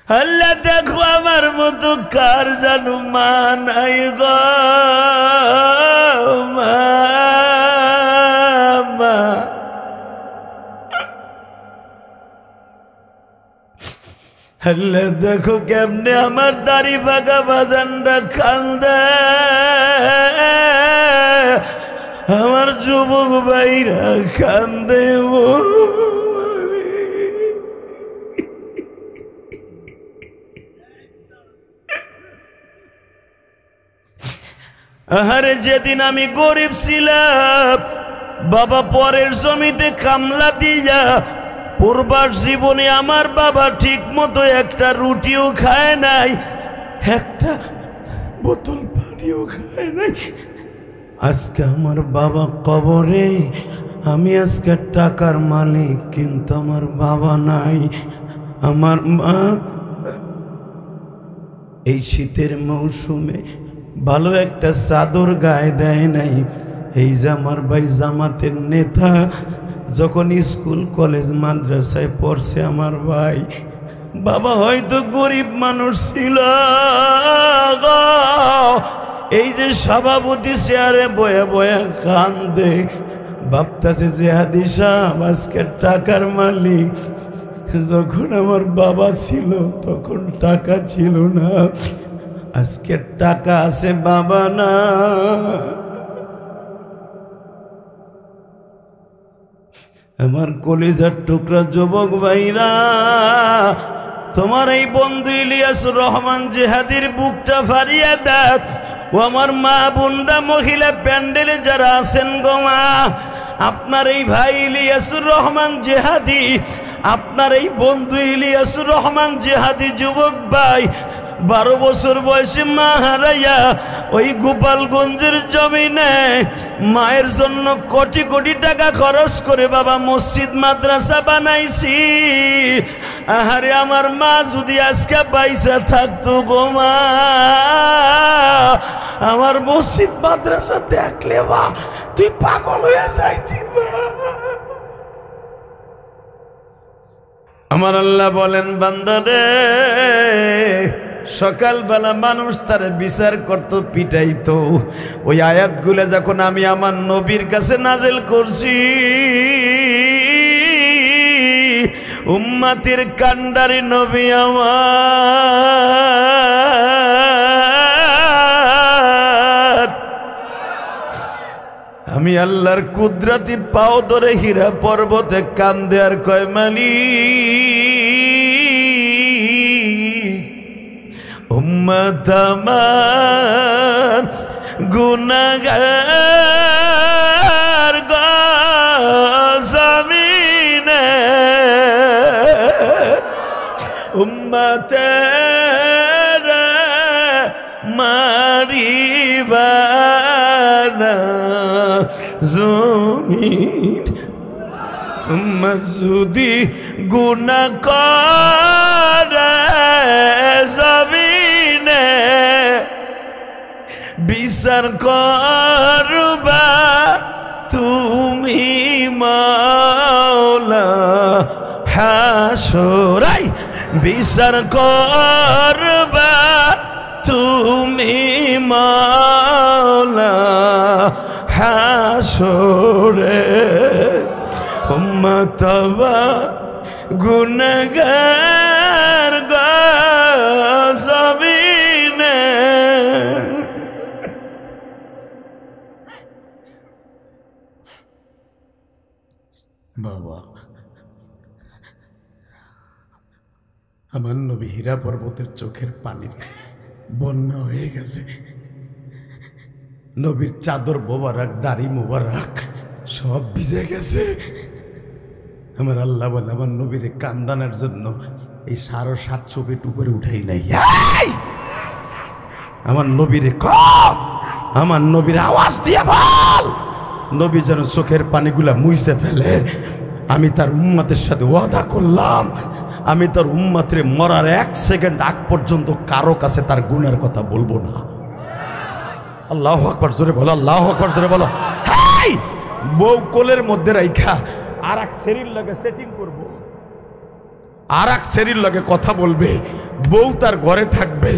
আল্লাহ দেখো আমার মতো কার জানো মা নাই গো মা, আল্লাহ দেখো কেমনে আমার দাড়ি পাকা বাজানরা কান্দে, আমার যুবক ভাইরা কান্দে। আহারে যেদিন আমি গরিব ছিলাম, বাবা পরের জমিতে কামলা দিয়া, পূর্বার জীবনে আমার বাবা ঠিক মতো একটা রুটিও খায় নাই, একটা বোতল পানিও খায় নাই। আজকে আমার বাবা কবরে, আমি আজকে টাকার মালিক, কিন্তু আমার বাবা নাই। আমার মা এই শীতের মৌসুমে ভালো একটা চাদর গায়ে দেয় নাই। এই যে আমার ভাই জামাতের নেতা, যখন স্কুল কলেজ মাদ্রাসায় পড়ছে আমার ভাই, বাবা হয়তো গরিব মানুষ ছিল, এই যে সভাপতি চেয়ারে বয়ে বয়ে কান্দে, ভাবতাছে যে হাদি সাহেব আজকে টাকার মালিক। যখন আমার বাবা ছিল তখন টাকা ছিল না, আজকে টাকা আছে বাবা না। আমার কলিজার টুকরা যুবক ভাইরা, তোমার এই বন্ধু ইলিয়াসুর রহমান জিহাদির বুকটা ফারিয়া দেখ। ও আমার মা বোনরা, মহিলা প্যান্ডেলে যারা আছেন গো মা, আপনার এই ভাই ইলিয়াসুর রহমান জিহাদি, আপনার এই বন্ধু ইলিয়াসুর রহমান জিহাদি যুবক ভাই 12 বছর বয়সে মা হারাইয়া ওই গোপালগঞ্জের জমিনে মায়ের জন্য কোটি কোটি টাকা খরচ করে বাবা মসজিদ মাদ্রাসা বানাইছি। আহারে আমার মা যদি আজকে পয়সা থাকতো গো মা, আমার মসজিদ মাদ্রাসা দেখলে মা তুই পাগল হয়ে যাইতি। আমার আল্লাহ বলেন, বান্দারে সকালবেলা মানুষ তার বিচার করত, পিটাইতো। ওই আয়াতগুলো যখন আমি আমার নবীর কাছে নাজিল করছি, উম্মতের কান্ডারি নবী আমার, আমি আল্লাহর কুদরতি পাও ধরে হীরা পর্বতে কান্দে আর কয় মালিক, উম্মত আমার গুনাহগার গো জমিনে, উম্মতের মারিবানা জমিন, উম্মত যদি গুনাহ করে জমিনে, বিচার করবা তুমি মাওলা হাসরাই, বিচার করবা তুমি মাওলা হাসরে। উম্মত গুনাহগার গো জমিনে, বাবা আমার নবী হীরা পর্বতের চোখের পানি বন্যা হয়ে গেছে। নবীর চাদর মোবারক, দাড়ি মোবারক সব ভিজে গেছে। আমার আল্লাহ বলে, আমার নবীর কান্দানোর জন্য এই 750 ফিট উপরে উঠাই নাই। আমার নবীরে আমার নবীর আওয়াজ দিয়ে বল, নবী যেন চোখের পানিগুলা মুইছে ফেলে। আমি তার উম্মতের সাথে ওয়াদা করলাম, আমি তার উম্মতের মরার 1 সেকেন্ড আগ পর্যন্ত কারো কাছে তার গুনার কথা বলবো না। আল্লাহু আকবার, জোরে বলো, আল্লাহু আকবার, জোরে বলো। হাই, বউ কোলের মধ্যে রাইখা আর এক শরীর লাগে সেটিং করব, আর এক শ্রেণীর লগে কথা বলবে, বউ তার ঘরে থাকবে,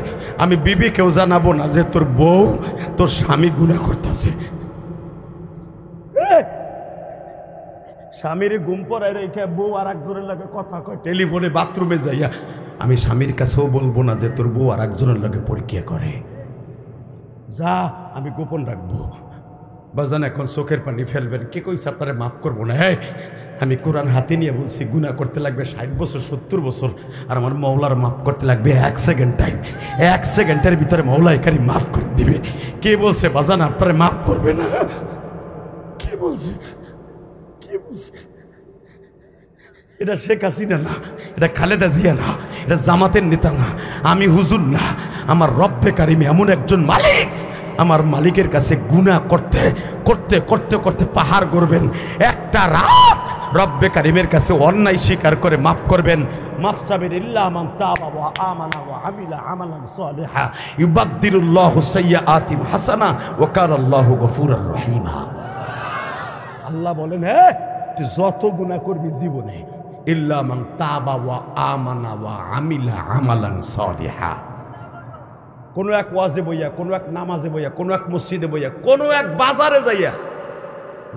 আমি বিবিকেও জানাবো না যে তোর বউ তোর স্বামী গুনাহ করতেছে। স্বামীর ঘুম পড়ায় রেখে বউ আর একজনের লগে কথা কয় টেলিফোনে, বাথরুমে যাইয়া। আমি স্বামীর কাছেও বলবো না যে তোর বউ আর একজনের লগে পরীক্ষা করে। যা, আমি গোপন রাখবো। বাজান এখন চোখের পানি ফেলবেন, কে কইছে আপনারে মাফ করবো না? হ্যাঁ, আমি কোরআন হাতে নিয়ে বলছি গুনাহ করতে লাগবে 60 বছর 70 বছর, আর আমার মওলার মাফ করতে লাগবে 1 সেকেন্ড টাইম। 1 সেকেন্ডের ভিতরে মওলা কারীম মাফ করে দিবে। কে বলছে বাজান আপনারে মাফ করবে না? কে বলছে? কে বলছে? এটা শেখ হাসিনা না, এটা খালেদা জিয়া না, এটা জামাতের নেতা না, আমি হুজুর না। আমার রব্বে কারিম এমন একজন মালিক, আমার মালিকের কাছে গুনাহ করতে করতে করতে করতে পাহাড় গড়বেন। একটা রাত রব্বে কারিমের কাছে অন্যায় স্বীকার করে মাফ করবেন। মাফ চাবেন, ইল্লা মান তাবা ওয়া আমানা ওয়া আমিলা আমালান সালিহা ইউবাদদিলুল্লাহু সাইয়্যাতিহিম হাসানা ওয়া কানা আল্লাহু গফুরুর রহিমা। আল্লাহ বলেন, হ্যাঁ তুই যত গুনাহ করবি জীবনে, ইল্লা মান তাবা ওয়া আমানা ওয়া আমিলা আমালান সালিহা। কোনো এক ওয়াজে বইয়া, কোনো এক নামাজে বইয়া, কোনো এক মসজিদে বইয়া, কোনো এক বাজারে যাইয়া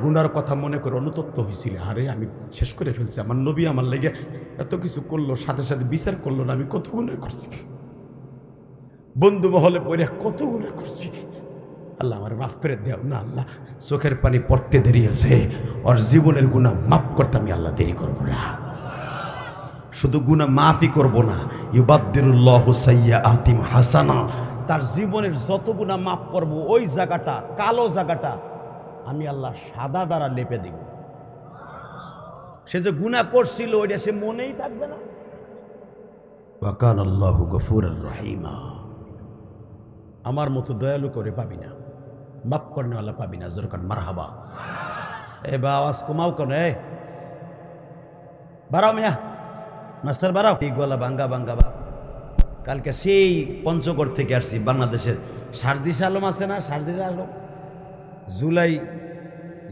গুনার কথা মনে করে অনুতপ্ত হয়েছিল, আরে আমি শেষ করে ফেলছি, আমার নবী আমার লেগে এত কিছু করলো, সাথে সাথে বিচার করলো না, আমি কত গুনাহ করছি, বন্ধু মহলে পড়ে কত গুনাহ করছি, আল্লাহ আমার মাফ করে দেও না। আল্লাহ চোখের পানি পড়তে দেরি আছে, আর জীবনের গুনাহ মাফ করতে আমি আল্লাহ দেরি করবো না। শুধু গুনাহ মাফই করব না, ইউবাদদিলুল্লাহু সাইয়্যাতিহিম হাসানা, তার জীবনের যত গুনাহ মাফ করব, ওই জায়গাটা, কালো জায়গাটা আমি আল্লাহ সাদা দ্বারা লেপে দেব। সে যে গুনাহ করছিল ওইটা সে মনেই থাকবে না। ওয়া কানা আল্লাহু গফুরুর রহিমা। আমার মতো দয়ালু করে পাবি না, মাফ করনেওয়ালা পাবি না। জোর কান মারহাবা। এ বা আওয়াজ কমাও কেন? এ বাড়াও মিয়া, মাস্টার বাড়াও। এই গলা ভাঙ্গা ভাঙ্গা বাপ। কালকে সেই পঞ্চগড় থেকে আসছি, বাংলাদেশের সার্জিস আলম আছে না, সার্জিস আলম জুলাই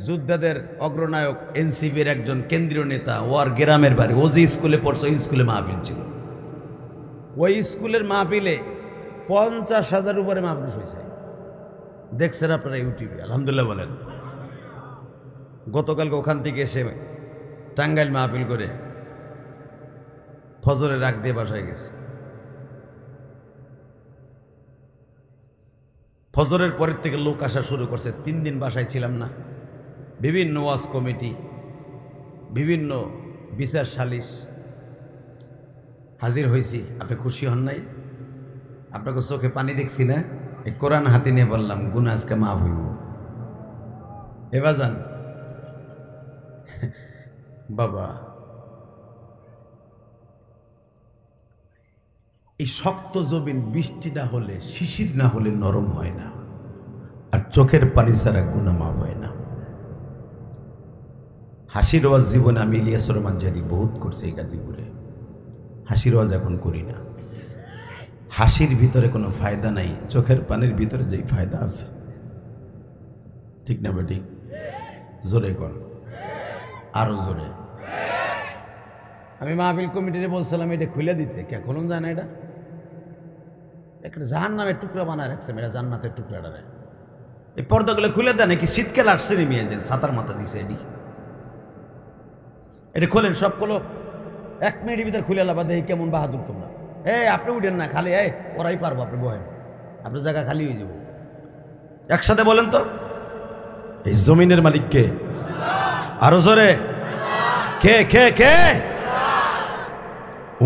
যোদ্ধাদের অগ্রনায়ক, এনসিপির একজন কেন্দ্রীয় নেতা, ওর গ্রামের বাড়ি, ও যে স্কুলে পড়ছে ওই স্কুলে মাহফিল ছিল। ওই স্কুলের মাহফিলে 50,000 উপরে মাহফিল হয়েছে, দেখছেন আপনারা ইউটিউবে, আলহামদুলিল্লাহ বলেন। গতকালকে ওখান থেকে এসে টাঙ্গাইল মাহফিল করে ফজরের রাগ দিয়ে বাসায় গেছে। ফজরের পরের থেকে লোক আসা শুরু করছে। 3 দিন বাসায় ছিলাম না, বিভিন্ন ওয়াজ কমিটি, বিভিন্ন বিচার সালিশ হাজির হয়েছি। আপনি খুশি হন নাই? আপনাকে চোখে পানি দেখছি না? এই কোরআন হাতে নিয়ে বললাম গুনাহ আজকে মাফ হইব। এবার যান বাবা, এই শক্ত জমিন বৃষ্টি না হলে, শিশির না হলে নরম হয় না, আর চোখের পানি ছাড়া গুনাহ মাফ হয় না। হাসির ওয়াজ জীবনে আমি ইলিয়াস রহমান জানি বহুত করছি এই গাজীপুরে, হাসির ওয়াজ এখন করি না। হাসির ভিতরে কোনো ফায়দা নাই, চোখের পানির ভিতরে যেই ফায়দা আছে। ঠিক না বেটি? জোরে কর, আরো জোরে। আমি মাহফিল কমিটিতে বলছিলাম এটা খুলে দিতে, কে খুলুন যায় না? এটা একটা জাহান্নামের টুকরা বানায় রাখছে, এটা জান্নাতের টুকরাটা। এই পর্দাগুলো খুলে দেয় নাকি? শীতকাল আসছে রে মিয়া, যে ছাতার মাথা দিছে এডি, এটা খোলেন সবগুলো 1 মিনিটের ভিতরে খুলে আলাবা, দেখি কেমন বাহাদুর তোমরা। আপনি উঠেন না, খালি ওরাই পারবো, আপনি বহেন, আপনার জায়গা খালি হয়ে যাব। একসাথে বলেন তো, এই জমিনের মালিক কে? আরো জোরে, কে কে কে?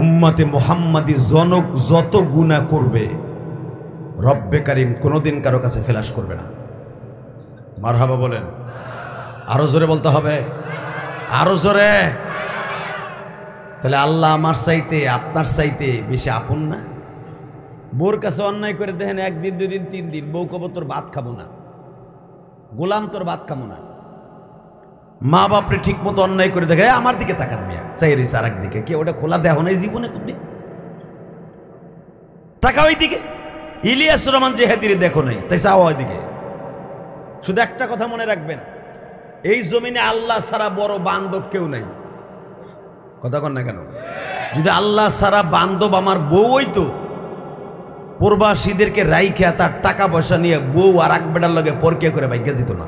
উম্মতে মুহাম্মাদি জনক যত গুনাহ করবে, রব্বে কারিম কোনোদিন কারো কাছে ফেলাস করবে না। মারহাবা বলেন, আরো জোরে বলতে হবে, আরো জোরে। তাহলে আল্লাহ আমার চাইতে আপনার চাইতে বেশি আপন না? বউর কাছে অন্যায় করে দেখেন, 1 দিন 2 দিন 3 দিন বউ কব তোর ভাত খাবো না, গোলাম তোর ভাত খাবো না। মা বাপরে ঠিক মতো অন্যায় করে দেখে, আমার দিকে তাকান মিয়া, চাই রয়েছে আর একদিকে, কে ওটা খোলা দেহ নাই জীবনে? কোনদিন তাকা ওই দিকে। ইলিয়াস রহমান জেহাদিরে দেখো নাই, তাই চাও ওই দিকে। শুধু একটা কথা মনে রাখবেন, এই জমিনে আল্লাহ ছাড়া বড় বান্ধব কেউ নাই। কথা কন না কেন? যদি আল্লাহ সারা বান্ধব আমার বউ হইতো, প্রবাসীদেরকে রাইখা তার টাকা পয়সা নিয়ে বউ আর এক বেটার লগে পরকিয়া করে ভাগ্য যেত না।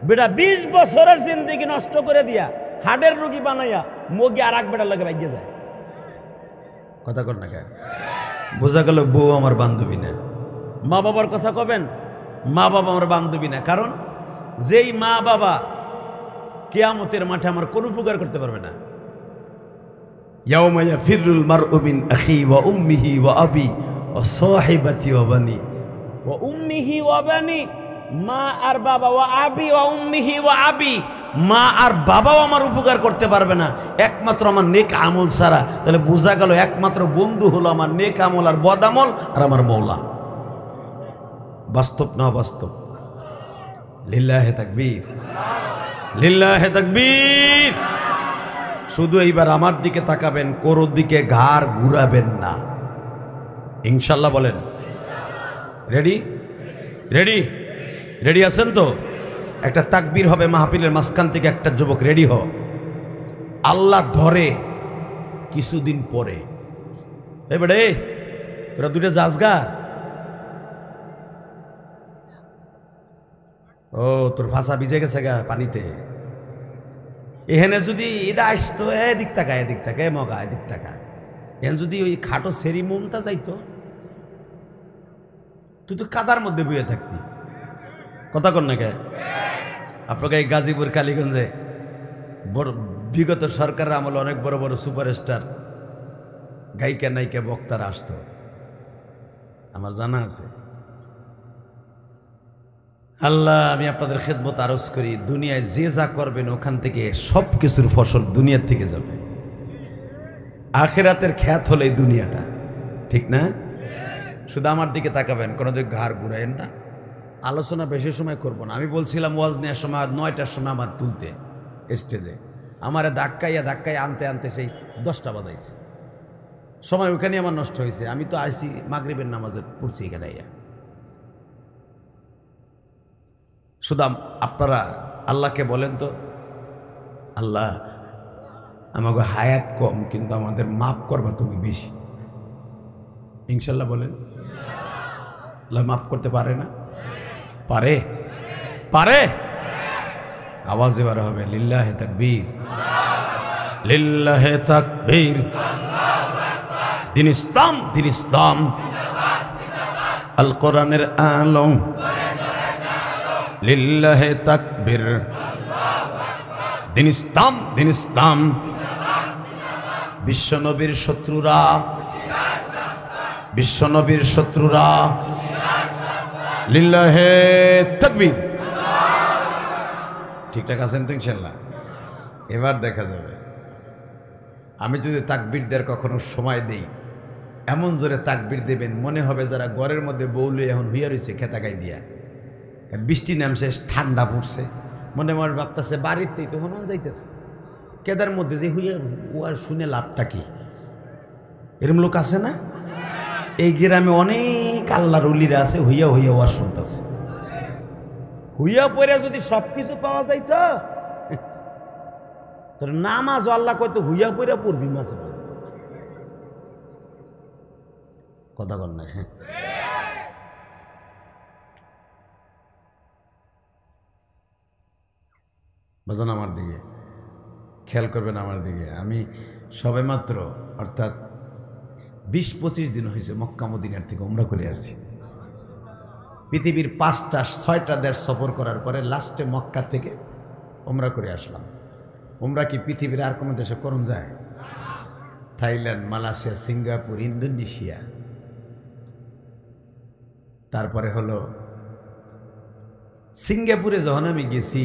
বেটা 20 বছরের জিন্দেগি নষ্ট করে দিয়া হার্টের রোগী বানাইয়া মগি আর এক বেটার লগে ভাগ্য যায়। কথা কর না কে? বোঝা গেল বউ আমার বান্ধবী না। মা বাবার কথা কবেন, মা বাবা আমার বান্ধবী না। কারণ যেই মা বাবা কিয়ামতের মাঠে আমার কোনো উপকার করতে পারবে না। ইয়াউমা ইয়াফিরুল মারউ মিন আখি ওয়া উম্মিহি ওয়া আবি ওয়া সাহিবাতি ওয়া বানি ওয়া উম্মিহি ওয়া বানি। মা আর বাবা, ওয়া আবি ওয়া উম্মিহি ওয়া আবি, মা আর বাবাও আমার উপকার করতে পারবে না একমাত্র আমার নেক আমল ছাড়া। তাহলে বোঝা গেল একমাত্র বন্ধু হলো আমার নেক আমল আর বদ আমল আর আমার মওলা। বাস্তব না বাস্তব? লিল্লাহে তাকবীর, লিল্লাহে তাকবীর। শুধু এইবার আমার দিকে তাকাবেন, কোরোর দিকে ঘাড় ঘুরাবেন না, ইনশাল্লাহ বলেন। রেডি? রেডি? রেডি আছেন তো? একটা তাকবীর হবে মাহফিলের মাঝখান থেকে, একটা যুবক রেডি হ। আল্লাহ ধরে কিছুদিন পরে, এবারে তোরা দুটো যাসগা। ও তোর ভাষা ভিজে গেছে গা পানিতে। এখানে যদি এটা আসতো, এদিক তাকা এদিক তাকা, এ মগা এদিক তাকা, এখানে যদি ওই খাটো সেরি মমতা যাইতো, তুই তো কাদার মধ্যে বইয়ে থাকতি। কথা কর না কে? আপনাকে এই গাজীপুর কালীগঞ্জে বিগত সরকারের আমলে অনেক বড় বড় সুপারস্টার গায়িকা নায়িকা বক্তারা আসতো, আমার জানা আছে। আল্লাহ, আমি আপনাদের খেদমত আরজ করি, দুনিয়ায় যে যা করবেন ওখান থেকে সব কিছুর ফসল দুনিয়ার থেকে যাবে। আখিরাতের খ্যাত হলো এই দুনিয়াটা, ঠিক না? শুধু আমার দিকে তাকাবেন, কোনো দিকে ঘাড় ঘুরাইন না। আলোচনা বেশি সময় করব না। আমি বলছিলাম ওয়াজ নেওয়ার সময় 9টার সময় আমার তুলতে স্টেজে, আমার ধাক্কাইয়া আনতে আনতে সেই 10টা বাজাইছে। সময় ওখানে আমার নষ্ট হয়েছে। আমি তো আসি মাগরিবের নামাজে পড়ছি এখানে। শুধু আপনারা আল্লাহকে বলেন তো, আল্লাহ আমাকে হায়াত কম, কিন্তু আমাদের মাফ করবা তুমি বেশি। ইনশাল্লাহ বলেন। আল্লাহ মাফ করতে পারে না? পারে? পারে? আওয়াজ এবার হবে লিল্লাহে তাকবীর, লিল্লাহে তাকবীর। দিন ইসলাম, দিন ইসলাম, আল কোরআনের আলো, লিল্লাহে তাকবীর। দিন ইসলাম, দিন ইসলাম। বিশ্বনবীর শত্রুরা, বিশ্বনবীর শত্রুরা, লিল্লাহে তাকবীর। ঠিকঠাক আছেন তো ইনশাল্লাহ? এবার দেখা যাবে। আমি যদি তাকবীর দেওয়ার কখনো সময় দেই, এমন জোরে তাকবীর দেবেন মনে হবে যারা ঘরের মধ্যে বউলে এখন হইয়া রয়েছে খেতাকাই দিয়া। বৃষ্টি নামছে, ঠান্ডা পড়ছে, মনে মনে ভাবতেছে বাড়িতেই তখন যাইতেছে, কেদার মধ্যে যে হইয়া ওয়ার শুনে লাভটা কি? এরম লোক আছে না? এই গ্রামে অনেক আল্লাহর ওলিরা আছে, হইয়া হইয়া ওয়ার শুনতেছে। হইয়া পড়ে যদি সবকিছু পাওয়া যাইত, তোর নামাজ আল্লাহ কইতো হইয়া পড়ে পড়বি মাঝে মাঝে। কথা বল না? বাজান আমার দিকে খেয়াল করবেন, আমার দিকে। আমি সবে মাত্র অর্থাৎ 20-25 দিন হয়েছে মক্কা মদিনার থেকে উমরা করে আসছি। পৃথিবীর 5টা-6টা দেশ সফর করার পরে লাস্টে মক্কার থেকে উমরা করে আসলাম। উমরা কি পৃথিবীর আর কোনো দেশে করণ যায়? থাইল্যান্ড, মালয়েশিয়া, সিঙ্গাপুর, ইন্দোনেশিয়া, তারপরে হলো সিঙ্গাপুরে যখন আমি গেছি,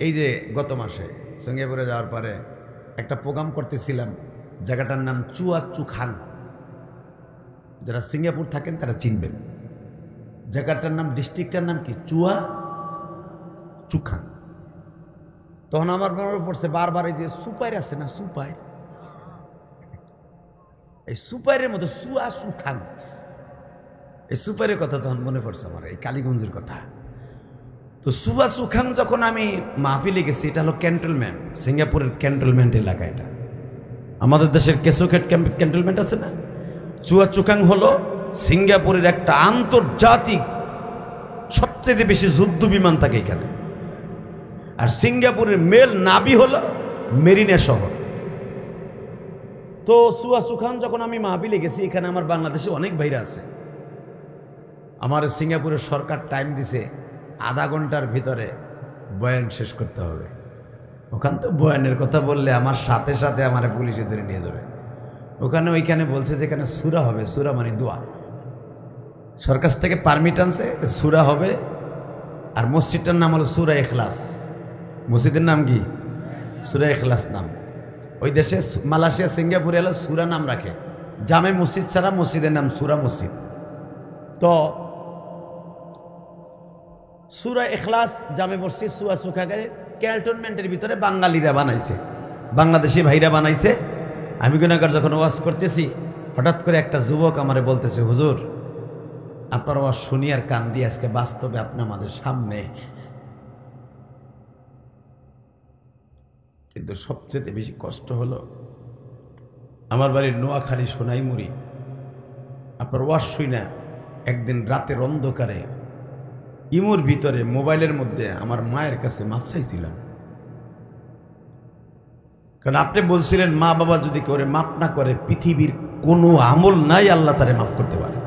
এই যে গত মাসে সিঙ্গাপুরে যাওয়ার পরে একটা প্রোগ্রাম করতেছিলাম, জায়গাটার নাম চুয়া চুখাং। যারা সিঙ্গাপুর থাকেন তারা চিনবেন জায়গাটার নাম, ডিস্ট্রিক্টটার নাম কি? চুয়া চুখাং। তখন আমার মনে পড়ছে বারবার এই যে সুপাইর আছে না, সুপাইর, এই সুপাইরের মতো চুয়া চুখাং, এই সুপাইরের কথা তখন মনে পড়ছে আমার, এই কালীগঞ্জের কথা। তো সুবা সুখাং যখন আমি মাহফিলে গেছি, এটা হলো ক্যান্টনমেন্ট, সিঙ্গাপুরের ক্যান্টনমেন্ট এলাকা এটা। আমাদের দেশের কেসোকেট ক্যান্টনমেন্ট আছে না, চুয়াচুকাং হলো সিঙ্গাপুরের একটা আন্তর্জাতিক সবচেয়ে বেশি যুদ্ধ বিমান থাকে এখানে। আর সিঙ্গাপুরের মেল নাভি হলো মেরিনা শহর। তো চুয়াচুকাং যখন আমি মাহফিলে গেছি, এখানে আমার বাংলাদেশে অনেক ভাইরা আছে। আমার সিঙ্গাপুরের সরকার টাইম দিছে আধা ঘন্টার ভিতরে বয়ান শেষ করতে হবে। ওখান তো বয়ানের কথা বললে আমার সাথে সাথে আমার পুলিশে ধরে নিয়ে যাবে। ওইখানে বলছে যে এখানে সূরা হবে, সূরা মানে দোয়া। সরকার থেকে পারমিট আনছে, সূরা হবে। আর মসজিদটার নাম হলো সূরা ইখলাস। মসজিদের নাম কি? সূরা ইখলাস নাম। ওই দেশে মালয়েশিয়া সিঙ্গাপুরে হলো সূরা নাম রাখে, জামে মসজিদ ছাড়া মসজিদের নাম সূরা মসজিদ। তো সূরা ইখলাস জামে মসজিদ চুয়াচুকাঙ্গের ক্যান্টনমেন্টের ভিতরে বাঙালিরা বানাইছে, বাংলাদেশি ভাইরা বানাইছে। আমি গুনাহগার যখন ওয়াজ করতেছি, হঠাৎ করে একটা যুবক আমারে বলতেছে, হুজুর আপনার ওয়াজ শুনি আর কান দিয়ে আজকে বাস্তবে আপনি আমাদের সামনে। কিন্তু সবচেয়ে বেশি কষ্ট হলো আমার বাড়ির নোয়াখালী সোনাইমুড়ি। আপনার ওয়াজ শুই না, একদিন রাতের অন্ধকারে ইমুর ভিতরে মোবাইলের মধ্যে আমার মায়ের কাছে মাপ চাইছিলাম। কারণ আপনি বলছিলেন মা বাবা যদি করে মাপ না করে পৃথিবীর কোনো আমল নাই আল্লাহ তারে মাফ করতে পারে।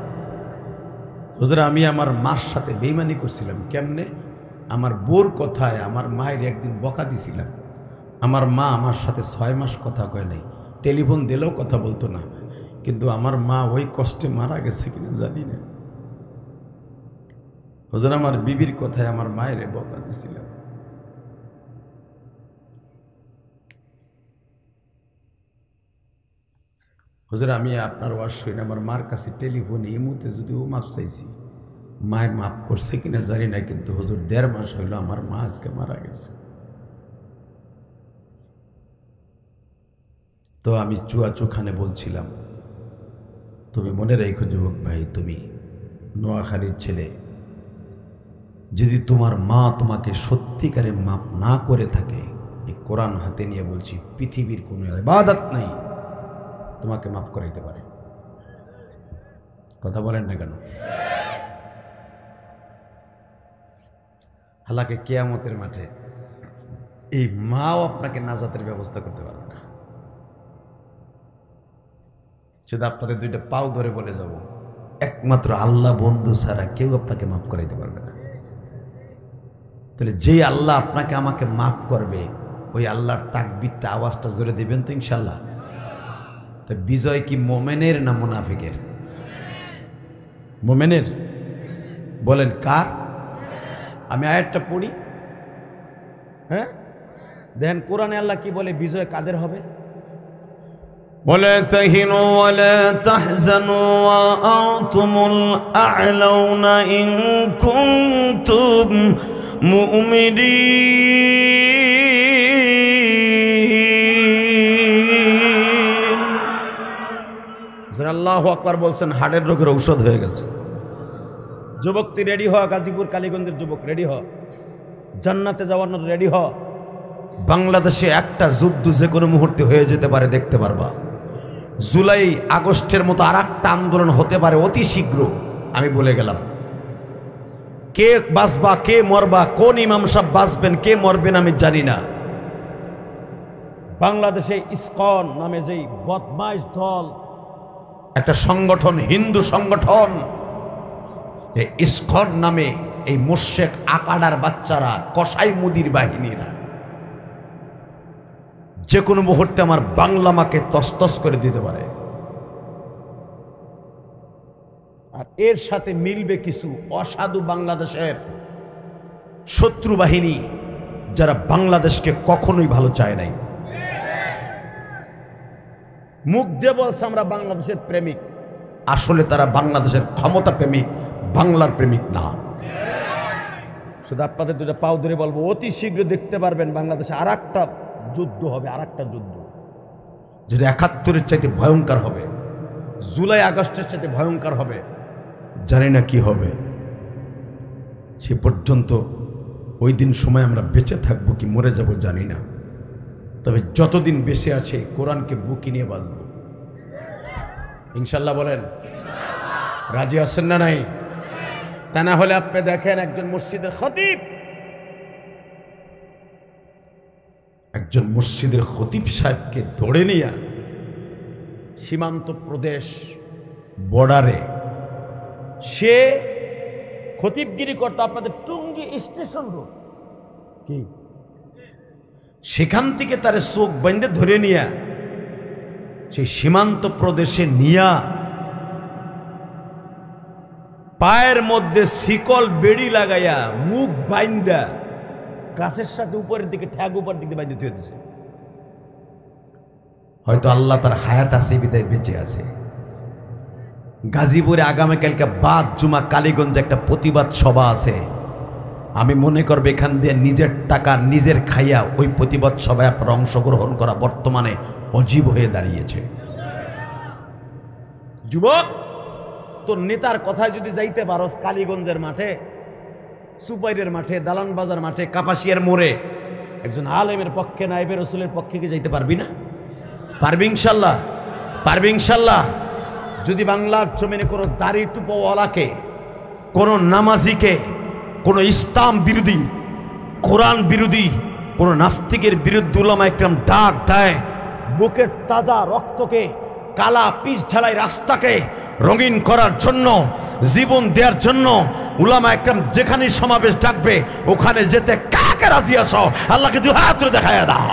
হুজুর আমি আমার মার সাথে বেইমানি করছিলাম। কেমনে? আমার বোর কথায় আমার মায়ের একদিন বকা দিছিলাম। আমার মা আমার সাথে 6 মাস কথা কয় নাই, টেলিফোন দিলেও কথা বলতো না। কিন্তু আমার মা ওই কষ্টে মারা গেছে কিনা জানি না। হুজুর আমার বিবির কথায় আমার মায়ের বকা দিছিলাম। হুজুর আমি আপনার ওয়াজ শুনে আমার মার কাছে টেলিফোনে এই মুহূর্তে যদিও মাপ চাইছি, মায়ের মাফ করছে কিনা জানি না। কিন্তু হুজুর 1.5 মাস হইল আমার মা আজকে মারা গেছে। তো আমি চুয়াচুখানে বলছিলাম, তুমি মনে রেখো যুবক ভাই, তুমি নোয়াখালীর ছেলে, যদি তোমার মা তোমাকে সত্যিকারে মাফ না করে থাকে, এই কোরআন হাতে নিয়ে বলছি, পৃথিবীর কোনো ইবাদত নাই তোমাকে মাফ করাইতে পারে। কথা বলেন না কেন? হালাকে কিয়ামতের মাঠে এই মাও আপনাকে নাজাতের ব্যবস্থা করতে পারবে না। শুধু আপনাদের 2টা পাও ধরে বলে যাব, একমাত্র আল্লাহ বন্ধু ছাড়া কেউ আপনাকে মাফ করাইতে পারবে না। তাহলে যে আল্লাহ আপনাকে আমাকে মাফ করবে, ওই আল্লাহর তাকবীরটা আওয়াজটা জোরে দিবেন তো ইনশাল্লাহ। তো বিজয় কি মোমেনের না মুনাফিকের? মোমেনের। বলেন কার? আমি আয়াতটা পড়ি, হ্যাঁ দেখেন কোরআনে আল্লাহ কি বলে, বিজয় কাদের হবে? ولا تهنوا ولا تحزنوا وأنتم الأعلون إن كنتم مؤمنين। আল্লাহু আকবার বলছেন, হার্টের রোগের ঔষধ হয়ে গেছে। যুবক তুই রেডি হ, গাজীপুর কালীগঞ্জের যুবক রেডি হ, জান্নাতে যাওয়ার জন্য রেডি হ। বাংলাদেশে একটা যুদ্ধ যে কোনো মুহূর্তে হয়ে যেতে পারে, দেখতে পারবা। জুলাই আগস্টের মতো আর একটা আন্দোলন হতে পারে অতি শীঘ্র। আমি বলে গেলাম, কে বাঁচবা কে মরবা, কোন ইমাম সাহেব বাঁচবেন কে মরবেন আমি জানি না। বাংলাদেশে ইসকন নামে যেই বদমাইশ দল, একটা সংগঠন, হিন্দু সংগঠন, এই ইসকন নামে এই মুশরিক আকাডার বাচ্চারা, কসাই মুদির বাহিনীরা যে কোনো মুহূর্তে আমার বাংলা মাকে তসতস করে দিতে পারে। আর এর সাথে মিলবে কিছু অসাধু বাংলাদেশের শত্রু বাহিনী, যারা বাংলাদেশকে কখনোই ভালো চায় নাই। মুখ দিয়ে বলছে আমরা বাংলাদেশের প্রেমিক, আসলে তারা বাংলাদেশের ক্ষমতা প্রেমিক, বাংলার প্রেমিক না। শুধু আপনাদের 2টা পাও ধরে বলবো, অতি শীঘ্র দেখতে পারবেন বাংলাদেশে আর একটা যুদ্ধ হবে, আর একটা যুদ্ধ, যেটা 71-এর চাইতে ভয়ঙ্কর হবে, জুলাই আগস্টের চাইতে ভয়ঙ্কর হবে। জানি না কি হবে। সে পর্যন্ত ওই দিন সময় আমরা বেঁচে থাকবো কি মরে যাব জানি না। তবে যতদিন বেঁচে আছে কোরআনকে বুকে নিয়ে বাঁচব ইনশাল্লাহ। বলেন রাজি আছেন না নাই? তা না হলে আপনি দেখেন একজন মসজিদের খতিব সাহেবকে ধরে নিয়ে সীমান্ত প্রদেশ বর্ডারে সে খতিবগিরি করতো। আপনাদের টুঙ্গি স্টেশন রোড কি, সেখান থেকে তার চোখ বেঁধে ধরে নিয়া সেই সীমান্ত প্রদেশে নিয়া পায়ের মধ্যে শিকল বেড়ি লাগাইয়া মুখ বাইন্দা গাছের সাথে উপরের দিকে ঠ্যাগ উপর দিকে বাইন্দে ধুয়ে দিছে। হয়তো আল্লাহ তার হায়াত আছে বিদায় বেঁচে আছে। গাজীপুরে আগামীকালকে বাদ জুমা কালীগঞ্জে একটা প্রতিবাদ সভা আছে। আমি মনে করব এখান দিয়ে নিজের টাকা নিজের খাইয়া ওই প্রতিবাদ সভায় আপনারা অংশগ্রহণ করা বর্তমানে অজীব হয়ে দাঁড়িয়েছে। যুবক, তোর নেতার কথায় যদি যাইতে পারস কালীগঞ্জের মাঠে, সুপাইরের মাঠে, দালান বাজার মাঠে, কাপাসিয়ার মোড়ে, একজন আলেমের পক্ষে নায়েবে রসুলের পক্ষে কি যাইতে পারবি না? পারবি ইনশাল্লাহ, পারবি ইনশাল্লাহ। যদি বাংলার জমিনে কোনো দাড়ি টুপোওয়ালাকে, কোনো নামাজিকে, কোনো ইসলাম বিরোধী, কোরআন বিরোধী, কোনো নাস্তিকের বিরুদ্ধে উলামা একরাম ডাক দেয়, বুকের তাজা রক্তকে, কালা পিচ ঢালাই রাস্তাকে রঙিন করার জন্য, জীবন দেওয়ার জন্য উলামা একরাম যেখানে সমাবেশ ডাকবে ওখানে যেতে কাকে রাজি আছো? আল্লাহকে দুই হাত তুলে দেখায়া দাও।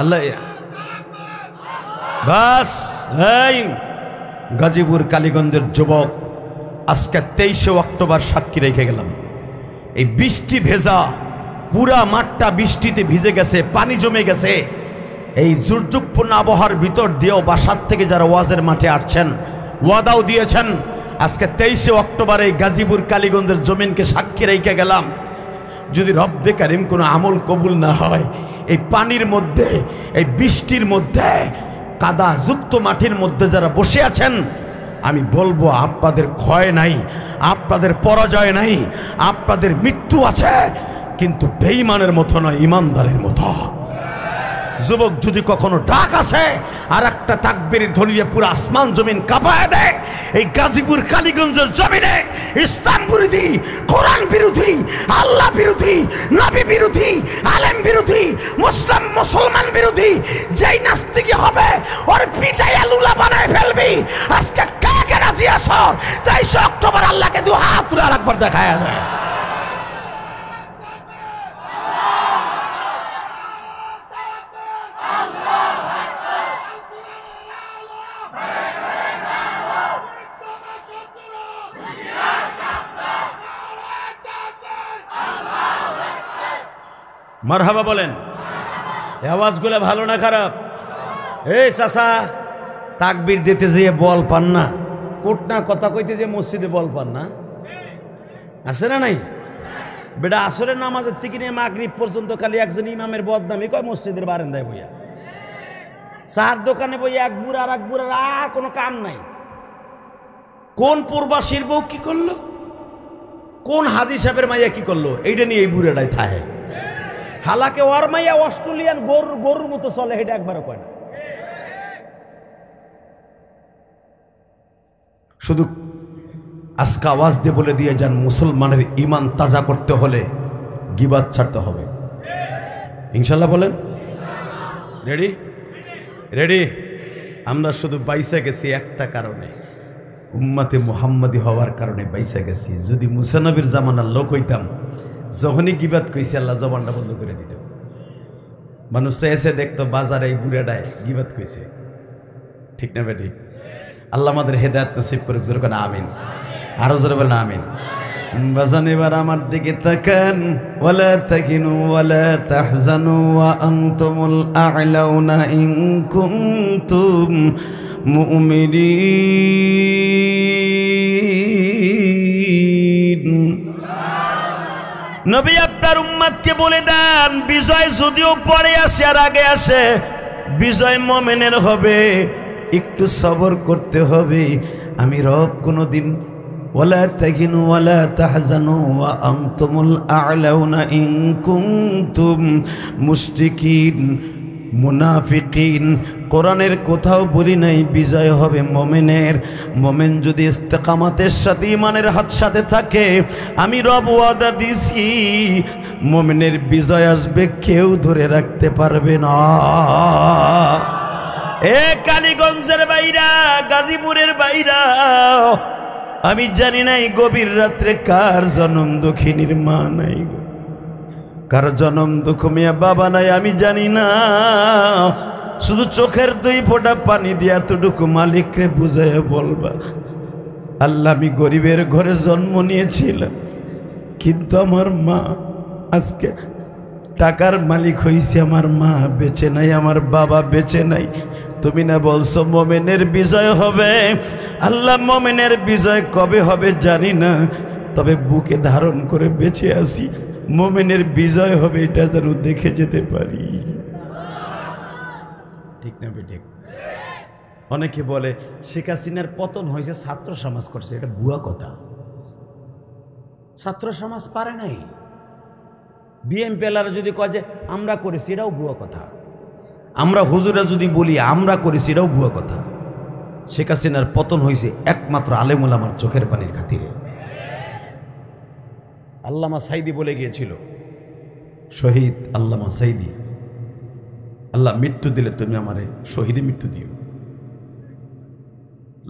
আল্লাহ বাস। এই গাজীপুর কালীগঞ্জের যুবক, আজকে 23শে অক্টোবর সাক্ষী রেখে গেলাম। এই বৃষ্টি ভেজা পুরা মাঠটা বৃষ্টিতে ভিজে গেছে, পানি জমে গেছে। এই দুর্যোগপূর্ণ আবহাওয়ার ভিতর দিয়েও বাসার থেকে যারা ওয়াজের মাঠে আসছেন, ওয়াদাও দিয়েছেন, আজকে 23শে অক্টোবর এই গাজীপুর কালীগঞ্জের জমিনকে সাক্ষী রেখে গেলাম। যদি রব্বে কারিম কোনো আমল কবুল না হয়, এই পানির মধ্যে, এই বৃষ্টির মধ্যে, কাদা যুক্ত মাটির মধ্যে যারা বসে আছেন, আমি বলবো আপনাদের ক্ষয় নাই, আপনাদের পরাজয় নাই, আপনাদের মৃত্যু আছে, কিন্তু বেঈমানের মতো নয়, ইমানদারের মতো। যুবক, যদি কখনো ডাক আসে আর একটা তাকবীর ধরিয়ে পুরো আসমান জমিন কাঁপায় দেয়, এই গাজীপুর কালীগঞ্জের জমিনে ইসলাম বিরোধী, কোরআন বিরোধী, আল্লাহ বিরোধী, নবী বিরোধী, আলেম বিরোধী, মুসলমান বিরোধী যেই নাস্তিক হবে ওর পিটাইয়া লুলা বানায় ফেলবি। আজকে কাকে রাজি আছো? 23শে অক্টোবর আল্লাহকে দু হাত তুলে আরেকবার দেখায় দেয়। মারহাবা বলেন। আওয়াজগুলো ভালো না খারাপ? এই চাচা, তাকবীর দিতে যেয়ে বল পান না, কোটনা কথা কইতে যে মসজিদে বল পান না, আছে না নাই? বেটা আসরের নামাজের থেকে নিয়ে মাগরিব পর্যন্ত খালি একজন ইমামের বদনামি কয় মসজিদের বারান্দায় বইয়া, চার দোকানে বইয়া এক বুড়া আর এক বুড়ার আর কোনো কাম নাই। কোন প্রবাসীর বউ কি করলো, কোন হাজি সাহেবের মাইয়া কি করলো, এইটা নিয়ে এই বুড়াটাই থাহে। হালাকে ওর মাইয়া অস্ট্রেলিয়ান গরুর মতো চলে, এটা একবারও কয় না। শুধু আজকে আওয়াজ দিয়ে বলে দিয়ে যান, মুসলমানের ইমান তাজা করতে হলে গিবাত ছাড়তে হবে ইনশাল্লাহ। বলেন রেডি? রেডি? আমরা শুধু বাইসা গেছি একটা কারণে, উম্মতে মুহাম্মাদি হওয়ার কারণে বাইসা গেছি। যদি মুসা নবীর জামানার লোক হইতাম, যখনই গিবাত কইছে আল্লাহ জবানটা বন্ধ করে দিত। মানুষ এসে দেখতো বাজারে এই বুড়াটায় গিবাত কইছে, ঠিক না বেঠিক? আল্লাহ আমাদের হেদায়েত নসিব করুক, জোরে করে আমিন। আরো জোরে বলেন আমিন। বাজান এবার আমার দিকে তাকান। ওয়ালা তাকিনু ওয়ালা তাহজানু ওয়া আনতুমুল আ'লাউনা ইন কুনতুম মুমিনিন। নবী আপনার উম্মতকে বলে দেন, বিজয় যদিও পরে আসে আর আগে আসে, বিজয় মুমিনের হবে, একটু সবর করতে হবে। আমি রব কোনদিন ওয়ালা তাহিনু ওয়ালা তাহজানু ওয়া আনতুমুল আ'লাউনা ইন কুনতুম মুশরিকিন মুনাফিকিন। কোরআনের কোথাও বলি নাই বিজয় হবে মুমিনের। মুমিন যদি ইস্তেকামাতের সাথে ঈমানের হাত সাথে থাকে, আমি রব ওয়াদা দিছি মুমিনের বিজয় আসবে, কেউ ধরে রাখতে পারবে না। এ কালীগঞ্জের বাইরা, গাজীপুরের বাইরা, আমি জানি না এই গভীর রাত্রে কার জনম দুঃখিনীর মা নাই, কার জনম দুঃখ মিয়া বাবা নাই, আমি জানি না। শুধু চোখের 2 ফোঁটা পানি দিয়ে এতটুকু মালিকরে বুঝাইয়া বলবা, আল্লাহ আমি গরিবের ঘরে জন্ম নিয়েছিলাম, কিন্তু আমার মা আজকে টাকার মালিক হইছে, আমার মা বেঁচে নাই, আমার বাবা বেঁচে নাই। তুমি না বলছো মুমিনের বিজয় হবে? আল্লাহ মুমিনের বিজয় কবে হবে জানি না, তবে বুকে ধারণ করে বেঁচে আছি, মুমিনের বিজয় হবে এটা যেন দেখে যেতে পারি। ঠিক না বেঠিক? অনেকে বলে শেখ হাসিনার পতন হয়েছে ছাত্র সমাজ করছে, এটা ভুয়া কথা। ছাত্র সমাজ পারে নাই। বিএমপিএলারা যদি কয় যে আমরা করেছি, এটাও ভুয়া কথা। আমরা হুজুরা যদি বলি আমরা করেছি, এটাও ভুয়া কথা। শেখ হাসিনার পতন হয়েছে একমাত্র আলেম ওলামার চোখের পানির খাতিরে। আল্লামা সাইদি বলে গিয়েছিল, শহীদ আল্লামা সাইদি, আল্লাহ মৃত্যু দিলে তুমি আমারে শহীদে মৃত্যু দিও।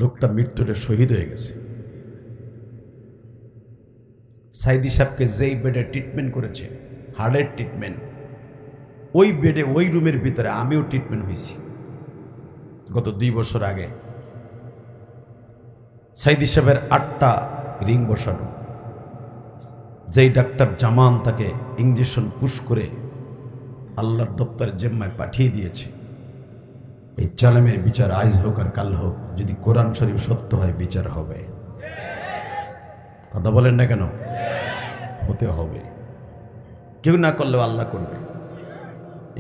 লোকটা মৃত্যুটা শহীদ হয়ে গেছে। সাইদি সাহেবকে যেই বেডে ট্রিটমেন্ট করেছে, হার্টের ট্রিটমেন্ট, ওই বেডে ওই রুমের ভিতরে আমিও ট্রিটমেন্ট হয়েছি গত 2 বছর আগে। সাইদি সাহেবের 8টা রিং বসানো, যেই ডাক্তার জামান তাকে ইঞ্জেকশন পুশ করে আল্লাহর দপ্তরের জিম্মায় পাঠিয়ে দিয়েছে। এই জালেমের বিচার আজ হোক আর কাল হোক, যদি কোরআন শরীফ সত্য হয় বিচার হবে। কথা বলেন না কেন? হতে হবে। কেউ না করলেও আল্লাহ করবে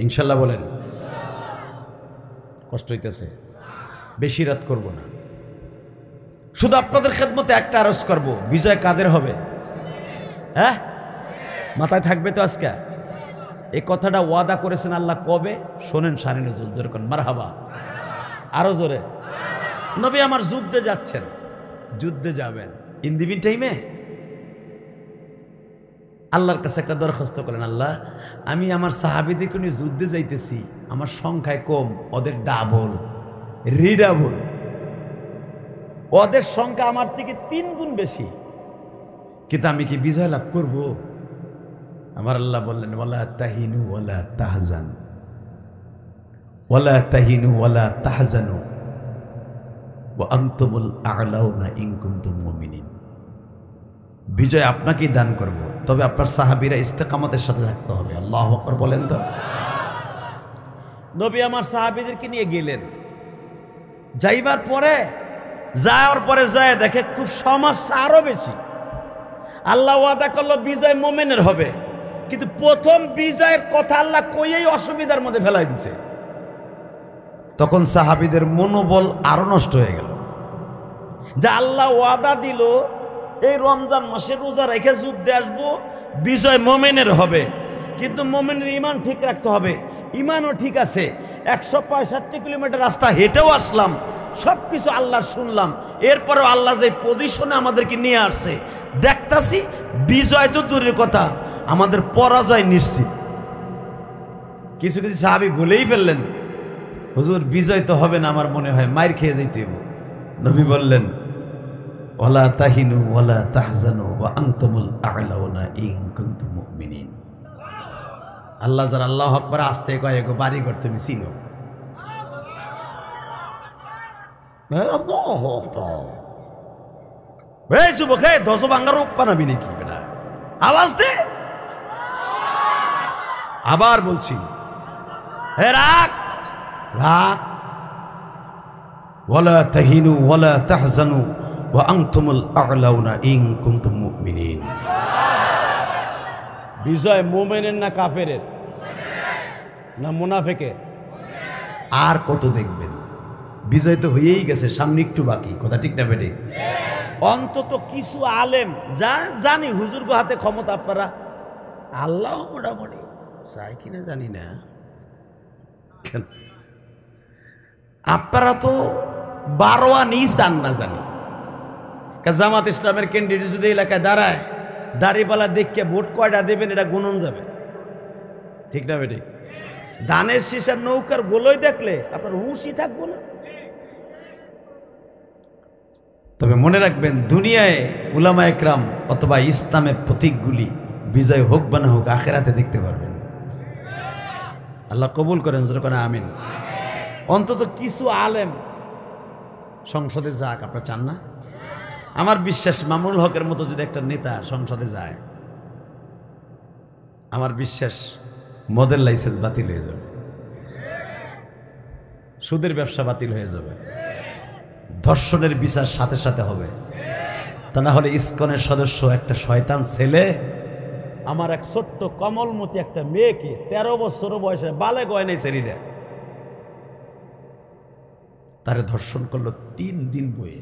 ইনশাল্লাহ। বলেন কষ্ট হইতেছে? বেশি রাত করব না, শুধু আপনাদের খেদমতে একটা আরজ করব, বিজয় কাদের হবে? হ্যাঁ, মাথায় থাকবে তো আজকে? এই কথাটা ওয়াদা করেছেন আল্লাহ কবে? শোনেন সারি নজরুল, জোরে কোন মারহাবা, আরো জোরে। নবী আমার যুদ্ধে যাচ্ছেন, যুদ্ধে যাবেন, ইন দি মিন টাইমে আল্লাহর কাছে একটা দরখাস্ত করেন, আল্লাহ আমি আমার সাহাবীদেরকে নিয়ে যুদ্ধে যাইতেছি, আমার সংখ্যায় কম, ওদের ডাবল রিডাবল, ওদের সংখ্যা আমার থেকে 3 গুণ বেশি, কিন্তু আমি কি বিজয় লাভ করব? আমার আল্লাহ বললেন, ওয়ালা তাহিনু ওয়ালা তাহজান, ওয়ালা তাহিনু ওয়ালা তাহজানু ওয়া আনতুমুল আ'লাউনা ইন কুনতুম মুমিনিন। বিজয় আপনাকেই দান করব, তবে আপনার সাহাবীরা ইস্তেকামতের সাথে থাকতে হবে। আল্লাহু আকবার বলেন তো। নবী আমার সাহাবীদেরকে নিয়ে গেলেন, যাইবার পরে যাওয়ার পরে যায় দেখে খুব সমস্যা আরো বেশি। আল্লাহ ওয়াদা করলো বিজয় মুমিনের হবে, কিন্তু প্রথম বিজয়ের কথা আল্লাহ কইয়েই অসুবিধার মধ্যে ফেলাই দিছে। তখন সাহাবীদের মনোবল আরো নষ্ট হয়ে গেল, যে আল্লাহ ওয়াদা দিল এই রমজান মাসে রোজা রেখে যুদ্ধে আসবো, বিজয় মুমিনের হবে, কিন্তু মুমিনের ঈমান ঠিক রাখতে হবে। ঈমানও ঠিক আছে, 165 কিলোমিটার রাস্তা হেঁটেও আসলাম, সব কিছু আল্লাহর শুনলাম, এরপরেও আল্লাহ যে পজিশনে আমাদেরকে নিয়ে আসছে দেখতাছি, বিজয় তো দূরের কথা, আমাদের পরাজয় নিশ্চিত। কিছু কিছু সাহাবী বলেই ফেললেন, হুজুর বিজয় তো হবে না, আমার মনে হয় মাইর খেয়ে যাইতে হবে। নবী বললেন, ওয়ালা তাহিনু ওয়ালা তাহজানু ওয়া আনতুমুল আ'লাউনা ইন কুনতুম মুমিনিন। আল্লাহ যারা আল্লাহু আকবার আস্তে কয়, গো বাড়ি ঘর তুমি চিনো? আল্লাহু আকবার। এই যুবক, এই 10 ভাঙা রোগ পানাবি নাকি বেটা? আওয়াজ দে। আবার বলছি, হে রাখ রাখ। ওয়ালা তাহিনু ওয়ালা তাহজানু ওয়া আনতুমুল আ'লাউনা ইন কুনতুম মুমিনিন। বিজয় মোমেনের না কাফেরের না মুনাফিকের? আর কত দেখবেন? বিজয় তো হয়েই গেছে, সামনে একটু বাকি। কথা ঠিক না বেটে? অন্তত কিছু আলেম যা জানি হুজুর গো হাতে ক্ষমতা, আপনারা আল্লাহ মোটামুটি চাই কিনা জানি না, আপনারা তো 12 আনি চান না জানি। জামাত ইসলামের ক্যান্ডিডেট যদি এলাকায় দাঁড়ায়, দাড়িপাল্লা দেখে ভোট কয়টা দেবেন এটা গুনন যাবে, ঠিক না বেটি? ধানের শীষের নৌকার গোলই দেখলে আপনার হুশই থাকবো না। তবে মনে রাখবেন, দুনিয়ায় উলামা একরাম অথবা ইসলামের প্রতীকগুলি বিজয় হোক বা না হোক আখেরাতে দেখতে পারবেন। আল্লাহ কবুল করেন, যখন আমিন। অন্তত কিছু আলেম সংসদে যাক, আপনারা চান না? আমার বিশ্বাস মামুনুল হকের মতো যদি একটা নেতা সংসদে যায়, আমার বিশ্বাস মদের লাইসেন্স বাতিল হয়ে যাবে, সুদের ব্যবসা বাতিল হয়ে যাবে, ধর্ষণের বিচার সাথে সাথে হবে। তা না হলে ইসকনের সদস্য একটা শয়তান ছেলে আমার এক ছোট্ট কমলমতি একটা মেয়েকে 13 বছর বয়সে বালে গয় নাই ছেড়িটা, তারে ধর্ষণ করলো 3 দিন বয়ে।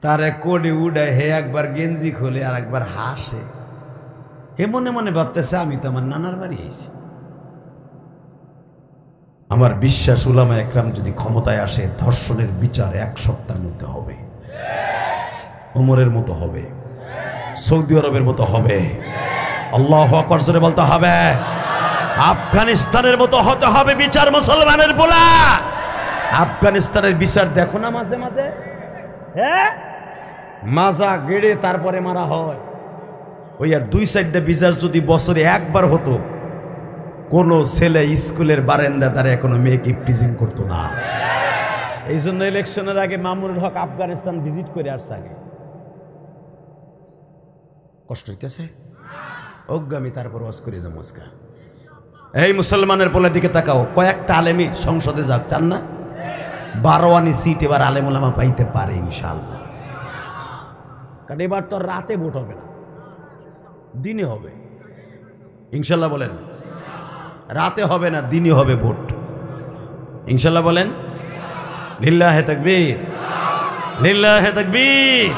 তার কোডে উড়ায়, হে একবার গেঞ্জি খোলে আর একবার হাসে, হে মনে মনে ভাবতেছে আমি তো আমার নানার বাড়ি আইছি। আমার বিশ্বাস উলামা একরাম যদি ক্ষমতায় আসে, ধর্ষণের বিচার 1 সপ্তাহের মধ্যে হবে, ওমরের মতো হবে, সৌদি আরবের মতো হবে, আল্লাহু আকবার জোরে বলতে হবে, আফগানিস্তানের মতো হতে হবে বিচার। মুসলমানের পোলা আফগানিস্তানের বিচার দেখো না মাঝে মাঝে, হ্যাঁ, মাজা গেড়ে তারপরে মারা হয়। ওই আর 2-4টা বিচার যদি বছরে একবার হতো, কোনো ছেলে স্কুলের বারান্দা দ্বারা কোনো মেয়েকে ইফটিজিং করতো না। এই জন্য ইলেকশনের আগে মামুনুল হক আফগানিস্তান ভিজিট করে আসছে। আগে কষ্ট হইতেছে, অজ্ঞামী তারপর ওয়াজ করে যাবো। এই মুসলমানের পোলার দিকে তাকাও, কয়েকটা আলেমী সংসদে যাক, চান না? 12 আনি সিট এবার আলেম ওলামা পাইতে পারে ইনশাআল্লাহ। কারণ এবার তো রাতে ভোট হবে না, দিনে হবে ইনশাল্লাহ। বলেন রাতে হবে না, দিনে হবে ভোট ইনশাল্লাহ। বলেন লিল্লাহে তাকবীর, লিল্লাহে তাকবীর।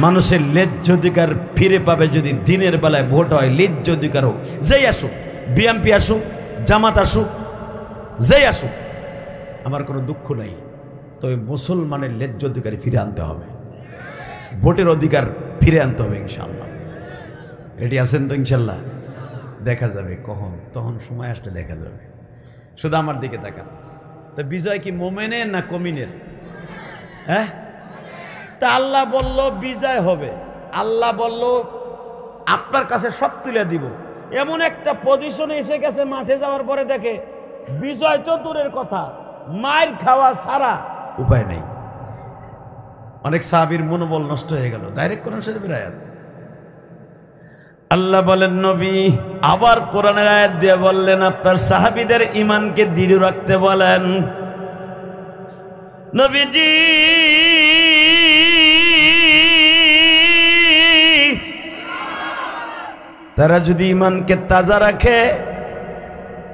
মানুষের ন্যায্য অধিকার ফিরে পাবে যদি দিনের বেলায় ভোট হয়। ন্যায্য অধিকার হোক, যেই আসুক, বিএনপি আসুক, জামাত আসুক, যেই আসুক, আমার কোনো দুঃখ নাই। তবে মুসলমানের ন্যায্য অধিকার ফিরে আনতে হবে, ভোটের অধিকার ফিরে আনতে হবে ইনশাআল্লাহ। রেডি আছেন তো ইনশাল্লাহ? দেখা যাবে কখন, তখন সময় আসলে দেখা যাবে। শুধু আমার দিকে তাকান। তো বিজয় কি মোমেনের না কমিনের? হ্যাঁ, তা আল্লাহ বলল বিজয় হবে, আল্লাহ বলল আপনার কাছে সব তুলে দিব। এমন একটা পজিশনে এসে গেছে, মাঠে যাওয়ার পরে দেখে বিজয় তো দূরের কথা, মায়ের খাওয়া ছাড়া উপায় নেই। অনেক সাহাবীর মনোবল নষ্ট হয়ে গেল। ডাইরেক্ট কোরআন শরীফের আয়াত, আল্লাহ বলেন নবী আবার কোরআনের আয়াত দিয়ে বললেন আপনার সাহাবীদের ঈমানকে দৃঢ় রাখতে বলেন। নবীজি তারা যদি ঈমানকে তাজা রাখে,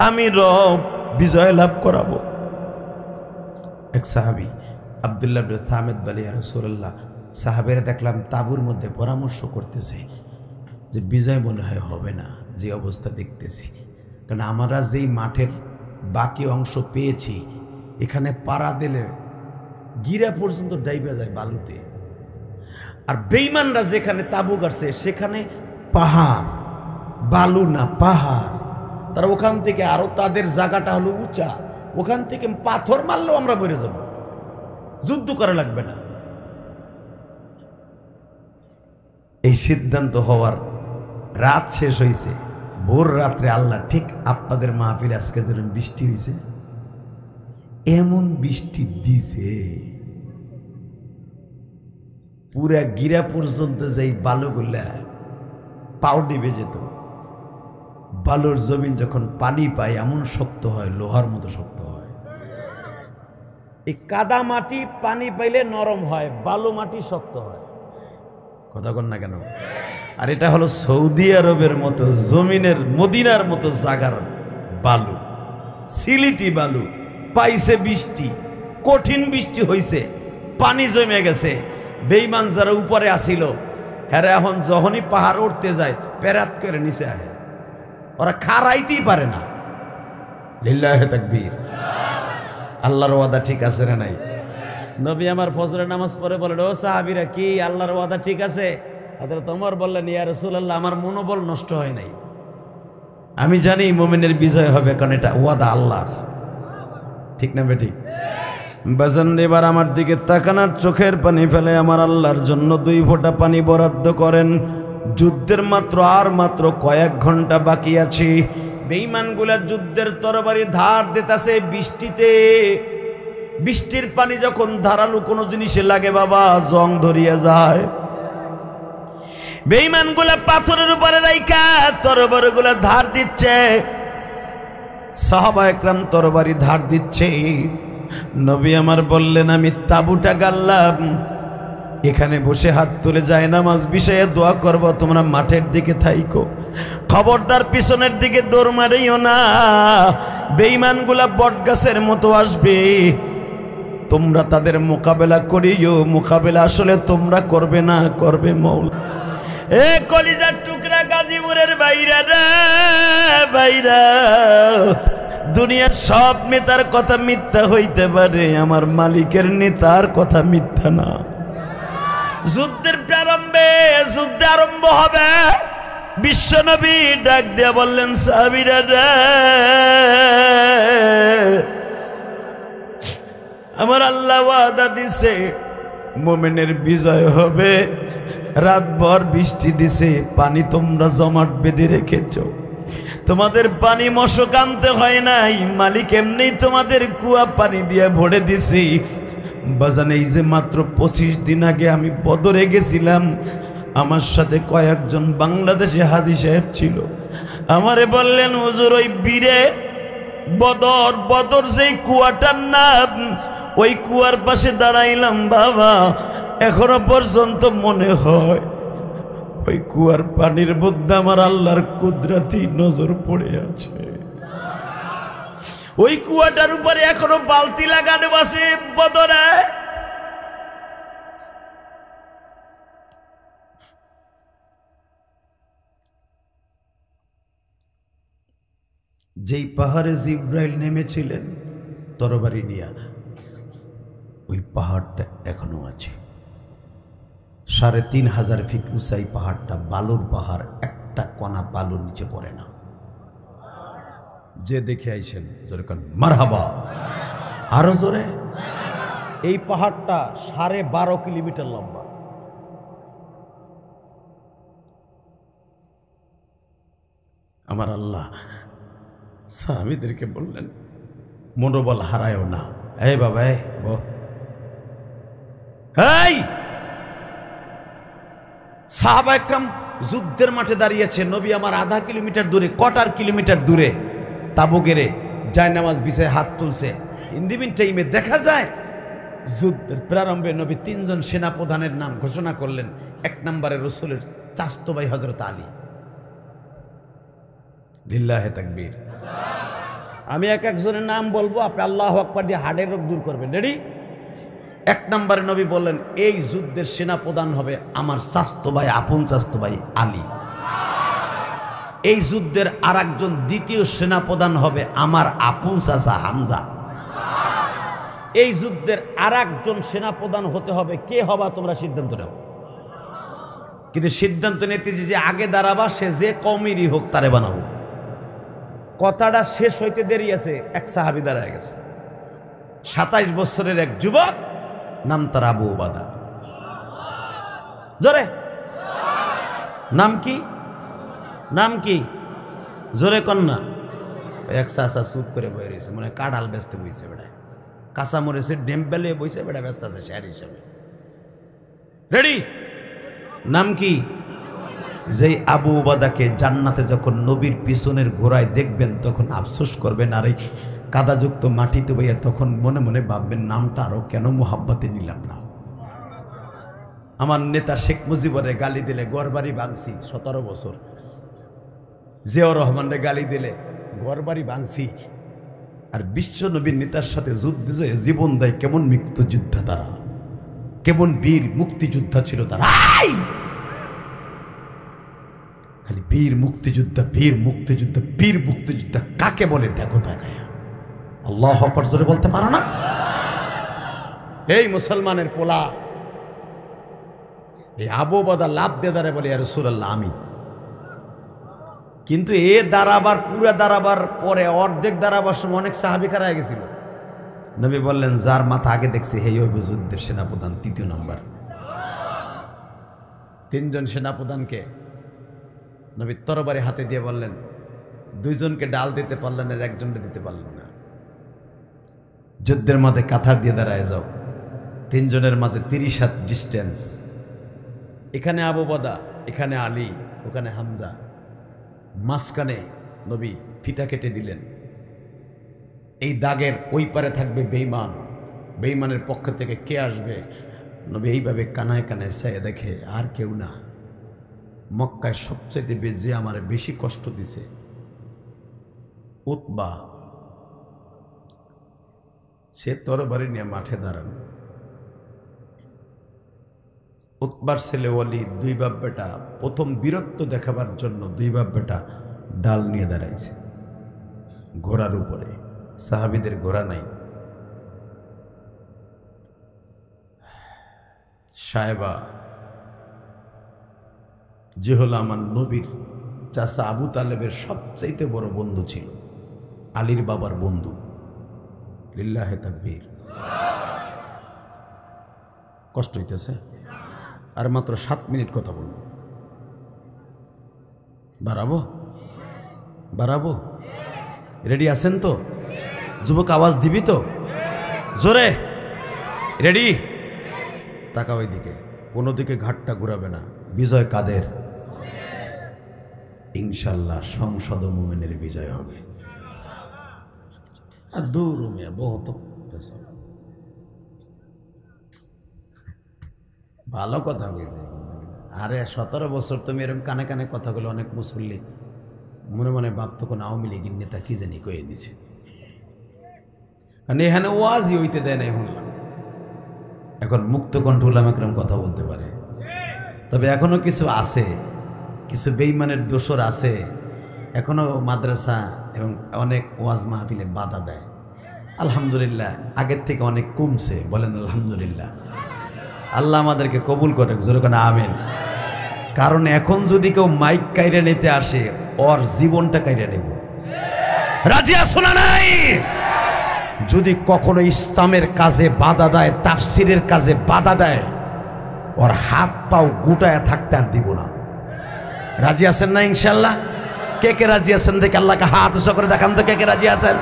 আমি রব বিজয় লাভ করাবো। এক সাহাবী আব্দুল্লাহ ইবনে সামিদ বলে, ইয়া রাসূলুল্লাহ, সাহাবীরা দেখলাম তাঁবুর মধ্যে পরামর্শ করতেছে যে বিজয় মনে হয় হবে না, যে অবস্থা দেখতেছি। কারণ আমরা যেই মাঠের বাকি অংশ পেয়েছি, এখানে পাড়া দিলে গিরা পর্যন্ত ডাইবা যায় বালুতে। আর বেঈমানরা যেখানে তাঁবু গাড়ছে সেখানে পাহাড়, বালু না পাহাড়। তারা ওখান থেকে, আরো তাদের জায়গাটা হলো উঁচা, ওখান থেকে পাথর মারলেও আমরা বেড়ে যাব, যুদ্ধ করা লাগবে না। এই সিদ্ধান্ত হওয়ার রাত শেষ হয়েছে, ভোর রাত্রে আল্লাহ ঠিক আপনাদের মাহফিল আজকে যেরকম বৃষ্টি হয়েছে, এমন বৃষ্টি দিছে পুরা গিরা পর্যন্ত যেই বালুগুলা পাও ডিবে যেত। বালুর জমিন যখন পানি পায় এমন শক্ত হয়, লোহার মতো শক্ত হয়। এই কাদা মাটি পানি পাইলে নরম হয়, বালু মাটি শক্ত হয়। কথা বল না কেন? আর এটা হলো সৌদি আরবের মতো জমিনের মদিনার মতো জাগার বালু, সিলিটি বালু। পাইছে বৃষ্টি, কঠিন বৃষ্টি হয়েছে, পানি জমে গেছে। বেঈমান যারা উপরে আসিল হ্যাঁ এখন যখনই পাহাড় উঠতে যায় পেরাত করে নিচে আহে, ওরা খারাইতেই পারে না। লিল্লাহে তাকবীর। আল্লাহর ওয়াদা ঠিক আছে না নাই? নবী আমার ফজরের নামাজ পড়ে বলেন, ও সাহাবীরা কি আল্লাহর ওয়াদা ঠিক আছে? হযরত ওমর বললেন, ইয়া রাসূলুল্লাহ আমার মনোবল নষ্ট হয় নাই, আমি জানি মুমিনের বিজয় হবে, কারণ এটা ওয়াদা আল্লাহর। ঠিক না বেঠিক? বাজান এবার আমার দিকে তাকানোর চোখের পানি ফেলে আমার আল্লাহর জন্য 2 ফোঁটা পানি বরাদ্দ করেন। যুদ্ধের মাত্র কয়েক ঘন্টা বাকি আছে। বেঈমানগুলা যুদ্ধের তরবারি ধার দিতেছে বৃষ্টিতে। বৃষ্টির পানি যখন ধারালো কোনো জিনিসে লাগে বাবা জং ধরিয়া যায়। বেঈমানগুলা পাথরের উপরে রাইখা তরবারিগুলা ধার দিচ্ছে, সাহাবা একরাম তরবারি ধার দিচ্ছে। নবী আমার বললেন, আমি তাবুটা গাড়লাম, এখানে বসে হাত তুলে যায় নামাজ বিষয়ে দোয়া করব, তোমরা মাঠের দিকে থাইকো, খবরদার পিছনের দিকে দৌড় মারিও না। বেঈমানগুলা বটগাছের মতো আসবে, তোমরা তাদের মোকাবেলা করিও। মোকাবেলা আসলে তোমরা করবে না, করবে মৌলা। এ কলিজার টুকরা গাজীপুরের বাইরা রে বাইরা, দুনিয়ার সব নেতার কথা মিথ্যা হইতে পারে, আমার মালিকের নেতার কথা মিথ্যা না। যুদ্ধের প্রারম্ভে যুদ্ধ আরম্ভ হবে, বিশ্বনবী ডাক দিয়া বললেন, সাহাবীরা রে আমার আল্লাহ ওয়াদা দিছে মুমিনের বিজয় হবে। রাতভর বৃষ্টি দিছে, পানি তোমরা জমাট বেঁধে রেখেছ, তোমাদের পানি মশক আনতে হয় নাই, মালিক এমনি তোমাদের কুয়া পানি দিয়ে ভরে দিছি। বাজান এই যে মাত্র 25 দিন আগে আমি বদরে গেছিলাম, আমার সাথে কয়েকজন বাংলাদেশি হাজী সাহেব ছিল। আমারে বললেন, হুজুর ওই বীরে বদর যেই কুয়াটার নাম, ওই কুয়ার পাশে দাঁড়াইলাম বাবা, এখনো পর্যন্ত মনে হয় ওই কুয়ার পানির মধ্যে আমার আল্লাহর কুদরতি নজর পড়ে আছে। ওই কুয়াটার উপরে এখনো বালতি লাগানো আছে বদরে। যেই পাহাড়ে জিব্রাইল নেমেছিলেন তরবারি নিয়া, ওই পাহাড়টা এখনো আছে। 3500 ফিট উঁচাই পাহাড়টা, বালুর পাহাড়, একটা কণা বালুর নিচে পড়ে না। যে দেখে আইছেন জোরে কোন মারহাবা, আরো জোরে। এই পাহাড়টা 12.5 কিলোমিটার লম্বা। আমার আল্লাহ সাহাবীদেরকে বললেন, মনোবল হারায়ও না। এই বাবা এই সাহাবা একরাম যুদ্ধের মাঠে দাঁড়িয়েছে, নবী আমার আধা কিলোমিটার দূরে, কোয়ার্টার কিলোমিটার দূরে তাবু গেড়ে যায় নামাজ বিছায় হাত তুলছে। ইন দি মিন টাইমে দেখা যায় যুদ্ধের প্রারম্ভে নবী 3 জন সেনাপ্রধানের নাম ঘোষণা করলেন। 1 নম্বরে রসুলের চাচতো ভাই হযরত আলী। লিল্লাহে তাকবীর। আমি একজনের নাম বলবো, আপনি আল্লাহু আকবার দিয়ে হাড়ের রোগ দূর করবেন। রেডি? 1 নম্বরে নবী বললেন, এই যুদ্ধের সেনাপ্রধান হবে আমার চাচতো ভাই, আপন চাচতো ভাই আলী। এই যুদ্ধের আরেকজন দ্বিতীয় সেনাপ্রধান হবে আমার আপন চাচা হামজা। এই যুদ্ধের আরেকজন সেনাপ্রধান হতে হবে, কে হবা তোমরা সিদ্ধান্ত নাও। কিন্তু সিদ্ধান্ত নিতেছি যে আগে দাঁড়াবা সে যে কওমেরই হোক তারে বানাবো। কথাটা শেষ হইতে দেরি আছে, এক সাহাবী দাঁড়ায় গেছে, 27 বছরের এক যুবক, নাম তার আবু উবাদা। জোরে নাম কি? নাম কি? জোরে কন্যা। এক চাচা চুপ করে বয়ে রয়েছে, মনে হয় কাঁঠাল বেচতে বইছে বেড়ায়, কাঁচা মরেছে ডেম্পেলে বইছে বেড়া ব্যস্ত আছে শেয়ার হিসাবে। রেডি? নাম কি? যেই আবু উবাদাকে জান্নাতে যখন নবীর পিছনের ঘোড়ায় দেখবেন তখন আফসোস করবেন, আর এই কাদাযুক্ত মাটিতে বইয়া তখন মনে মনে ভাববেন নামটা আরো কেন মোহাব্বতে নিলাম না। আমার নেতা শেখ মুজিবরে গালি দিলে ঘরবাড়ি ভাঙছি 17 বছর, জিয়াউর রহমানরে গালি দিলে ঘরবাড়ি ভাঙছি। আর বিশ্ব নবীর নেতার সাথে যুদ্ধে যে জীবন দেয়, কেমন মুক্তিযোদ্ধা তারা, কেমন বীর মুক্তিযোদ্ধা ছিল তারা। খালি বীর মুক্তিযোদ্ধা, বীর মুক্তিযোদ্ধা, বীর মুক্তিযোদ্ধা কাকে বলে দেখো তাকায়া। আল্লাহু আকবার জোরে বলতে পারো না? এই মুসলমানের পোলা এই আবু বদা লাভ দিয়ে দাঁড়ায় বলে ইয়া রাসূলুল্লাহ আমি। কিন্তু এ দাঁড়াবার, পুরা দাঁড়াবার পরে অর্ধেক দাঁড়াবার সময় অনেক সাহাবী খাড়া গেছিল। নবী বললেন যার মাথা আগে দেখছি হেই হইব যুদ্ধের সেনাপ্রধান, 3য় নম্বর। 3 জন সেনাপ্রধানকে নবী তরবারি হাতে দিয়ে বললেন, 2 জনকে ডাল দিতে পারলেন আর 1 জনকে দিতে পারলেন না। যুদ্ধের মাঝে কাঁথার দিয়ে দাঁড়ায় যাও, 3 জনের মাঝে 30 হাত ডিস্টেন্স। এখানে আবু বদা, এখানে আলী, ওখানে হামজা, মাঝখানে নবী ফিতা কেটে দিলেন। এই দাগের ওই পারে থাকবে বেঈমান, বেঈমানের পক্ষ থেকে কে আসবে? নবী এইভাবে কানায় কানায় চাইয়ে দেখে আর কেউ না। মক্কায় সবচেয়ে যে আমার বেশি কষ্ট দিছে উতবা, সে তরবারি নিয়ে মাঠে দাঁড়ানো। উতবার ছেলে ওয়ালিদ, 2 বাপ বেটা, প্রথম বীরত্ব দেখাবার জন্য 2 বাপ বেটা ডাল নিয়ে দাঁড়াইছে ঘোড়ার উপরে। সাহাবীদের ঘোড়া নাই। সাহেবা যে হলো আমার নবীর চাচা আবু তালেবের সবচাইতে বড় বন্ধু ছিল, আলীর বাবার বন্ধু। লিল্লাহে তাকবীর। কষ্ট হইতেছে? আর মাত্র 7 মিনিট কথা বলবো। বাড়াবো? রেডি আছেন তো? যুবক আওয়াজ দিবি তো? জোরে রেডি? তাকাও ওই দিকে, কোনো দিকে ঘাটটা ঘুরাবে না। বিজয় কাদের? ইনশাল্লাহ সংসদ মুমিনের বিজয় হবে। আর দূর বহুত ভালো কথা বলছে। আরে 17 বছর তুমি এরকম কানে কানে কথাগুলো অনেক মুসল্লি মনে মনে ভাবতো কোন আওয়ামী লীগের নেতা কি জানি কয়ে দিছে। কারণ এখানে ওয়াজই হইতে দেয় না শুনলাম। এখন মুক্ত কণ্ঠ উলামা একরকম কথা বলতে পারে। তবে এখনো কিছু আছে, কিছু বেঈমানের দোসর আছে, এখনো মাদ্রাসা এবং অনেক ওয়াজ মাহফিলে বাধা দেয়। আলহামদুলিল্লাহ আগের থেকে অনেক কমছে, বলেন আলহামদুলিল্লাহ। আল্লাহ আমাদেরকে কবুল করে, জোরে করে আমিন। কারণ এখন যদি কেউ মাইক কাইরে নিতে আসে, ওর জীবনটা কাইরে নেব। রাজি আছো না নাই? যদি কখনো ইসলামের কাজে বাধা দেয়, তাফসিরের কাজে বাধা দেয়, ওর হাত পাও গুটায় থাকতে আর দিব না। রাজি আছেন না ইনশাল্লাহ? কে কে রাজি আছেন দেখে আল্লাহকে হাত উঁচু করে দেখান তো কে কে রাজি আছেন।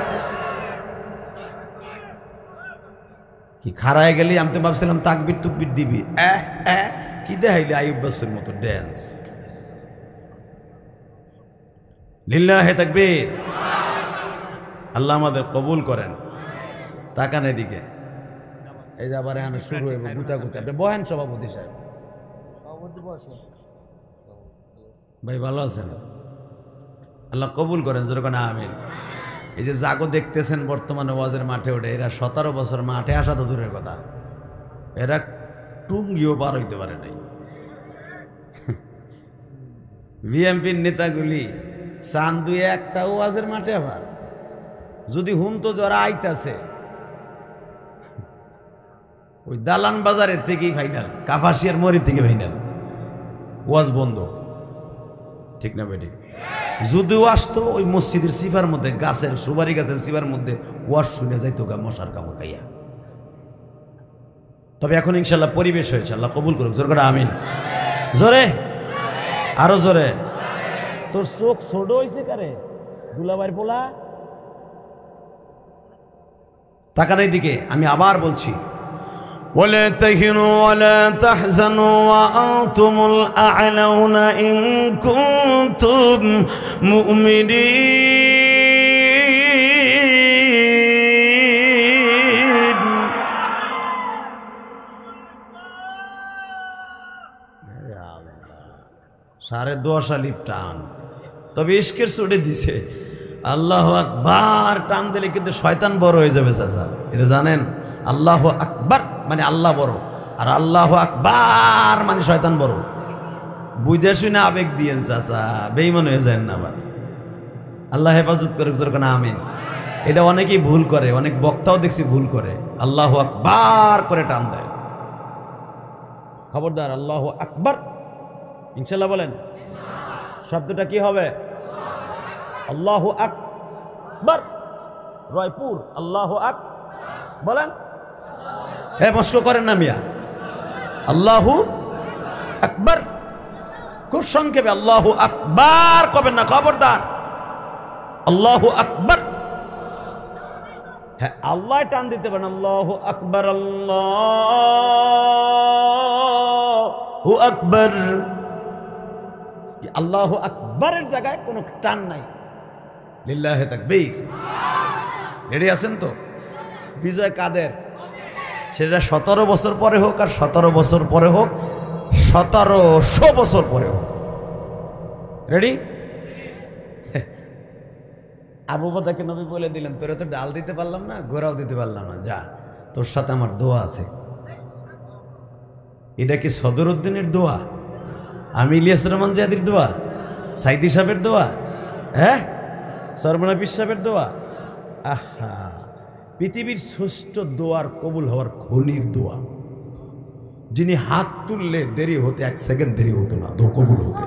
কি খাড়ায় গেলি? আমি তো ভাবছিলাম তাকবির তুকবির দিবি। কি দেখাইলে আইয়ুব বাসুর মতো ড্যান্স। লিল্লাহে তাকবীর। আল্লাহ আমাদের কবুল করেন। তাকান এদিকে, এই যে আবার এখানে শুরু হইব গুতা গুতা। আপনি বহেন সভাপতি সাহেব। ভাই ভালো আছেন? আল্লাহ কবুল করেন, যেরকম আমিন। এই যে জাগো দেখতেছেন বর্তমানে ওয়াজের মাঠে ওঠে, এরা 17 বছর মাঠে আসা তো দূরের কথা, এরা টুঙ্গিও পার হইতে পারে নাই। বিএমপির নেতাগুলি চান 2-1টা ওয়াজের মাঠে। আবার যদি হুম তো যারা আইতাছে ওই দালান বাজারের থেকেই ফাইনাল, কাপাসিয়ার মরি থেকে ফাইনাল, ওয়াজ বন্ধ। ঠিক না বেটি? যদিও আসতো ওই মসজিদের সিফার মধ্যে, গাছের সুপারি গাছের সিফার মধ্যে ওয়াজ শুনে যাইতো গা মশার কামড় খাইয়া। তবে এখন ইনশাল্লাহ পরিবেশ হয়েছে, আল্লাহ কবুল করুক। জোর করে আমিন। জোরে, আরো জোরে। তোর চোখ ছোট হয়েছে কারে? দুলাভাইয়ের পোলা। তাকান এইদিকে, আমি আবার বলছি, ولا تهنوا ولا تحزنوا وأنتم الأعلون إن كنتم مؤمنين। 10.5 আলিফ টান, তবে ইশকের চড়ে দিছে। আল্লাহ আকবার টান দিলে কিন্তু শয়তান বড় হয়ে যাবে চাচা, এটা জানেন? আল্লাহ আকবার মানে আল্লাহ বড়, আর আল্লাহ আকবার মানে শয়তান বড়। বুঝে শুনে আবেগ দিয়েন চাচা, বেঈমান হয়ে যায় না আবার। আল্লাহ হেফাজত করে যেরকম আমিন। এটা অনেকেই ভুল করে, অনেক বক্তাও দেখছি ভুল করে, আল্লাহ আকবার করে টান দেয়। খবরদার, আল্লাহ আকবার ইনশাল্লাহ বলেন। শব্দটা কি হবে? আল্লাহু আকবার, রয়পুর আল্লাহু আক বলেন। হ্যাঁ, মস্ক করেন না মিয়া। আল্লাহু আকবার, খুব সংক্ষেপে আল্লাহু আকবার কবেন না, খবরদার। আল্লাহু আকবার, হ্যাঁ আল্লাহ টান দিতে পারেন। আল্লাহু আকবার, আল্লাহু আকবার। আল্লাহু আকবারের জায়গায় কোনো টান নাই। লিল্লাহে তাকবীর। রেডি আছেন তো? বিজয় কাদের? সেটা 17 বছর পরে হোক আর 17 বছর পরে হোক, 1700 বছর পরে হোক। রেডি? আবু বকরকে নবী বলে দিলেন, তোরে তো ডাল দিতে পারলাম না, গোড়াও দিতে পারলাম না, যা তোর সাথে আমার দোয়া আছে। এটা কি সদরউদ্দিনের দোয়া? আমি ইলিয়াস রহমান জিহাদির দোয়া? সাইদি সাহেবের দোয়া? হ্যাঁ, সরমনা পীর সাহেবের দোয়া? আহা, পৃথিবীর শ্রেষ্ঠ দোয়ার কবুল হওয়ার খনির দোয়া, যিনি হাত তুললে দেরি হতে 1 সেকেন্ড দেরি হতো না, দোয়া কবুল হতে।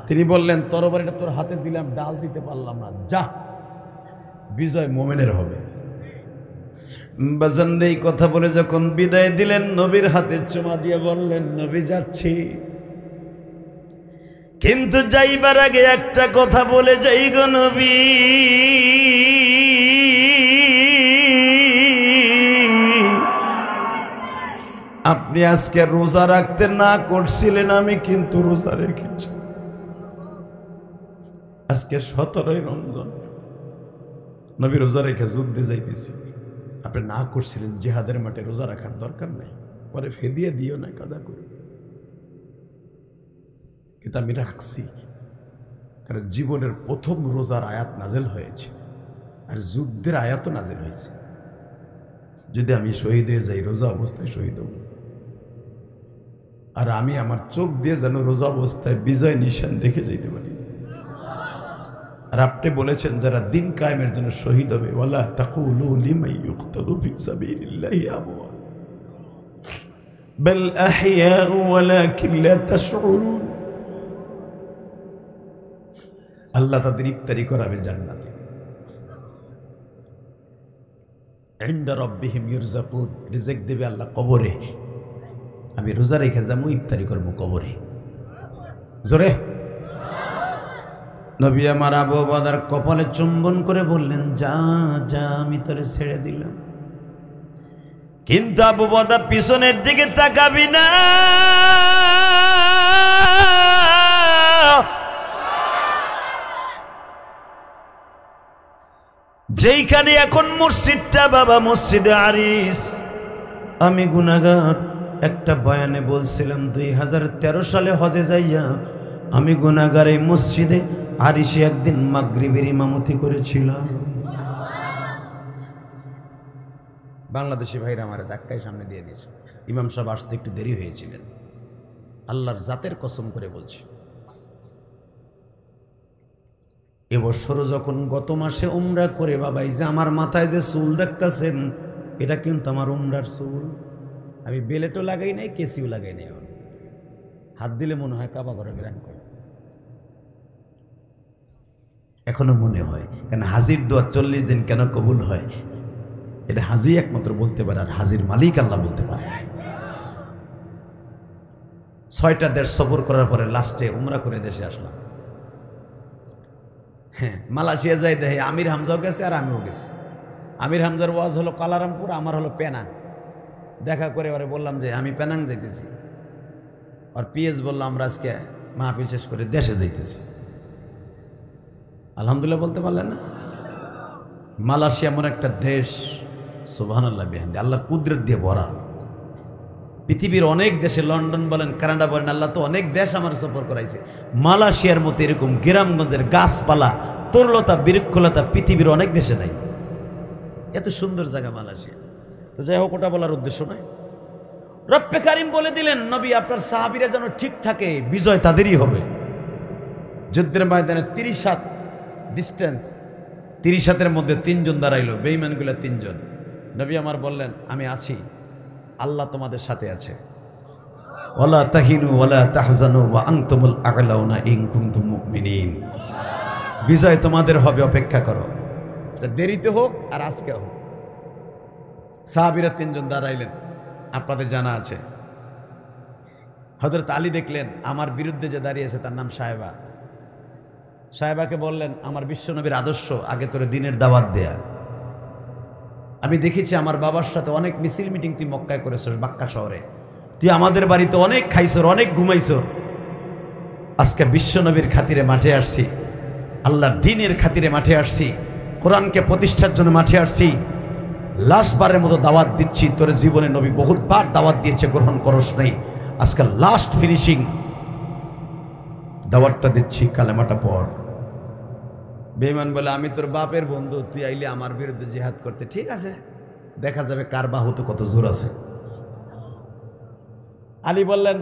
তিনি বললেন, তরবারিটা তোর হাতে দিলাম, ডাল দিতে পারলাম না, যা, বিজয় মোমেনের হবে। বাজান এই কথা বলে যখন বিদায় দিলেন, নবীর হাতে চুমা দিয়ে বললেন, নবী যাচ্ছি, কিন্তু যাইবার আগে একটা কথা বলে যাই গো নবী। আপনি আজকে রোজা রাখতে না করছিলেন, আমি কিন্তু রোজা রেখেছি। আজকে 17ই রমজান, নবী রোজা রেখে যুদ্ধে যাইতেছি, আপনি না করছিলেন, জিহাদের মাঠে রোজা রাখার দরকার নেই, পরে ফেদিয়ে দিও না, কাজা করে। কিন্তু আমি রাখছি, কারণ জীবনের প্রথম রোজার আয়াত নাজেল হয়েছে, আর যুদ্ধের আয়াতও নাজেল হয়েছে। যদি আমি শহীদ হয়ে যাই, রোজা অবস্থায় শহীদ হব, আর আমি আমার চোখ দিয়ে যেন রোজা অবস্থায় বিজয় নিশান দেখে যাইতে পারি। আর আপনি বলেছেন, যারা দিন কায়েমের জন্য শহীদ হবে, ওয়ালা তাকুলু লিমান ইউকতালু ফি সাবিলিল্লাহি আমওয়াত বাল আহইয়াউ ওয়ালাকিন লা তাশউরুন। আল্লাহ তাদের ইফতারি করাবে জান্নাতে, ইনদা রাব্বিহিম ইরযাকুন, রিজিক দেবে আল্লাহ কবরে। আমি রোজা রেখে যাবো, ইফতারি করবো কবরে। জোরে নবী আমার আবু বকর কপালে চুম্বন করে বললেন, যা যা, আমি তোরে ছেড়ে দিলাম। কিন্তু আবু বকর পিছনের দিকে তাকাবি না, যেইখানে এখন মসজিদটা বাবা, মসজিদে আরিস। আমি গুনাহগার, একটা বয়ানে বলছিলাম 2013 সালে হজে যাইয়া আমি গুনাহগার এই মসজিদে আরিসে একদিন মাগরিবের ইমামতি করেছিলাম। বাংলাদেশি ভাইরা আমার ধাক্কায় সামনে দিয়ে দিয়েছে, ইমাম সাহেব আসতে একটু দেরি হয়েছিলেন। আল্লাহর জাতের কসম করে বলছি, এবছরও যখন গত মাসে উমরা করে বাবা, এই যে আমার মাথায় যে চুল দেখতেছেন, এটা কিন্তু আমার উমরার চুল। আমি বেলেটও লাগাই নাই, কেসিও লাগাই নাই। হাত দিলে মনে হয় কাবা ঘরে গ্রান করে, এখনো মনে হয়। কেন হাজির দোয়া 40 দিন কেন কবুল হয়, এটা হাজি একমাত্র বলতে পারে, আর হাজির মালিক আল্লাহ বলতে পারে। 6টা দেশ সফর করার পরে লাস্টে উমরা করে দেশে আসলাম। হ্যাঁ, মালয়েশিয়া যাই দেখে আমির হামজাও গেছে আর আমিও গেছি। আমির হামজার ওয়াজ হলো কালারামপুর, আমার হলো পেনাং। দেখা করে ওরে বললাম যে আমি পেনাং যাইতেছি, আর পিএস বললাম আমরা আজকে মাহফিল শেষ করে দেশে যাইতেছি। আলহামদুলিল্লাহ বলতে পারলেন না? মালয়েশিয়া এমন একটা দেশ, সুবহানাল্লাহ বিহামদি, আল্লাহর কুদরত দিয়ে ভরা। পৃথিবীর অনেক দেশে, লন্ডন বলেন, কানাডা বলেন, আল্লাহ তো অনেক দেশ আমার সফর করাইছে। মালয়েশিয়ার মতো এরকম গ্রামগঞ্জের গাছপালা, তরলতা, বৃক্ষলতা পৃথিবীর অনেক দেশে নাই। এত সুন্দর জায়গা মালয়েশিয়া। তো যাই হোক, ওটা বলার উদ্দেশ্য নয়। রব্বে কারিম বলে দিলেন, নবী আপনার সাহাবীরা যেন ঠিক থাকে, বিজয় তাদেরই হবে। যুদ্ধের ময়দানে 30 হাত ডিস্টেন্স, 30 হাতের মধ্যে 3 জন দাঁড়াইলো, বেঈমানগুলো 3 জন। নবী আমার বললেন, আমি আছি, আল্লাহ তোমাদের সাথে আছে। ওয়ালা তাহিনু ওয়ালা তাহজানু ওয়া আনতুমুল আ'লাউনা ইন কুনতুম মুমিনিন। বিজয় তোমাদের হবে, অপেক্ষা করো। এটা দেরিতে হোক আর আজকে হোক। সাহাবীরা 3 জন দাঁড়াইলেন, আপনাদের জানা আছে। হযরত আলী দেখলেন আমার বিরুদ্ধে যে দাঁড়িয়েছে তার নাম সাহেবা। সাহেবাকে বললেন, আমার বিশ্বনবীর আদর্শ, আগে তোরে দিনের দাওয়াত দেয়া। আমি দেখেছি আমার বাবার সাথে অনেক মিছিল মিটিং তুই মক্কায় করেছিস, মক্কা শহরে। তুই আমাদের বাড়িতে অনেক খাইছর, অনেক ঘুমাইছর। আজকে বিশ্বনবীর খাতিরে মাঠে আসছি, আল্লাহর দ্বীনের খাতিরে মাঠে আসছি, কোরআনকে প্রতিষ্ঠার জন্য মাঠে আসছি। লাস্টবারের মতো দাওয়াত দিচ্ছি, তোর জীবনে নবী বহুতবার দাওয়াত দিয়েছে, গ্রহণ করস নাই। আজকে লাস্ট ফিনিশিং দাওয়াতটা দিচ্ছি, কালেমাটা পড়। বেঈমান বলে, আমি তোর বাপের বন্ধু, তুই আইলে আমার বিরুদ্ধে জিহাদ করতে, ঠিক আছে, দেখা যাবে কার বাহুতে কত জোর আছে। আলী বললেন,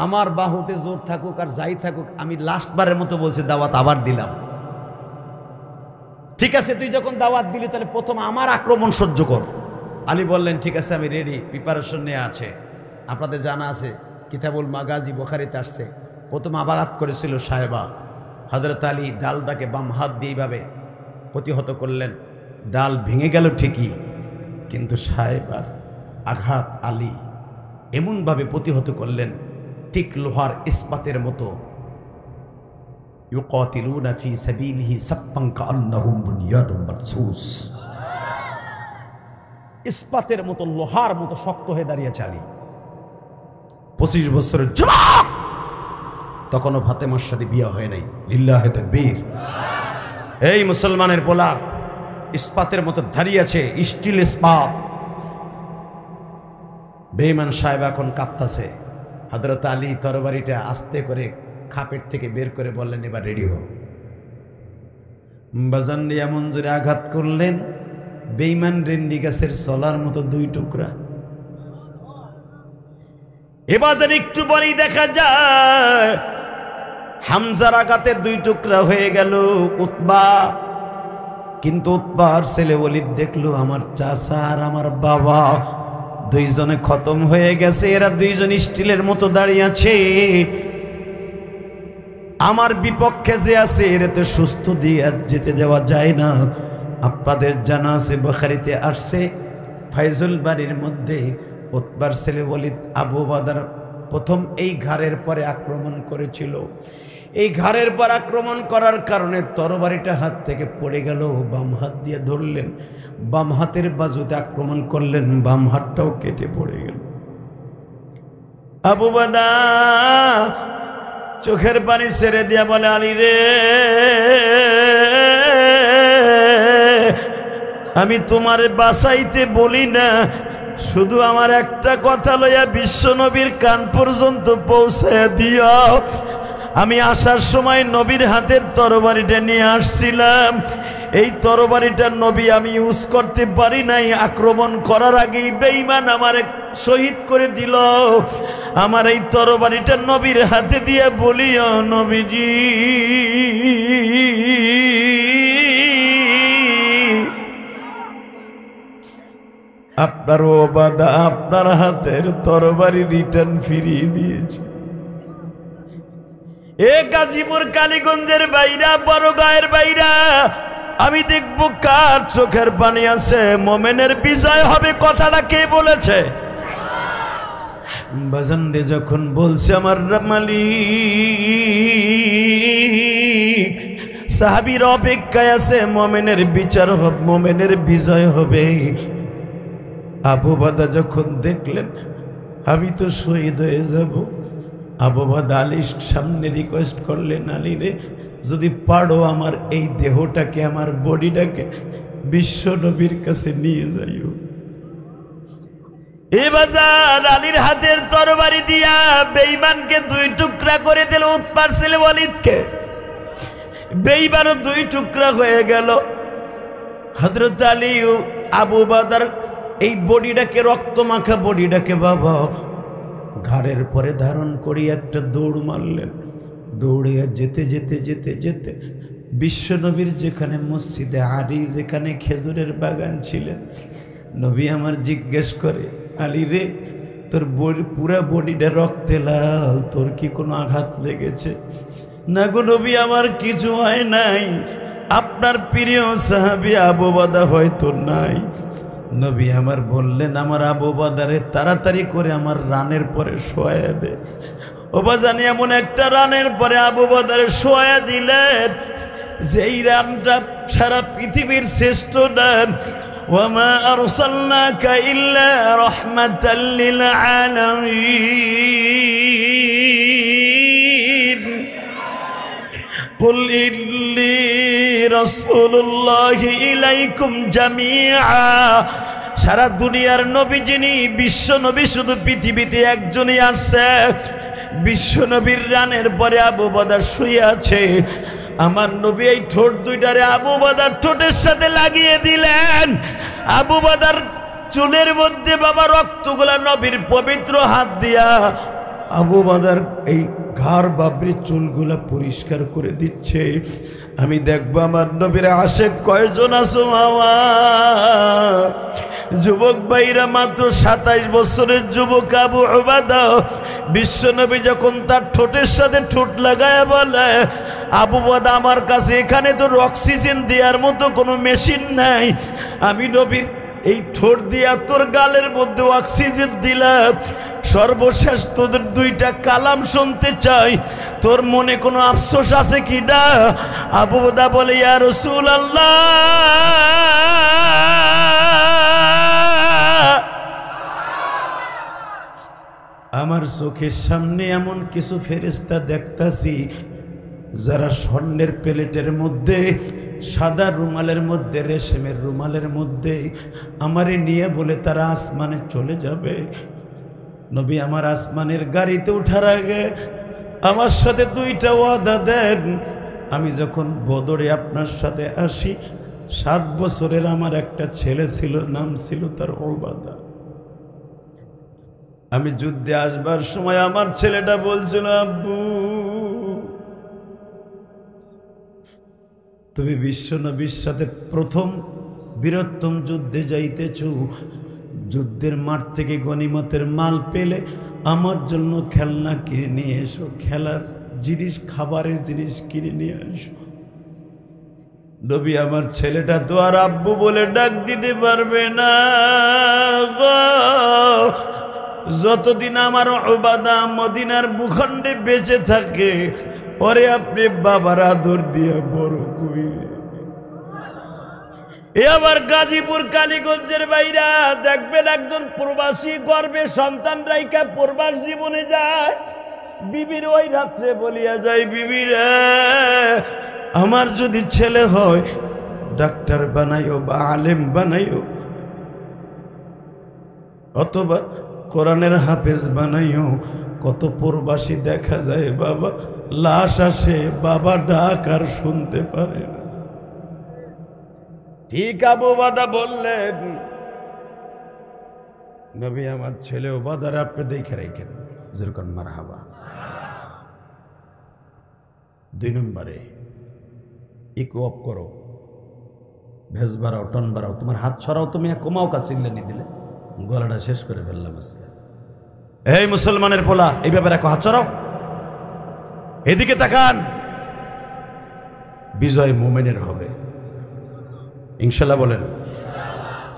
আমার বাহুতে জোর থাকুক আর যাই থাকুক, আমি লাস্টবারের মতো বলছি, দাওয়াত আবার দিলাম। ঠিক আছে, তুই যখন দাওয়াত দিলি তাহলে প্রথম আমার আক্রমণ সহ্য কর। আলী বললেন, ঠিক আছে, আমি রেডি, প্রিপারেশন নিয়ে আছে। আপনাদের জানা আছে, কিতাবুল মাগাজি বুখারীতে আসছে, প্রথম আঘাত করেছিল সাহেবা। হযরত আলী ডালটাকে বাম হাত দিয়ে এইভাবে প্রতিহত করলেন। ডাল ভেঙে গেল ঠিকই, কিন্তু সাহেবার আঘাত আলী এমনভাবে প্রতিহত করলেন, ঠিক লোহার ইস্পাতের মতো। ইউকাতিলুনা ফি সাবিলিহি সাফফান কাআন্নাহুম বুনিয়ানুম মারসুস। ইস্পাতের মতো, লোহার মতো শক্ত হয়ে দাঁড়িয়েছে আলী। 25 বছরের যুবক, তখনও ফাতেমার সাথে বিয়ে হয় নাই। লিল্লাহি তাকবীর। এই মুসলমানের পোলা, ইস্পাতের মতো দাঁড়িয়েছে, স্টিল ইস্পাত। বেঈমান সাহেব এখন কাঁপতাছে। হযরত আলী তরবারিটা আস্তে করে খাপের থেকে বের করে বললেন, এবার রেডি হও। বাজান এমন জোরে আঘাত করলেন, বেঈমান রেন্ডি গাছের ছলার মতো 2 টুকরা। এবার একটু বলি দেখা যায়, হামজার আঘাতে 2 টুকরা হয়ে গেল উতবা। কিন্তু উতবার ছেলে ওলীদ দেখলো, আমার চাচা আর আমার বাবা 2 জনে খতম হয়ে গেছে, এরা 2 জন স্টিলের মতো দাঁড়িয়ে আছে। আমার বিপক্ষে যে আছে, এরা তো সুস্থ দিয়ে যেতে দেওয়া যায় না। আপনাদের জানা আছে, বুখারীতে আসছে, ফাইজুল বাড়ির মধ্যে উতবার ছেলে ওলীদ আবু বাদার প্রথম এই ঘাড়ের পরে আক্রমণ করেছিল। এই ঘাড়ের পর আক্রমণ করার কারণে তরবারিটা হাত থেকে পড়ে গেল। বাম হাত দিয়ে ধরলেন, বাম হাতের বাজুতে আক্রমণ করলেন, বাম হাতটাও কেটে পড়ে গেল। আবু বাদা চোখের পানি ছেড়ে দিয়া বলে, আলী রে, আমি তোমারে বাঁচাইতে বলি না, শুধু আমার একটা কথা লইয়া বিশ্বনবীর কান পর্যন্ত পৌঁছায় দিও। আমি আসার সময় নবীর হাতের তরবারিটা নিয়ে আসছিলাম, এই তরবারিটা নবী আমি ইউজ করতে পারি নাই। আক্রমণ করার আগেই বেঈমান আমারে শহীদ করে দিল। আমার এই তরবারিটা নবীর হাতে দিয়ে বলিও, নবীজি আপনার ওবাদা আপনার হাতের তরবারি রিটার্ন ফিরিয়ে দিয়েছে। এ গাজীপুর কালীগঞ্জের বাইরা, বড় গায়ের বাইরা, আমি দেখব কার চোখের পানি আছে। মোমেনের বিজয় হবে, কথাটা কে বলেছে? বাজানরে যখন বলছে আমার মালিক, সাহাবীর অপেক্ষায় আছে, মোমেনের বিচার হবে, মোমেনের বিজয় হবে। আবু বাদা যখন দেখলেন আমি তো শহীদ হয়ে যাব, আবু বাদা আলীর সামনে রিকোয়েস্ট করলেন, আলী রে, যদি পারো আমার এই দেহটাকে, আমার বডিটাকে বিশ্ব নবীর কাছে নিয়ে যাইও। এ বাজার আলীর হাতের তরবারি দিয়া বেঈমানকে 2 টুকরা করে দিল, উৎপার ছেলে ওয়ালিদকে। বেঈমানও 2 টুকরা হয়ে গেল। হযরত আলী ও আবু বকর এই বডিটাকে, রক্ত মাখা বডিটাকে বাবা ঘাড়ের পরে ধারণ করি একটা দৌড় মারলেন। দৌড়ে যেতে যেতে যেতে যেতে বিশ্বনবীর যেখানে মসজিদে আলী, যেখানে খেজুরের বাগান ছিলেন, নবী আমার জিজ্ঞেস করে, আলী রে, তোর পুরা বডিটা রক্তে লাল, তোর কি কোনো আঘাত লেগেছে? না গো নবী, আমার কিছু হয় নাই। আপনার প্রিয় সাহাবী আবু বকর হয়তো নাই। নবী আমার বললেন, আমার আবু বকরে তাড়াতাড়ি করে আমার রানের পরে শোয়া দে। ও বাজানি, এমন একটা রানের পরে আবু বকরে শোয়া দিলেন যেই রানটা সারা পৃথিবীর শ্রেষ্ঠ রান। ওয়ামা আরসালনাকা ইল্লা রাহমাতাল লিল আলামিন কুল ইন্নী রাসূলুল্লাহি ইলাইকুম জামিআ। সারা দুনিয়ার নবী যিনি, বিশ্ব নবী, শুধু পৃথিবীতে একজনই আসছে। বিশ্ব নবীর রানের পরে আবু বকর শুয়ে আছে। আমার নবী এই ঠোঁট দুইটারে আবু বকর ঠোঁটের সাথে লাগিয়ে দিলেন। আবু বকর চুলের মধ্যে বাবা রক্তগুলা নবীর পবিত্র হাত দিয়া আবু বকর এই ঘাড় বাবরি চুলগুলা পরিষ্কার করে দিচ্ছে। আমি দেখবো আমার নবীর আশেক কয়জন আছো মামা। যুবক ভাইরা, মাত্র 27 বছরের যুবক আবু উবাদা বিশ্বনবী যখন তার ঠোঁটের সাথে ঠোঁট লাগায় বলে, আবু বকর আমার কাছে এখানে তো অক্সিজেন দেওয়ার মতো কোনো মেশিন নাই, আমি নবীর এই ঠোঁট দিয়া তোর গালের মধ্যে অক্সিজেন দিলাম। সর্বশেষ তোদের 2টা কালাম শুনতে চাই, তোর মনে কোনো আফসোস আছে কি না? আবু বকর বলে, ইয়া রাসূলুল্লাহ, আমার চোখের সামনে এমন কিছু ফেরেশতা দেখতাছি যারা স্বর্ণের প্লেটের মধ্যে, সাদা রুমালের মধ্যে, রেশমের রুমালের মধ্যে আমারে নিয়ে বলে তারা আসমানে চলে যাবে। নবী আমার আসমানের গাড়িতে ওঠার আগে আমার সাথে 2টা ওয়াদা দেন। আমি যখন বদরে আপনার সাথে আসি, 7 বছরের আমার একটা ছেলে ছিল, নাম ছিল তার উবাদা। আমি যুদ্ধে আসবার সময় আমার ছেলেটা বলছিল, আব্বু তুমি বিশ্ব নবীর সাথে প্রথম বীরত্তম যুদ্ধে যাইতেছ, যুদ্ধের মাঠ থেকে গনিমতের মাল পেলে আমার জন্য খেলনা কিনে নিয়ে এসো, খেলার জিনিস, খাবারের জিনিস কিনে নিয়ে এসো। নবী আমার ছেলেটা তো আর আব্বু বলে ডাক দিতে পারবে না। যতদিন আমার উবাদা মদিনার ভূখণ্ডে বেঁচে থাকে, ওরে আপনি বাবার আদর দিয়ে বড় কইরে। এ আবার গাজীপুর কালীগঞ্জের বাইরা দেখবেন একজন প্রবাসী গর্বে সন্তান রাইকা প্রবাস জীবনে যায়, বিবির ওই রাত্রে বলিয়া যায়, বিবিরা আমার যদি ছেলে হয় ডাক্তার বানাইও বা আলেম বানাইও, অথবা কোরআনের হাফেজ বানাইও। কত প্রবাসী দেখা যায় বাবা লাশ আসে, বাবা ডাক আর শুনতে পারে না। ঠিক আবু বকর বললেন, নবী আমার ছেলে উবাদার আপনি দেখে রাখেন, যেরকম মারহাবা। 2 নম্বরে ইকো অফ করো, ভেজ বাড়াও, টন বাড়াও, তোমার হাত ছড়াও, তুমি কমাও কা চিল্লানি দিলে গলাটা শেষ করে ফেললাম আজকে। এই মুসলমানের পোলা, এই ব্যাপারে হাত ছড়াও, এদিকে তাকান। বিজয় মুমিনের হবে ইনশাল্লাহ বলেন।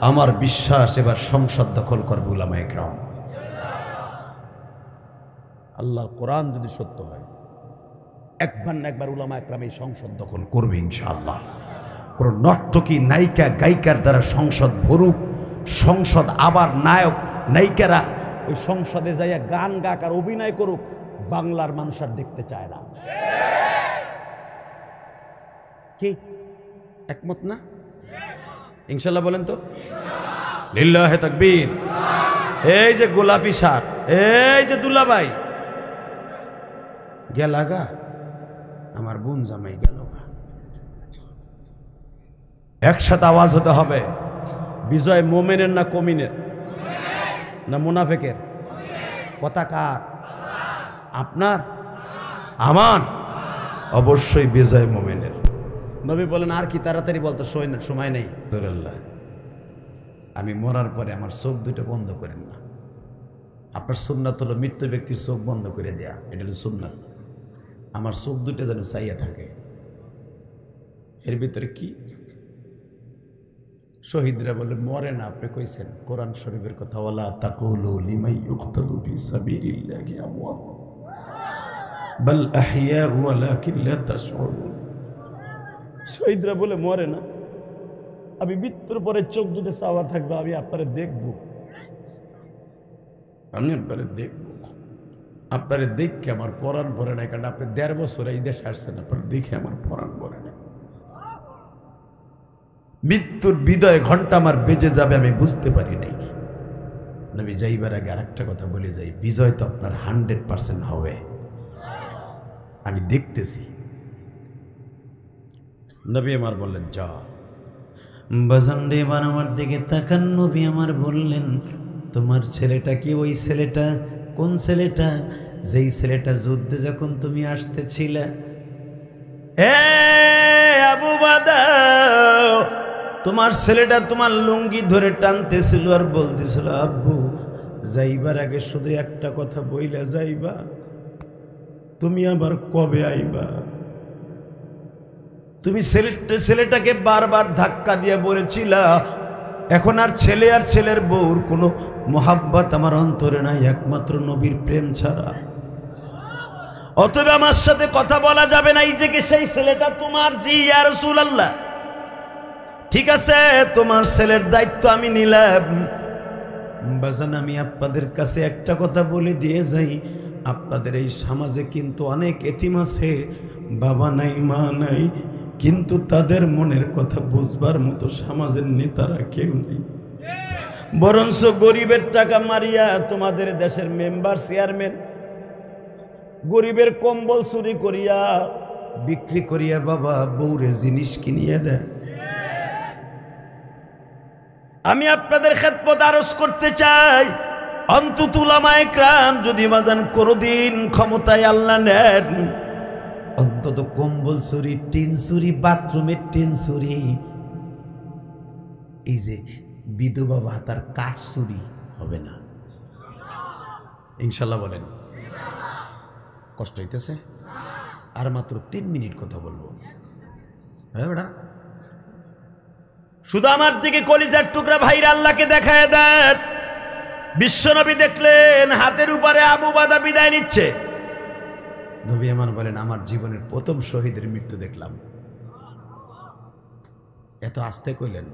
আমার বিশ্বাস এবার সংসদ দখল করবে উলামায়ে কেরাম। আল্লাহর কোরআন যদি সত্য হয়, একবার না একবার উলামায়ে কেরাম এই সংসদ দখল করবে ইনশাআল্লাহ। কোন নর্তকী নায়িকা গায়িকার দ্বারা সংসদ ভরুক, সংসদ আবার নায়ক নায়িকারা ওই সংসদে যাইয়া গান গাক আর অভিনয় করুক, বাংলার মানুষ আর দেখতে চায় না। কি একমত না? ইনশাআল্লাহ বলেন তো। লিল্লাহে তাকবীর। এই যে গোলাপি শার্ট, এই যে দুলাভাই গেলাগা, আমার বোন জামাই গেল গা। একসাথে আওয়াজ হতে হবে, বিজয় মোমেনের না কমিনের না মুনাফেকের? কথা কার? আপনার? আমার? অবশ্যই বিজয় মোমেনের। নবী বলেন আর কি তাড়াতাড়ি বলতো, সময় নেই। আমি মরার পরে আমার চোখ দুটো বন্ধ করেন না। আপনার সুন্নাত হলো মৃত্যু ব্যক্তির চোখ বন্ধ করে দেয়া, এটা হলো সুন্নাত। আমার চোখ দুটো যেন চাইয়া থাকে। এর ভিতরে কি? শহীদরা বলে মরে না, আপনি কইছেন কোরআন শরীফের কথা, ওয়ালা তাকুলু লিমান ইউকতালু ফি সাবিলিল্লাহি আমওয়াত বাল আহইয়াউ ওয়ালাকিন লা তাশউরুন। শহীদরা বলে মরে না, আমি মৃত্যুর পরে চোখ দুটো চাওয়া থাকবে, আমি আপনারে দেখব, আমি আপনারে দেখব। আপনারে দেখে আমার পরাণ ভরে নাই, কারণ আপনি ১.৫ বছর এই দেশে আসছেন, আপনার দেখে আমার পরাণ ভরে নাই। মৃত্যুর বিদায় ঘন্টা আমার বেজে যাবে আমি বুঝতে পারি নাই। নবী যাইবার আগে আর একটা কথা বলে যাই, বিজয় তো আপনার 100% হবে, আমি দেখতেছি। নবী আমার বললেন যা বাজানডে, এবার আমার দিকে তাকান। নবী আমার বললেন তোমার ছেলেটা কি ওই ছেলেটা? কোন ছেলেটা? যেই ছেলেটা যুদ্ধে যখন তুমি আসতেছিলে, আবু বাদা, তোমার ছেলেটা তোমার লুঙ্গি ধরে টানতেছিল আর বলতেছিল আব্বু যাইবার আগে শুধু একটা কথা বইলা যাইবা, তুমি আবার কবে আইবা? তুমি ছেলেটাকে বারবার ধাক্কা দিয়ে বলেছিলা এখন আর ছেলে আর ছেলের বউর কোনো মোহাব্বত আমার অন্তরে নাই, একমাত্র নবীর প্রেম ছাড়া। অতএব আমার সাথে কথা বলা যাবে না, এই যে সেই ছেলেটা তোমার। জি ইয়া রাসূলুল্লাহ, ঠিক আছে, তোমার ছেলের দায়িত্ব আমি নিলাম। বাজান আমি আপনাদের কাছে একটা কথা বলে দিয়ে যাই, আপনাদের এই সমাজে কিন্তু অনেক এতিম আছে, বাবা নাই মা নাই, কিন্তু তাদের মনের কথা বুঝবার মতো সমাজের নেতারা কেউ নেই। বরঞ্চ গরিবের টাকা মারিয়া তোমাদের দেশের মেম্বার চেয়ারম্যান গরিবের কম্বল চুরি করিয়া বিক্রি করিয়া বাবা বউরে জিনিস কিনিয়ে দেয়। আমি আপনাদের খেদমত আরজ করতে চাই, অন্তত উলামায়ে কেরাম যদি বাজান কোনদিন ক্ষমতায় আল্লাহ নেন, অন্তত কম্বল চুরি, টিন চুরি, বাথরুমের টিন চুরি, এই যে বিধবা ভাতার কাঠ চুরি হবে না ইনশাল্লাহ। বলেন কষ্ট হইতেছে? আর মাত্র 3 মিনিট কথা বলবো। হ্যাঁ বেটা, শুধু আমার দিকে কলিজার টুকরা ভাইরা আল্লাহকে দেখায় দেন। বিশ্বনবী দেখলেন হাতের উপরে আবু বাদা বিদায় নিচ্ছে। নবী আমার বলেন আমার জীবনের প্রথম শহীদের মৃত্যু দেখলাম। এত আস্তে কইলেন,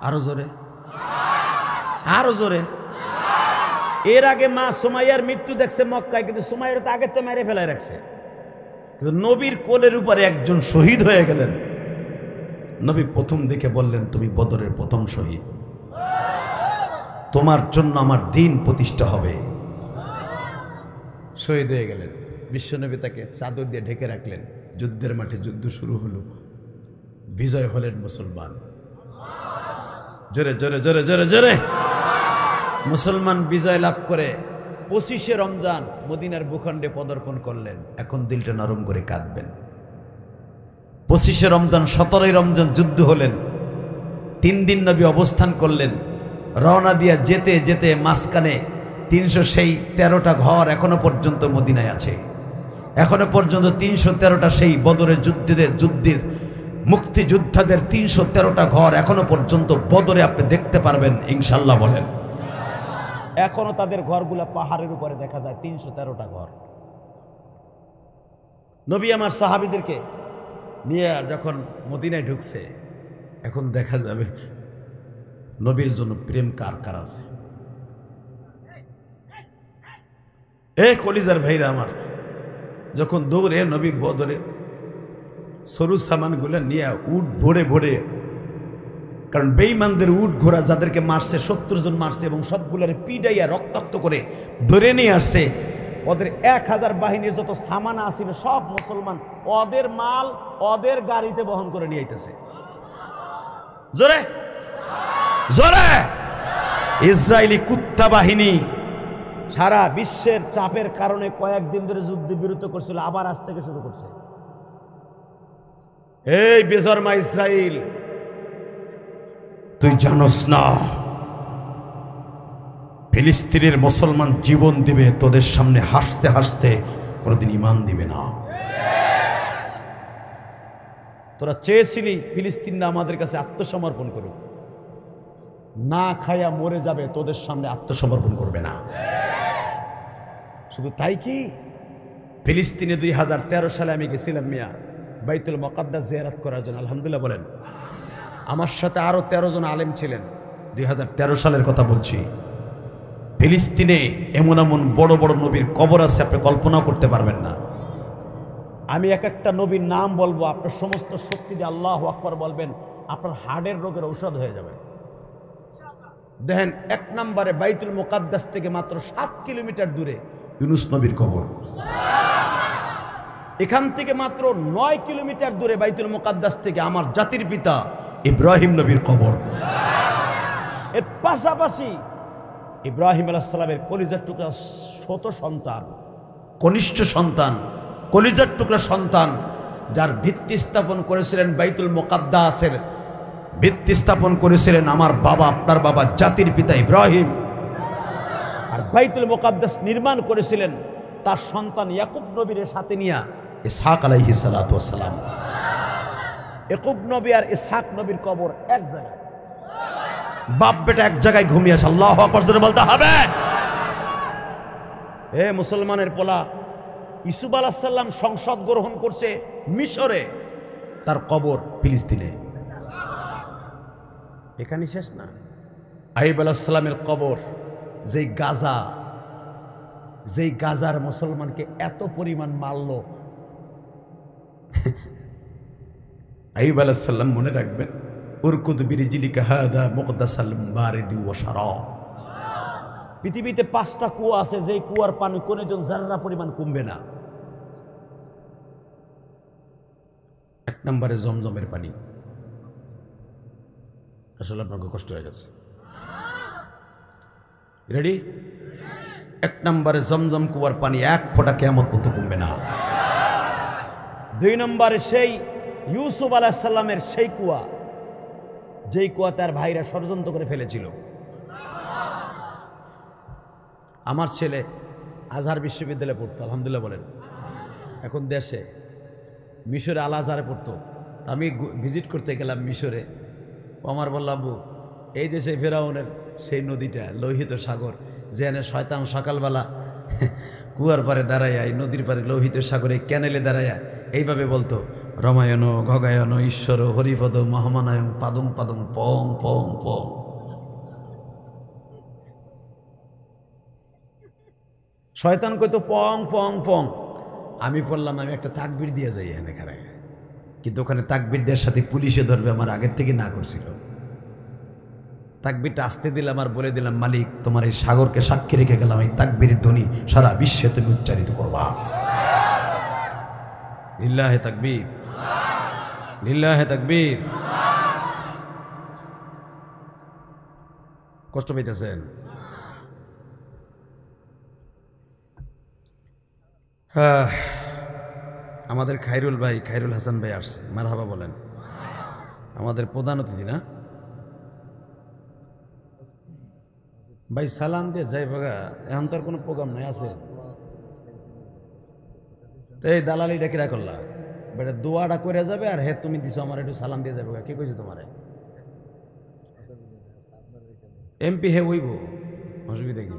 আরো জোরে, আরো জোরে। এর আগে মা সুমাইয়ার মৃত্যু দেখছে মক্কায়, কিন্তু সুমাইয়ার তো আগের তো মেরে ফেলায় রাখছে, কিন্তু নবীর কোলের উপরে একজন শহীদ হয়ে গেলেন। নবী প্রথম দিকে বললেন তুমি বদরের প্রথম শহীদ, তোমার জন্য আমার দিন প্রতিষ্ঠা হবে। শহীদ হয়ে গেলেন। বিশ্বনবী তাকে চাদর দিয়ে ঢেকে রাখলেন। যুদ্ধের মাঠে যুদ্ধ শুরু হলো, বিজয় হলেন মুসলমান। জোরে জোরে জোরে জোরে জোরে মুসলমান বিজয় লাভ করে 25শে রমজান মদিনার ভূখণ্ডে পদার্পণ করলেন। এখন দিলটা নরম করে কাঁদবেন। 25শে রমজান 17ই রমজান যুদ্ধ হলেন। 3 দিন নবী অবস্থান করলেন। রওনা দিয়া যেতে যেতে মাঝখানে 313টা ঘর এখনো পর্যন্ত মদিনায় আছে। এখনো পর্যন্ত 313টা সেই বদরের যুদ্ধের মুক্তিযোদ্ধাদের 313টা ঘর এখনো পর্যন্ত বদরে আপনি দেখতে পারবেন ইনশাল্লাহ। বলেন এখনো তাদের ঘরগুলা পাহাড়ের উপরে দেখা যায়, 313টা ঘর। নবী আমার সাহাবীদেরকে নিয়ে যখন মদিনায় ঢুকছে, এখন দেখা যাবে নবীর জন্য প্রেম কার কার আছে। এ কলিজার ভাইরা আমার, যখন দৌড়ে নবী বদরে সরু সামানগুলো নিয়ে উট ভরে ভরে কারণ বেঈমানদের উট ঘোড়া যাদেরকে মারছে 70 জন মারছে এবং সবগুলারে পিডাইয়া রক্তাক্ত করে ধরে নিয়ে আসছে, ওদের 1000 বাহিনীর যত সামানা আছিল সব মুসলমান ওদের মাল ওদের গাড়িতে বহন করে নিয়ে আইতেছে। জোরে জোরে ইসরায়েলি কুত্তা বাহিনী সারা বিশ্বের চাপের কারণে কয়েকদিন ধরে যুদ্ধ বিরত করছিল, আবার আজ থেকে শুরু করছে। এই বেজরমা ইসরায়েল, তুই জানোস না ফিলিস্তিনের মুসলমান জীবন দিবে, তোদের সামনে হাসতে হাসতে কোনোদিন ঈমান দিবে না। তোরা চেয়েছিলি ফিলিস্তিনরা আমাদের কাছে আত্মসমর্পণ করুক, না খায়া মরে যাবে, তোদের সামনে আত্মসমর্পণ করবে না। শুধু তাই কি, ফিলিস্তিনে 2013 সালে আমি গেছিলাম মিয়া বাইতুল মুকাদ্দাস জিয়ারত করার জন্য। আলহামদুলিল্লাহ বলেন। আমার সাথে আরো 13 জন আলেম ছিলেন। 2013 সালের কথা বলছি। ফিলিস্তিনে এমন এমন বড় বড় নবীর কবর আছে আপনি কল্পনাও করতে পারবেন না। আমি এক একটা নবীর নাম বলবো, আপনার সমস্ত শক্তি দিয়ে আল্লাহু আকবার বলবেন, আপনার হার্টের রোগের ঔষধ হয়ে যাবে। দেখেন, 1 নম্বরে বাইতুল মুকাদ্দাস থেকে মাত্র 7 কিলোমিটার দূরে ইউনুস নবীর কবর। এখান থেকে মাত্র 9 কিলোমিটার দূরে বাইতুল মুকাদ্দাস থেকে আমার জাতির পিতা ইব্রাহিম নবীর কবর। এর পাশাপাশি ইব্রাহিম আলাইহিস সালামের কলিজার টুকরা শত সন্তান, কনিষ্ঠ সন্তান, কলিজার টুকরা সন্তান, যার ভিত্তি স্থাপন করেছিলেন বাইতুল মুকাদ্দাসের ভিত্তি স্থাপন করেছিলেন আমার বাবা, আপনার বাবা, জাতির পিতা ইব্রাহিম। আর বাইতুল মুকাদ্দাস নির্মাণ করেছিলেন তার সন্তান ইয়াকুব নবীর সাথে নিয়া ইসহাক আলাইহিস সালাতু ওয়াস সালাম। ইয়াকুব নবী আর ইসহাক নবীর কবর এক জায়গায়, বাপ বেটা এক জায়গায় ঘুমিয়ে আছে। আল্লাহু আকবার জোরে বলতে হবে। এ মুসলমানের পোলা, ইউসুফ আলাইহিস সালাম সংসদ গ্রহণ করছে মিশরে, তার কবর ফিলিস্তিনে। এখানে শেষ না, আইয়ুব আলাইহিস সালামের কবর যেই গাজার মুসলমানকে এত পরিমাণ মারল। আইয়ুব আলাইহিস সালাম মনে রাখবেন, উরকুদ বিরিজিলিকা হাদা মুকদ্দাসাল বারিদি ওয়া শারাব। পৃথিবীতে 5টা কুয়া আছে, যেই কুয়ার পানি কোনদিন জাররা পরিমাণ কমবে না। 1 নম্বরে জমজমের পানি। আসলে আপনার কষ্ট হয়ে গেছে, রেডি? 1 নম্বরে জমজম কুয়ার পানি 1 ফোঁটা কিয়ামত পর্যন্ত কমবে না। 2 নম্বরে সেই ইউসুফ আলাইহিস সালামের সেই কুয়া, যেই কুয়া তার ভাইরা ষড়যন্ত্র করে ফেলেছিল। আমার ছেলে আজহার বিশ্ববিদ্যালয়ে পড়তো, আলহামদুলিল্লাহ বলেন। এখন দেশে মিশরে আল আজহারে পড়তো। আমি ভিজিট করতে গেলাম মিশরে। আমার বললাম, এই দেশে ফেরাউনের সেই নদীটা লোহিত সাগর, যেখানে শয়তান সকালবেলা কুয়ার পারে দাঁড়াইয়া, এই নদীর পারে লোহিত সাগরে ক্যানেলে দাঁড়াইয়া এইভাবে বলতো, রমায়ণ গগায়ন ঈশ্বর হরিপদ মহামানায়ম পাদম পাদম পং পং পং। শয়তান কইতো পং পং পং। আমি বললাম, আমি একটা তাকবীর দিয়ে যাই এখানে খারায়, কিন্তু ওখানে তাকবীর দেওয়ার সাথে পুলিশে ধরবে, আমার আগের থেকে না করছিল। তাকবীরটা আসতে দিলাম আর বলে দিলাম, মালিক তোমার এই সাগরকে সাক্ষী রেখে গেলাম, এই তাকবীরের ধ্বনি সারা বিশ্বে তুমি উচ্চারিত করবা। লিল্লাহে তাকবীর, লিল্লাহে তাকবীর। কষ্ট পাইতেছেন? আমাদের খায়রুল ভাই, খায়রুল হাসান ভাই আসছে, মারহাবা বলেন। আমাদের প্রধান অতিথি না ভাই, সালাম দিয়ে যাই বাগা। এখন তো আর কোনো প্রোগ্রাম নাই, আছে তো এই দালালিটা কিরা করলা বেটা, দোয়াটা করে যাবে আর হে তুমি দিছো আমার একটু সালাম দিয়ে যাবে। কি কইছো তোমারে? এমপি হে হইব, অসুবিধা কি?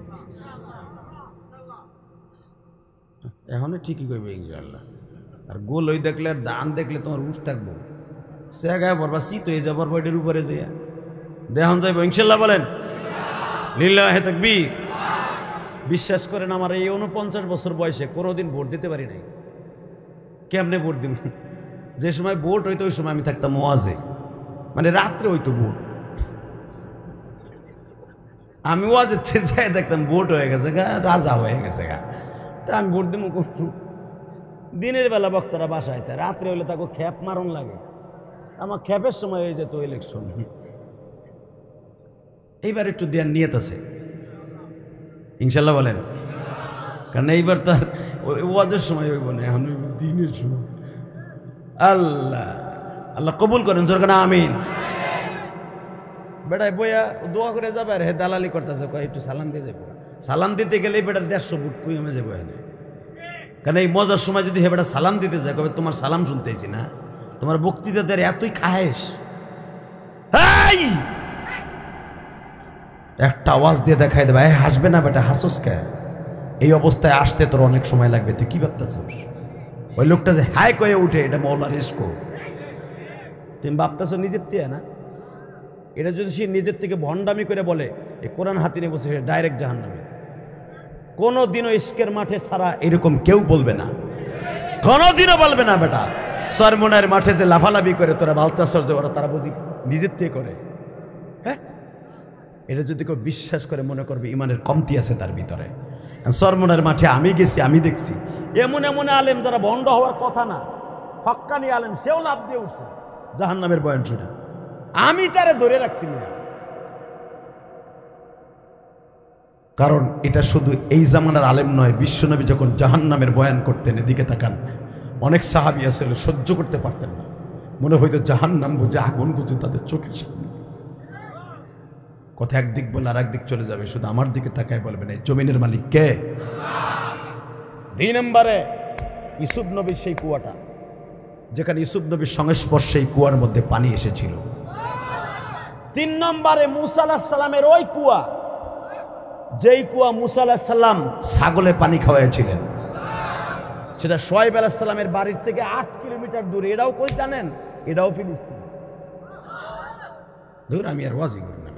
এখন ঠিকই কইবে ইনশাআল্লাহ। আর গোল ওই দেখলে আর দান দেখলে তোমার উঠ থাকবো, সে গায়ে বরবা শীত হয়ে যাবার বইটার উপরে যাইয়া দেহন যাইব ইনশাআল্লাহ বলেন। লিল্লাহে তাকবীর। বিশ্বাস করেন, আমার এই 49 বছর বয়সে কোনোদিন ভোট দিতে পারি নাই। কেমনে ভোট দিব? যে সময় ভোট হইতো ওই সময় আমি থাকতাম ওয়াজে, মানে রাত্রে হইতো ভোট, আমি ওয়াজের থেকে যাই দেখতাম ভোট হয়ে গেছে গা, রাজা হয়ে গেছে গা। তা আমি ভোট দিব দিনের বেলা বক্তারা বাসায়, তাই রাত্রে হলে তাকে খ্যাপ মারণ লাগে। আমার খ্যাপের সময় হয়ে যেত ইলেকশন। এইবার একটু দেওয়ার নিয়ত আছে ইনশাল্লাহ বলেন, কারণ এইবার তার ওয়াজের সময় হইব না, এখন দিনের সময়। আল্লাহ আল্লাহ কবুল করেন সরকার, আমিন। বেটায় বইয়া দোয়া করে যাবে, আর হে দালালি করতেছে, কয় একটু সালাম দিয়ে যাবো। সালাম দিতে গেলে বেটার 150 বুট কুইমে যাবো এনে। কারণ এই মজার সময় যদি হে বেটা সালাম দিতে যায়, কবে তোমার সালাম শুনতেছি না, তোমার বক্তৃতাদের এতই খায়েশ, একটা আওয়াজ দিয়ে দেখাই দেবে, হাসবে না বেটা, হাসোস কে? এই অবস্থায় আসতে তোর অনেক সময় লাগবে, তুই কি ভাবতেছিস? ওই লোকটা যে হায় কয়ে উঠে, এটা মৌলার ইস্কো। তুমি ভাবতেছো নিজের থেকে না, এটা যদি সে নিজের থেকে ভণ্ডামি করে বলে এই কোরআন হাতে নিয়ে বসে, সে ডাইরেক্ট জাহান্নামে। কোনোদিনও ইস্কের মাঠে ছাড়া এরকম কেউ বলবে না, কোনোদিনও বলবে না বেটা। সরমনের মাঠে যে লাফালাফি করে তোরা বালতাসর যে ওরা, তারা বুঝি নিজের থেকে করে। হ্যাঁ, এটা যদি কেউ বিশ্বাস করে মনে করবে ইমানের কমতি আছে তার ভিতরে। সরমনের মাঠে আমি গেছি, আমি দেখছি এমন এমন আলেম যারা ভণ্ড হওয়ার কথা না, হক্কানি আলেম, সেও লাভ দিয়ে উঠছে জাহান্নামের বয়ান শুনে। আমি তারে ধরে রাখছি না, কারণ এটা শুধু এই জামানার আলেম নয়। বিশ্বনবী যখন জাহান্নামের বয়ান করতেন, এদিকে তাকান, অনেক সাহাবী আসলে সহ্য করতে পারতেন না, মনে হয়তো জাহান্নাম বুঝে, আগুন বুঝে তাদের চোখের সামনে। কথা একদিক বলে আর একদিক চলে যাবে, শুধু আমার দিকে তাকায় বলবেন এই জমিনের মালিক কে? 2 নম্বরে ইউসুফ নবীর সেই কুয়াটা, যেখানে ইউসুফ নবীর সংস্পর্শে এই কুয়ার মধ্যে পানি এসেছিল। 3 নম্বরে মুসা আলাইহিস সালামের ওই কুয়া, যেই কুয়া মুসা আলাইহিস সালাম ছাগলে পানি খাওয়াইছিলেন, সেটা শুআয়ব আলাইহিস সালামের বাড়ির থেকে 8 কিলোমিটার দূরে। এটাও কই জানেন? এটাও ফিলিস্তিন। দূর, আমি আর ওয়াজি করি না।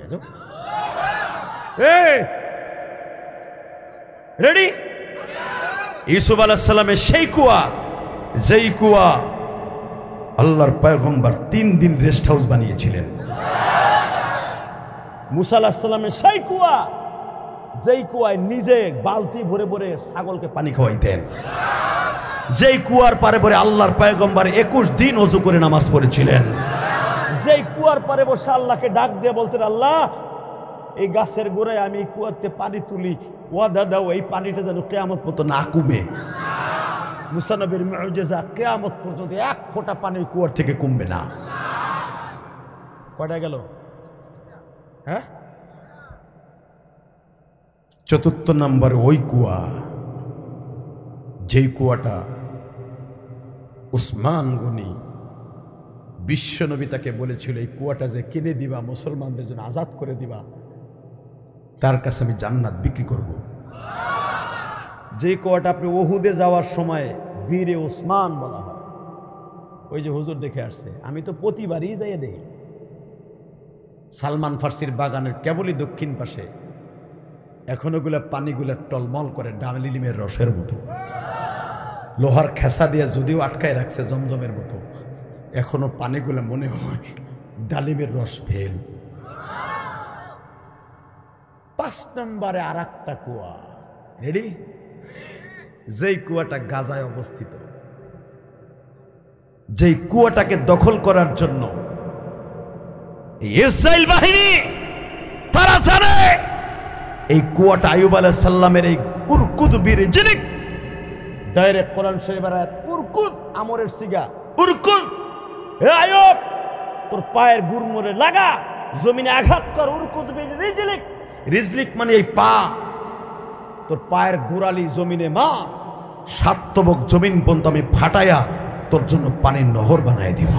রেডি? ইউসুফ আলাইহিস সালামের সেই কুয়া, যেই কুয়া আল্লাহর পয়গম্বর 3 দিন রেস্ট হাউস বানিয়েছিলেন। মুসা আলাইহিস সালামের সেই কুয়া, যেই কুয়ায় নিজে বালতি ভরে ভরে ছাগলকে পানি খাওয়াইতেন। যেই কুয়ার পারে পরে আল্লাহর পয়গম্বর 21 দিন ওযু করে নামাজ পড়েছিলেন। যেই কুয়ার পারে বসে আল্লাহকে ডাক দিয়ে বলতেন, আল্লাহ এই গাছের গোড়ায় আমি এই কুয়াতে পানি তুলি, ওয়াদা দাও এই পানিটা যেন কিয়ামত পর্যন্ত না কমে। মুসা নবীর মুজিজা, কিয়ামত পর্যন্ত 1 ফোঁটা পানি কুয়ার থেকে কমবে না। কয়টা গেল? হ্যাঁ, 4 নম্বরে ওই কুয়া, যেই কুয়াটা উসমান গনি বিশ্বনবী তাকে বলেছিল, এই কুয়াটা যে কিনে দিবা, মুসলমানদের জন্য আজাদ করে দিবা, তার কাছে আমি জান্নাত বিক্রি করব। যে কুয়াটা আপনি ওহুদে যাওয়ার সময় বীরে ওসমান বলা হয়, ওই যে হুজুর দেখে আসছে, আমি তো প্রতিবারই যাইয়ে দেই। সালমান ফার্সির বাগানের কেবলই দক্ষিণ পাশে এখন ওগুলা পানিগুলা টলমল করে ডালিমের রসের মতো, লোহার খেসা দিয়ে যদিও আটকায় রাখছে জমজমের মতো, এখনো পানিগুলা মনে হয় ডালিমের রস ফেল। 5 নম্বরে আর একটা কুয়া, রেডি? যেই কুয়াটা গাজায় অবস্থিত, যেই কুয়াটাকে দখল করার জন্য ইসরাইল বাহিনী, তারা জানে এই কুয়াটা আইয়ুব আলাইহিস সালামের এই উরকুদ বীর জিনিক, ডাইরেক্ট কোরআন শরীফের আয়াত, উরকুদ আমরের সিগা, উরকুদ, হে আইয়ুব তোর পায়ের গুরমুরে লাগা, জমিনে আঘাত কর, উরকুদ বীর রিজলিক, রিজলিক মানে এই পা, তোর পায়ের গোড়ালি জমিনে মার, 7 তবক জমিন পর্যন্ত আমি ফাটাইয়া তোর জন্য পানির নহর বানাই দিব।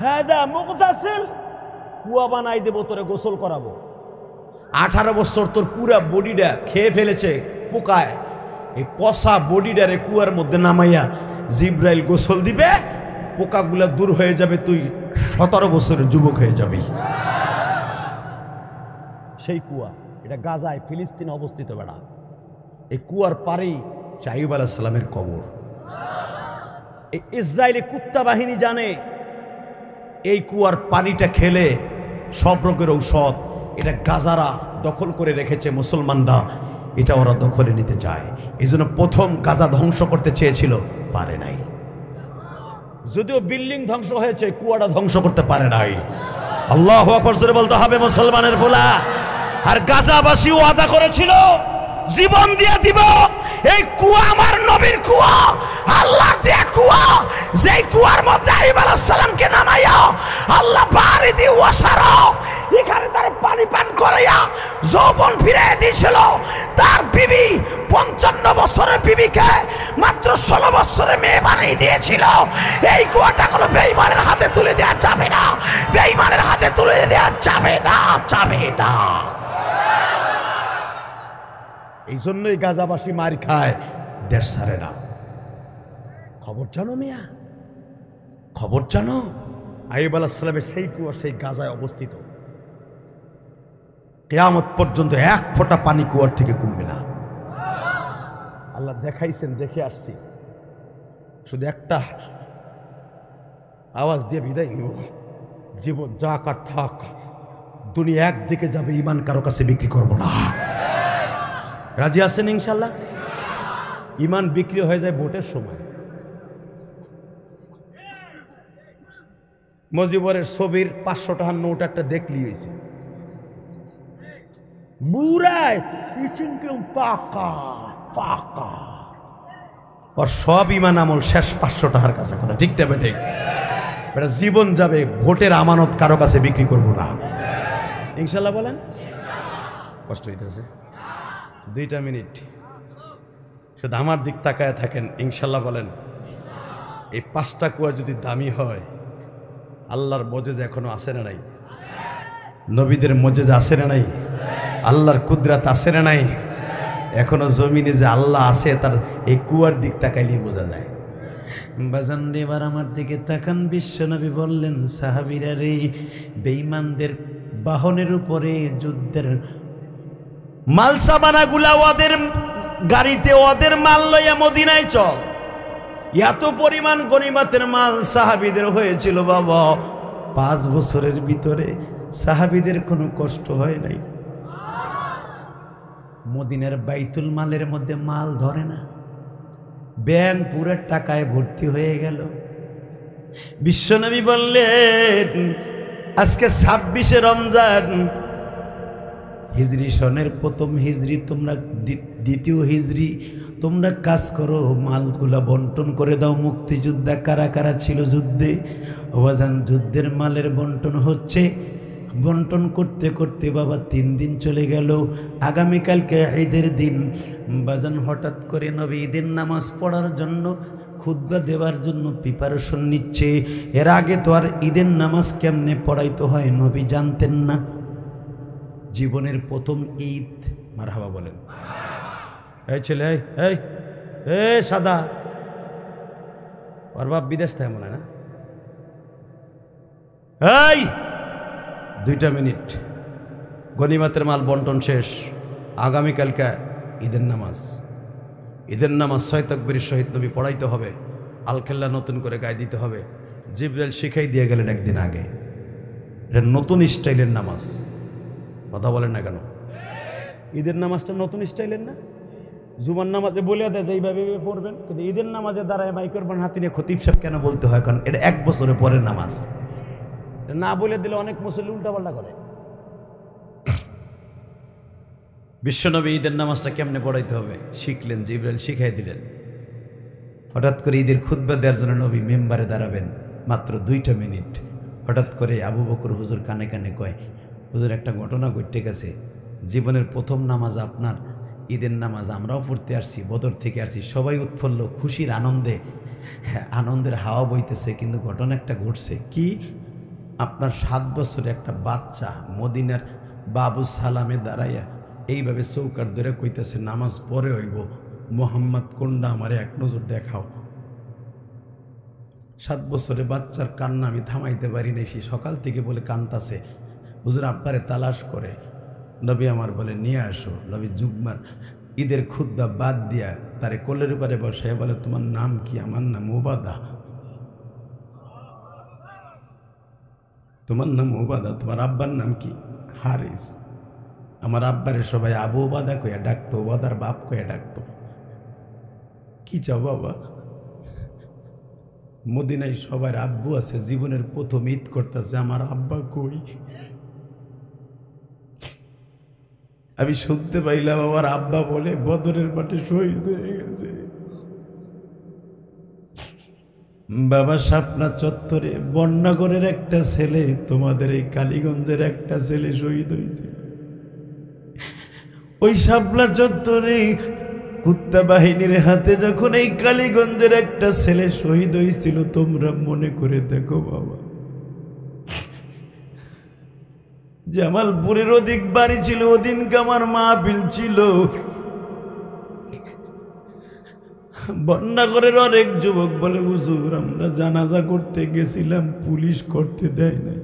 হাদা মুগতাসিল, কুয়া বানাই দেব, তোরে গোসল করাবো। 18 বছর তোর পুরা বডিটা খেয়ে ফেলেছে পোকায়, এই পচা বডিটারে কুয়ার মধ্যে নামাইয়া জিব্রাইল গোসল দিবে, পোকাগুলা দূর হয়ে যাবে, তুই 17 বছরের যুবক হয়ে যাবি। সেই কুয়া, এটা গাজায় ফিলিস্তিনে অবস্থিত। বেড়া এই কুয়ার পারেই আইয়ুব আলাইহিস সালামের কবর। এই ইসরায়েলি কুত্তা বাহিনী জানে এই কুয়ার পানিটা খেলে সব রোগের ঔষধ, এটা গাজারা দখল করে রেখেছে, মুসলমানরা এটা ওরা দখলে নিতে চায়। এই জন্য প্রথম গাজা ধ্বংস করতে চেয়েছিল, পারে নাই। যদিও বিল্ডিং ধ্বংস হয়েছে, কুয়াটা ধ্বংস করতে পারে নাই। আল্লাহু আকবার জোরে বলতে হবে মুসলমানের ভোলা। আর গাজাবাসী ওয়াদা করেছিল জীবন দিয়ে দিব। এই কুয়া আমার নবীর কুয়া, আল্লাহ দিয়া কুয়া, যেই কুয়ার মধ্যে আইয়ুব আলাইহিস সালামকে নামাইয়া আল্লাহ পানি দিয়ে ওয়াসারা এখানে তার পানি পান করাইয়া যৌবন ফিরিয়ে দিয়েছিল। তার বিবি 55 বছরের বিবিকে মাত্র 16 বছরে মেয়ে বানিয়ে দিয়েছিল। এই কুয়াটা কোনো বেঈমানের হাতে তুলে দেওয়া যাবে না, বেঈমানের হাতে তুলে দেওয়া যাবে না, যাবে না। এই জন্যই গাজাবাসী মার খায়, দেশ ছাড়ে না। খবর জানো মিয়া, খবর জানো? আইয়ুব আলাইহিস সালামের সেই কুয়া সেই গাজায় অবস্থিত। কিয়ামত পর্যন্ত এক ফোঁটা পানি কুয়ার থেকে কমবে না। আল্লাহ দেখাইছেন, দেখে আসছি। শুধু একটা আওয়াজ দিয়ে বিদায় নিব, জীবন যাক আর থাক, দুনিয়া একদিকে যাবে, ঈমান কারো কাছে বিক্রি করব না। রাজি আছেন ইনশাল্লাহ? ঈমান বিক্রি হয়ে যায় ভোটের সময়। মজিবরের ছবির 500 টাকার নোট একটা দেখলি হয়েছে, মুরায় পাকা পাকা, ওর সব ঈমান আমল শেষ 500 টাকার কাছে। কথা ঠিক না বেঠিক? এটা জীবন যাবে, ভোটের আমানত কারো কাছে বিক্রি করব না ইনশাল্লাহ। বলেন কষ্ট হইতেছে? 2 মিনিট শুধু আমার দিক তাকায় থাকেন, ইনশাল্লাহ বলেন। এই 5টা কুয়া যদি দামি হয়, আল্লাহর মজেজা এখনো আছে না নাই? নবীদের মজেজা আছে না নাই? আল্লাহর কুদরত আছে না নাই? এখনো জমিনে যে আল্লাহ আছে, তার এই কুয়ার দিক তাকাইলেই বোঝা যায়। বাজান রে, এবার আমার দিকে তাকান। বিশ্বনবী বললেন, সাহাবীরা রে, বেঈমানদের বাহনের উপরে যুদ্ধের মালসাবানাগুলা ওদের গাড়িতে, ওদের মাল লইয়া মদিনায় চল। এত পরিমাণ গনিমতের মাল সাহাবীদের হয়েছিল বাবা, 5 বছরের ভিতরে সাহাবীদের কোনো কষ্ট হয় নাই। মদিনার বাইতুল মালের মধ্যে মাল ধরে না, ব্যাংক পুরো টাকায় ভর্তি হয়ে গেল। বিশ্বনবী বললেন, আজকে 26শে রমজান, হিজরি সনের প্রথম হিজরি, তোমরা দ্বিতীয় হিজরি, তোমরা কাজ করো, মালগুলা বন্টন করে দাও। মুক্তিযোদ্ধা কারা কারা ছিল যুদ্ধে? বাজান, যুদ্ধের মালের বন্টন হচ্ছে। বন্টন করতে করতে বাবা 3 দিন চলে গেল। আগামীকালকে ঈদের দিন। বাজান, হঠাৎ করে নবী ঈদের নামাজ পড়ার জন্য, খুতবা দেওয়ার জন্য প্রিপারেশন নিচ্ছে। এর আগে তো আর ঈদের নামাজ কেমনে পড়াইতে হয় নবী জানতেন না। জীবনের প্রথম ঈদ। মারহাবা বলেন। এই ছেলে, এই এই সাদা, ওর বাপ বিদেশ থাকে মনে হয় না? এই 2 মিনিট, গনিমতের মাল বন্টন শেষ। আগামীকালকে ঈদের নামাজ। ঈদের নামাজ 6 তাকবীরের সহিত নবী পড়াইতে হবে। আলখেল্লা নতুন করে গায়ে দিতে হবে। জিবরাইল শিখাই দিয়ে গেলেন একদিন আগে। এটা নতুন স্টাইলের নামাজ। কথা বলেন না কেন? ঈদের নামাজটা নতুন স্টাইলের না? জুমার নামাজে বলে দেয় যে এইভাবে পড়বেন, কিন্তু ঈদের নামাজে দাঁড়ায় মাইক্রোফোন হাতে নিয়ে খতিব সাহেব কেন বলতে হয়? কারণ এটা 1 বছরের পরের নামাজ। না বলে দিলে অনেক মুসল্লি উল্টাপাল্টা করে। বিশ্বনবী ঈদের নামাজটা কেমনে পড়াইতে হবে শিখলেন, জিবরাইল শিখাই দিলেন। হঠাৎ করে ঈদের খুতবা দেওয়ার জন্য নবী মেম্বারে দাঁড়াবেন, মাত্র 2 মিনিট। হঠাৎ করে আবু বকর হুজুর কানে কানে কয়, হুজুর একটা ঘটনা ঘটে গেছে। জীবনের প্রথম নামাজ আপনার ঈদের নামাজ, আমরাও পড়তে আসছি, বদর থেকে আসছি, সবাই উৎফুল্ল, খুশির আনন্দে, আনন্দের হাওয়া বইতেছে। কিন্তু ঘটনা একটা ঘটছে। কি? আপনার 7 বছরের একটা বাচ্চা মদিনার বাবু সালামে দাঁড়াইয়া এইভাবে চৌকার ধরে কইতেছে, নামাজ পরে হইব, মোহাম্মদ কোনটা আমারে 1 নজর দেখাও। 7 বছরের বাচ্চার কান্না আমি থামাইতে পারি নাই। সে সকাল থেকে বলে কান্তাছে, হুজুর আপনারে তালাশ করে। নবী আমার বলে নিয়ে আসো। নবী জুম্মার ঈদের খুতবা বাদ দিয়া তারে কোলের উপরে বসায় বলে, তোমার নাম কি? আমার নাম ওবাদা। তোমার নাম ওবাদা? তোমার আব্বার নাম কি? হারিস। আমার আব্বারে সবাই আবু ওবাদা কইয়া ডাকতো, ওবাদার বাপ কইয়া ডাকতো। কি চাও বাবা? মদিনায় সবার আব্বু আছে, জীবনের প্রথম ঈদ করতেছে, আমার আব্বা কই? আমি শুনতে পাইলাম আমার আব্বা বলে বদরের মাঠে শহীদ হয়ে গেছে। বাবা শাপলা চত্বরে বন্যাগড়ের একটা ছেলে, তোমাদের এই কালীগঞ্জের একটা ছেলে শহীদ হয়েছিল। ওই শাপলা চত্বরে কুত্তা বাহিনীর হাতে যখন এই কালীগঞ্জের একটা ছেলে শহীদ হয়েছিল, তোমরা মনে করে দেখো বাবা, জামালপুরের অধিক বাড়ি ছিল, ওদিনকে আমার মাহফিল ছিল। বন্যাগড়ের অনেক যুবক বলে, হুজুর আমরা জানাজা করতে গেছিলাম, পুলিশ করতে দেয় নাই,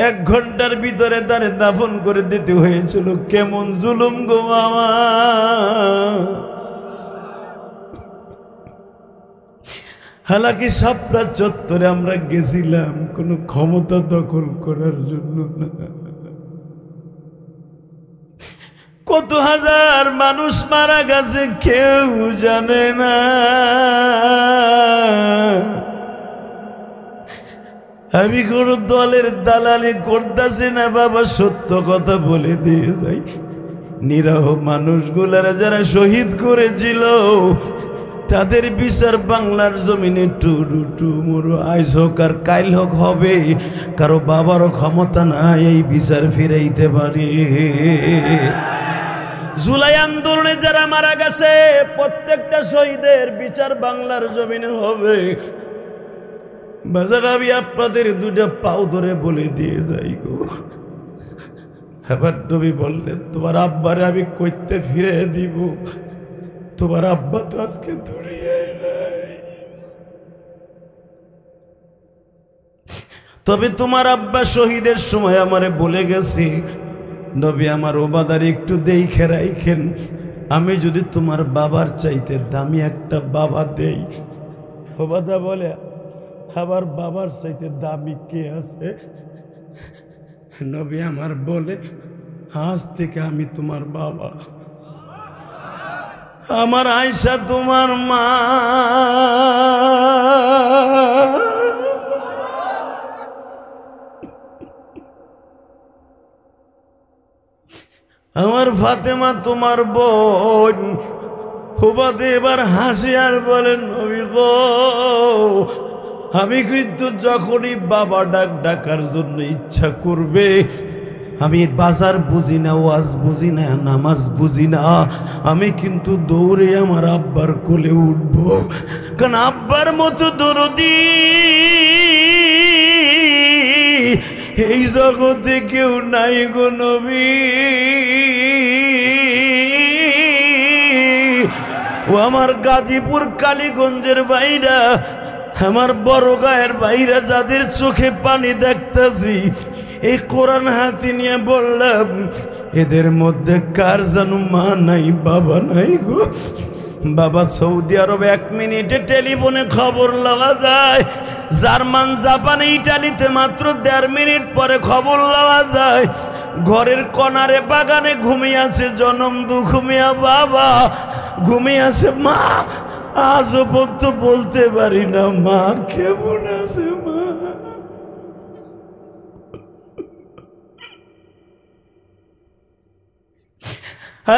1 ঘন্টার ভিতরে তারে দাফন করে দিতে হয়েছিল। কেমন জুলুম গো বাবা! হালাকি শাপলা চত্বরে আমরা গেছিলাম কোনো ক্ষমতা দখল করার জন্য না। কত হাজার মানুষ মারা গেছে কেউ জানে না। আমি কোনো দলের দালালি করতেছি না বাবা, সত্য কথা বলে দিয়ে যাই। নিরহ মানুষগুলারা যারা শহীদ করেছিল তাদের বিচার বাংলার জমিনে টুডু টুমুরু আইজ হোক আর কাইল হোক হবে। কারো বাবারও ক্ষমতা নাই এই বিচার ফিরাইতে পারে। জুলাই আন্দোলনে যারা মারা গেছে প্রত্যেকটা শহীদের বিচার বাংলার জমিনে হবে। বাজার আমি আপনাদের 2টা পাও ধরে বলে দিয়ে যাই গো। এবার নবী বললেন, তোমার আব্বারে আমি কইতে ফিরে দিব, তোমার আব্বা তো আজকে দুনিয়ায় নাই, তবে তোমার আব্বা শহীদের সময় আমারে বলে গেছে, নবী আমার ওবাদার একটু দেখে রাখেন, আমি যদি তোমার বাবার চাইতে দামি একটা বাবা দেই। ওবাদা বলে, আমার বাবার চাইতে দামি কে আছে? নবী আমার বলে, আজ থেকে আমি তোমার বাবা, আমার আয়েশা তোমার মা। আমার ফাতেমা তোমার বোন। ওবাদা এবার হাসি আর বলেন, নবী গো, আমি কিন্তু যখনই বাবা ডাকার জন্য ইচ্ছা করবে, আমি বাজার বুঝি না, ওয়াজ বুঝি না, নামাজ বুঝি না, আমি কিন্তু দৌড়ে আমার আব্বার কোলে উঠব। কারণ আব্বার মতো দরদি এই জগতে কেউ নাই গো নবী। ও আমার গাজীপুর কালীগঞ্জের ভাইরা, আমার বড় গায়ের ভাইরা, যাদের চোখে পানি দেখতেছি, এই কোরআন হাতে নিয়ে বললাম, এদের মধ্যে কার যেন মা নাই, বাবা নাই গো। বাবা সৌদি আরবে 1 মিনিটে টেলিফোনে খবর লওয়া যায়, জার্মান জাপানে ইটালিতে মাত্র 1.5 মিনিট পরে খবর লওয়া যায়। ঘরের কনারে বাগানে ঘুমিয়ে আছে জনম দুঃখ মিয়া বাবা, ঘুমিয়ে আছে মা। আজও পর্যন্ত বলতে পারি না মা কেমন আছে মা।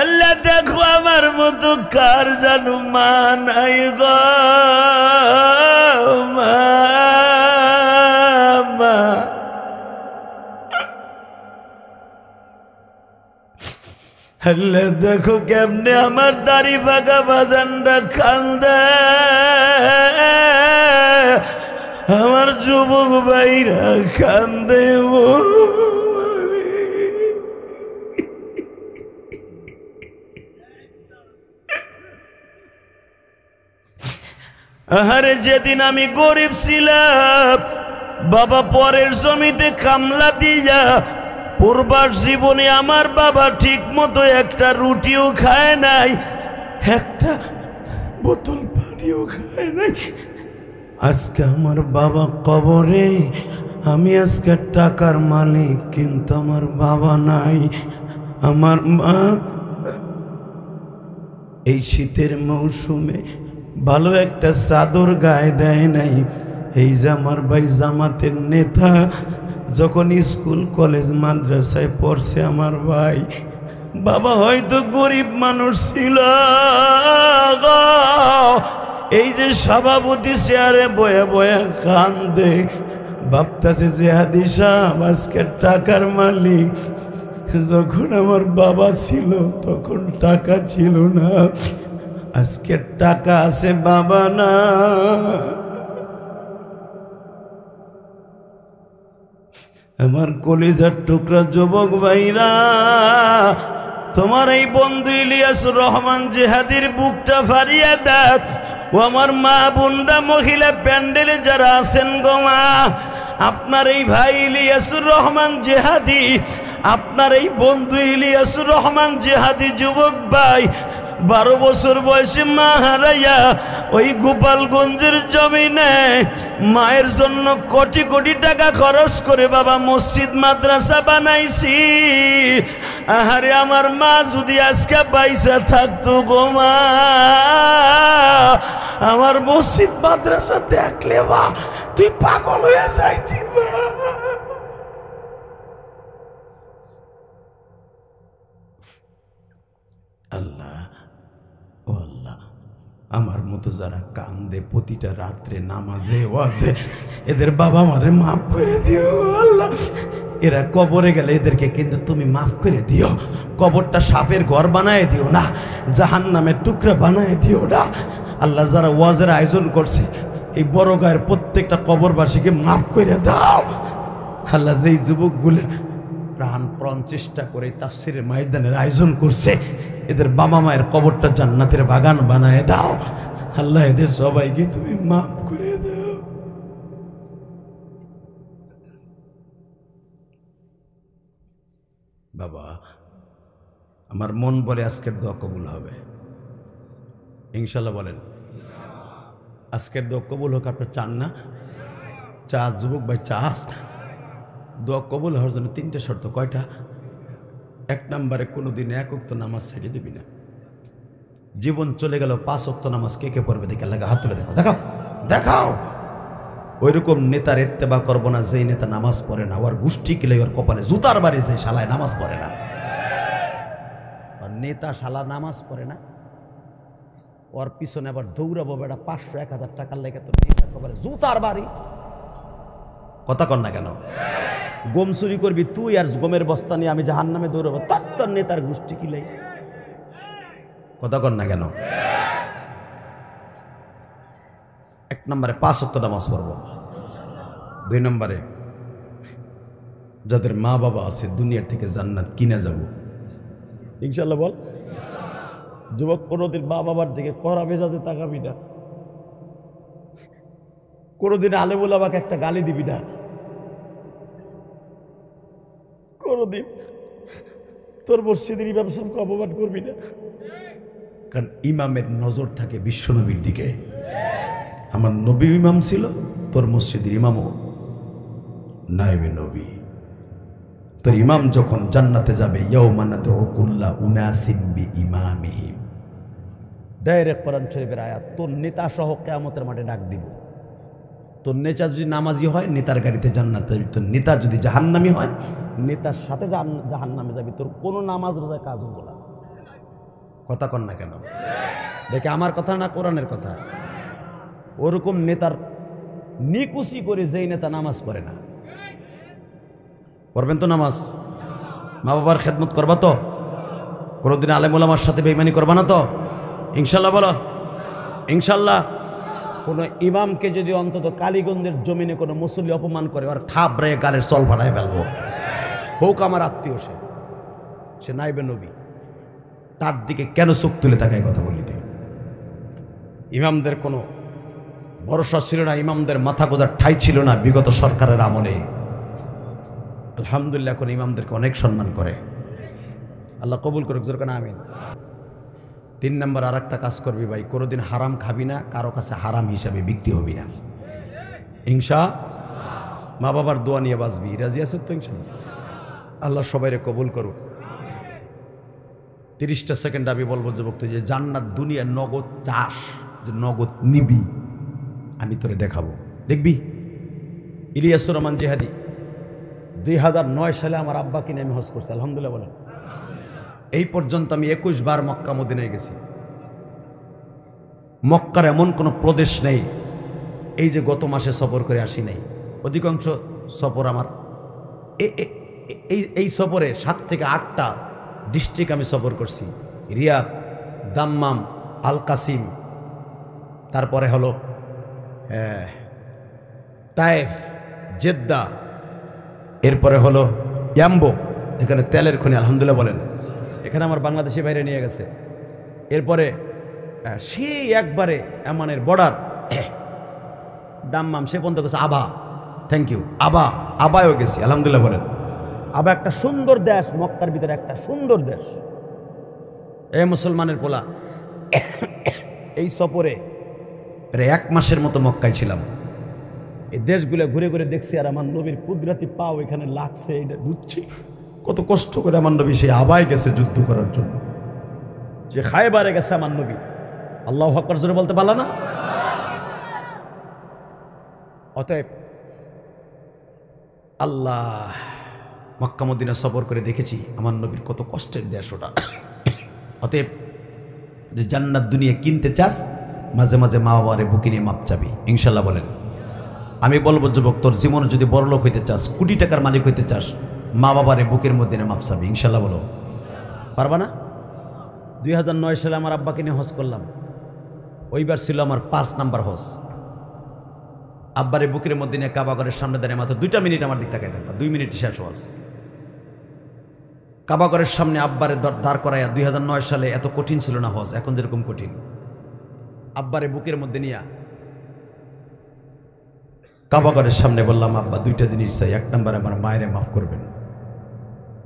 আল্লাহ দেখো আমার মতো কার জানু মা নাই গো মা। আল্লাহ দেখো কেমনে আমার দাড়ি বাগা বাজানরা কান্দে, আমার যুবক ভাইরা কান্দে। ও আরে যেদিন আমি গরিব ছিলাম, বাবা পরের জমিতে কামলা দিয়া, পূর্বার জীবনে আমার বাবা ঠিক মতো একটা রুটিও খায় নাই, একটা বোতল পানিও খায় নাই। আজকে আমার বাবা কবরে, আমি আজকে টাকার মালিক, কিন্তু আমার বাবা নাই। আমার মা এই শীতের মৌসুমে ভালো একটা চাদর গায়ে দেয় নাই। এই যে আমার ভাই জামাতের নেতা, যখন স্কুল কলেজ মাদ্রাসায় পড়ছে আমার ভাই, বাবা হয়তো গরিব মানুষ ছিল, এই যে সভাপতি চেয়ারে বয়ে বয়ে কান্দে, ভাবতেছে যে হাদি সাহেব আজকে টাকার মালিক। যখন আমার বাবা ছিল তখন টাকা ছিল না, আজকে টাকা আছে বাবা না। আমার কলিজার টুকরা যুবক ভাইরা, তোমার এই বন্ধু ইলিয়াসুর রহমান জিহাদির বুকটা ফারিয়ে দেখ। ও আমার মা বোনরা, মহিলা প্যান্ডেলে যারা আছেন গো মা, আপনার এই ভাই ইলিয়াসুর রহমান জিহাদি, আপনার এই বন্ধু ইলিয়াসুর রহমান জিহাদি যুবক ভাই 12 বছর বয়সে মা হারাইয়া ওই গোপালগঞ্জের জমিনে মায়ের জন্য কোটি কোটি টাকা খরচ করে বাবা মসজিদ মাদ্রাসা বানাইছি। আহারে আমার মা যদি আজকে পয়সা থাকতো গো মা, আমার মসজিদ মাদ্রাসা দেখলে মা তুই পাগল হয়ে যাইতি মা। আল্লাহ, ও আল্লাহ, আমার মতো যারা কান্দে প্রতিটা রাত্রে নামাজে ওয়াজে, এদের বাবা মারে মাফ করে দিও আল্লাহ। এরা কবরে গেলে এদেরকে কিন্তু তুমি মাফ করে দিও। কবরটা সাপের ঘর বানায় দিও না, জাহান্নামের টুকরা বানায় দিও না আল্লাহ। যারা ওয়াজের আয়োজন করছে এই বড় গায়ের প্রত্যেকটা কবরবাসীকে মাফ করে দাও আল্লাহ। যেই যুবকগুলো প্রাণ চেষ্টা করে তাফসীরের ময়দানের আয়োজন করছে, এদের বাবা মায়ের কবরটা জান্নাতের বাগান বানায় দাও আল্লাহ। এদের সবাইকে তুমি মাফ করে দাও। বাবা, আমার মন বলে আজকের দোয়া কবুল হবে ইনশাল্লাহ। বলেন আজকের দোয়া কবুল হোক। আপনার চান না? চাস যুবক ভাই, চাস? দোয়া কবুল হওয়ার জন্য 3টে শর্ত। কয়টা? 1 নম্বরে কোনোদিন 1 ওয়াক্ত নামাজ ছেড়ে দিবি না। জীবন চলে গেল 5 ওয়াক্ত নামাজ কে কে পড়বে দেখে লাগা হাত তুলে দেখাও, দেখাও, দেখাও। ওইরকম নেতার ইত্তেবা করবো না যেই নেতা নামাজ পড়ে না, ওর গোষ্ঠী কিলে ওর কপালে জুতার বাড়ি, যে শালায় নামাজ পড়ে না। আর নেতা শালা নামাজ পড়ে না, ওর পিছনে আবার দৌড়াবো বেটা 500-1000 টাকার লেগে, তো নেতার কপালে জুতার বাড়ি। কথা কর না কেন? গম চুরি করবি তুই, আর গমের বস্তা নিয়ে আমি জাহান্নামে দৌড়াবো, তোর নেতার গোষ্ঠী কিলাই। কথা কর না কেন? 1 নম্বরে 5 ওয়াক্ত নামাজ পড়বো। 2 নম্বরে যাদের মা বাবা আছে দুনিয়ার থেকে জান্নাত কিনে যাব ইনশাল্লাহ। বল যুবক, কোনোদিন মা বাবার দিকে কড়া মেজাজে তাকাবি না, কোনোদিন আলেমুল আমাকে একটা গালি দিবি না, কোনোদিন তোর মসজিদের ইমাম সাহেবকে অপমান করবি না। কারণ ইমামের নজর থাকে বিশ্বনবীর দিকে। আমার নবী ইমাম ছিল, তোর মসজিদের ইমামও নায়েবে নবী। তোর ইমাম যখন জান্নাতে যাবে, ইয়াউমা নাদউ কুল্লা উনাসিম বিইমামিহিম, ডাইরেক্ট কোরআন শরীফের আয়াত, তোর নেতা সহ কিয়ামতের মাঠে ডাক দিব। তোর নেতা যদি নামাজি হয় নেতার গাড়িতে জান্নাতে যাবি, তোর নেতা যদি জাহান্নামী হয় নেতার সাথে জাহান্নামে যাবি। তোর কোনো নামাজ রোজা কাজ হবো না। কথা কর না কেন? দেখে আমার কথা না কোরআনের কথা। ওরকম নেতার নিকুচি করে যেই নেতা নামাজ পড়ে না। পড়বেন তো নামাজ? মা বাবার খেদমত করবা তো? কোনোদিন আলেম ওলামার সাথে বেঈমানি করবা না তো? ইনশাল্লাহ বলো ইনশাল্লাহ। কোনো ইমামকে যদি অন্তত কালীগঞ্জের জমিনে কোনো মুসল্লি অপমান করে, আর থাবড়ে গালের চল ভাড়ায় ফেলবো। হোক আমার আত্মীয়, সে নাইবে নবী, তার দিকে কেন চোখ তুলে তাকায় কথা বলি তুই? ইমামদের কোনো ভরসা ছিল না, ইমামদের মাথা গোজার ঠাঁই ছিল না বিগত সরকারের আমলে। আলহামদুলিল্লাহ এখন ইমামদেরকে অনেক সম্মান করে। আল্লাহ কবুল করুক, জোর কেন আমিন। 3 নম্বর আর একটা কাজ করবি ভাই, কোনোদিন হারাম খাবি না, কারো কাছে হারাম হিসাবে বিক্রি হবি না। মা বাবার দোয়া নিয়ে বাঁচবি। রাজি আছো তো ইনশাল্লাহ? আল্লাহ সবাইরে কবুল করুক। 30টা সেকেন্ড আমি বলবো যুবক, তুই যে জান্নাত দুনিয়ার নগদ চাষ, যে নগদ নিবি, আমি তোরে দেখাবো, দেখবি। ইলিয়াসুর রহমান জিহাদি 2009 সালে আমার আব্বাকে নিয়ে আমি হজ করছি, আলহামদুলিল্লাহ বলেন। এই পর্যন্ত আমি 21 বার মক্কা মদিনায় গেছি। মক্কার এমন কোনো প্রদেশ নেই এই যে গত মাসে সফর করে আসি নাই। অধিকাংশ সফর আমার এই সফরে 7 থেকে 8টা ডিস্ট্রিক্ট আমি সফর করছি। রিয়াদ, দাম্মাম, আল কাসিম, তারপরে হলো তায়েফ, জেদ্দা, এরপরে হলো ইয়াম্বো, এখানে তেলের খনি, আলহামদুলিল্লাহ বলেন। এখানে আমার বাংলাদেশি বাইরে নিয়ে গেছে। এরপরে সেই একবারে এমানের বর্ডার দাম্মাম, সে পর্যন্ত গেছে আবা, থ্যাংক ইউ, আবায়ও গেছি, আলহামদুলিল্লাহ বলেন। আবা একটা সুন্দর দেশ, মক্কার ভিতরে একটা সুন্দর দেশ। মুসলমানের পোলা এই সফরে প্রায় 1 মাসের মতো মক্কায় ছিলাম। এই দেশগুলো ঘুরে ঘুরে দেখছি, আর আমার নবীর কুদরতি পাও এখানে লাগছে, এটা বুঝছি কত কষ্ট করে আমার নবী সেই আবায় গেছে যুদ্ধ করার জন্য, যে খায়বারে গেছে আমার নবী। আল্লাহু আকবার জোরে বলতে পারলা না? অতএব আল্লাহ, মক্কা মদিনা সফর করে দেখেছি আমার নবীর কত কষ্টের দেশ ওটা। অতএব যে জান্নাত দুনিয়া কিনতে চাস, মাঝে মাঝে মা বাবারে বুকে নিয়ে মাপ চাবি, ইনশাল্লাহ বলেন। আমি বলবো যুবক, তোর জীবনে যদি বড়লোক হইতে চাস, কোটি টাকার মালিক হইতে চাস, মা বাবারে বুকের মধ্যে নিয়ে মাপ চাবি, ইনশাল্লাহ বলো। পারবা না? 2009 সালে আমার আব্বাকে নিয়ে হজ করলাম। ওইবার ছিল আমার 5 নাম্বার হজ। আব্বারে বুকের মধ্যে নিয়ে কাবাগরের সামনে দাঁড়িয়ে মাত্র 2টা মিনিট আমার দিক তাকায় থাকবা, 2 মিনিট শেষ হজ। কাবাগরের সামনে আব্বারে দাঁড় করাইয়া 2009 সালে এত কঠিন ছিল না হজ, এখন যেরকম কঠিন। আব্বারে বুকের মধ্যে নিয়ে কাবাগরের সামনে বললাম, আব্বা 2টা জিনিস চাই। 1 নম্বরে আমার মায়েরে মাফ করবেন,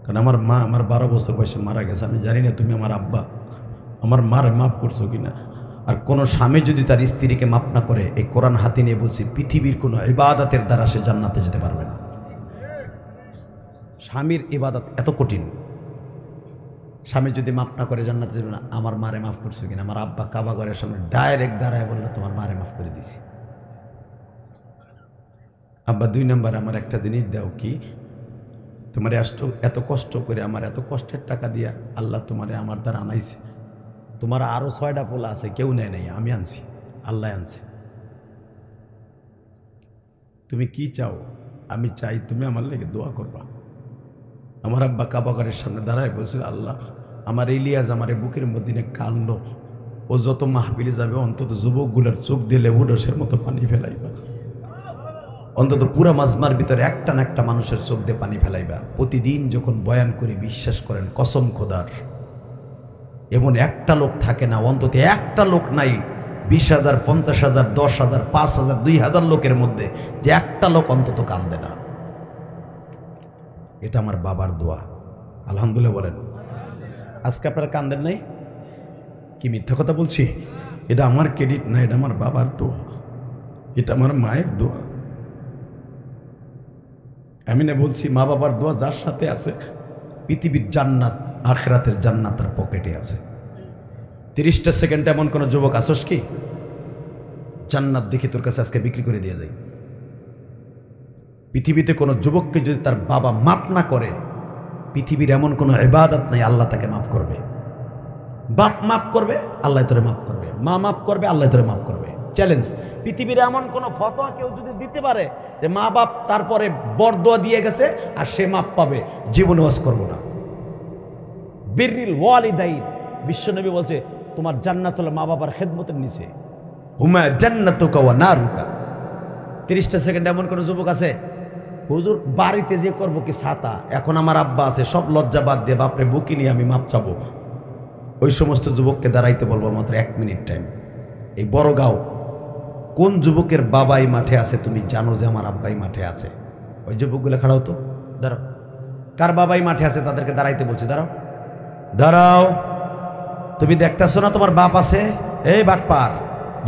কারণ আমার মা আমার 12 বছর বয়সে মারা গেছে। আমি জানি না তুমি আমার আব্বা আমার মারে মাফ করছো কিনা। আর কোনো স্বামী যদি তার স্ত্রীকে মাফ না করে, এই কোরআন হাতে নিয়ে বলছি, পৃথিবীর কোনো ইবাদতের দ্বারা সে জান্নাতে যেতে পারবে না। স্বামীর ইবাদত এত কঠিন, স্বামী যদি মাফ না করে জান্নাতে যাবে না। আমার মারে মাফ করছো কিনা? আমার আব্বা কাবাগরের সামনে ডাইরেক্ট দাঁড়ায় বললো, তোমার মারে মাফ করে দিয়েছি। আব্বা 2 নম্বরে আমার একটা জিনিস দাও, কি? তোমার এত কষ্ট করে, আমার এত কষ্টের টাকা দিয়া আল্লাহ তোমারে আমার দ্বারা আনাইছে। তোমার আরো 6টা পোলা আছে, কেউ নেয় নাই, আমি আনছি, আল্লাহ আনছে। তুমি কি চাও? আমি চাই তুমি আমার লেগে দোয়া করবা। আমার আব্বা কাবাগরের সামনে দাঁড়ায় বলছিল, আল্লাহ আমার ইলিয়াস আমার বুকের মধ্যে কানলো, ও যত মাহফিলে যাবে অন্তত যুবকগুলোর চোখ দিয়ে লেবু রসের মতো পানি ফেলাইবা, অন্তত পুরা মাজমার ভিতরে একটা না একটা মানুষের চোখ দিয়ে পানি ফেলাইবা। প্রতিদিন যখন বয়ান করে, বিশ্বাস করেন কসম খোদার, এমন একটা লোক থাকে না, অন্তত একটা লোক নাই 20,000, 50,000, 10,000, 5,000, 2,000 লোকের মধ্যে যে একটা লোক অন্তত কান্দে না। এটা আমার বাবার দোয়া, আলহামদুলিল্লাহ বলেন। আজকে আপনারা কান্দেন নাই? কি মিথ্যা কথা বলছি? এটা আমার ক্রেডিট না, এটা আমার বাবার দোয়া, এটা আমার মায়ের দোয়া। আমি না বলছি, মা বাবার দোয়া যার সাথে আছে, পৃথিবীর জান্নাত আখিরাতের জান্নাত তার পকেটে আছে। 30টা সেকেন্ড এমন কোন যুবক আসোস কি জান্নাত দেখি তোর কাছে আজকে বিক্রি করে দিয়ে যায়? পৃথিবীতে কোনো যুবককে যদি তার বাবা মাফ না করে, পৃথিবীর এমন কোনো ইবাদত নাই আল্লাহ তাকে মাফ করবে। বাপ মাফ করবে, আল্লাহ তোরে মাফ করবে। মা মাফ করবে, আল্লাহ তোরে মাফ করবে। চ্যালেঞ্জ, পৃথিবীর এমন কোনো ফতোয়া কেউ যদি দিতে পারে যে মা বাপ তারপরে বরদোয়া দিয়ে গেছে আর সে মাফ পাবে, জীবনে ওয়াজ করব না। বিররিল ওয়ালিদাইন, বিশ্বনবী বলছে তোমার জান্নাত হলো মা বাবার খেদমতের নিচে। হুমা জান্নাতুকা ওয়া নারুকা। 30টা সেকেন্ড এমন কোনো যুবক আছে, হুজুর বাড়িতে যে করবো কি ছাতা, এখন আমার আব্বা আছে, সব লজ্জা বাদ দিয়ে বাপরে বুকি নিয়ে আমি মাপ চাবো। ওই সমস্ত যুবককে দাঁড়াইতে বলবো মাত্র 1 মিনিট টাইম। এই বড়গাঁও কোন যুবকের বাবাই মাঠে আছে তুমি জানো যে আমার আব্বাই মাঠে আছে? ওই যুবকগুলো খাড়াও তো, দাঁড়াও। কার বাবাই মাঠে আছে তাদেরকে দাঁড়াইতে বলছি, দাঁড়াও দাঁড়াও। তুমি দেখতেছো না তোমার বাপ আছে? এই বাটপার,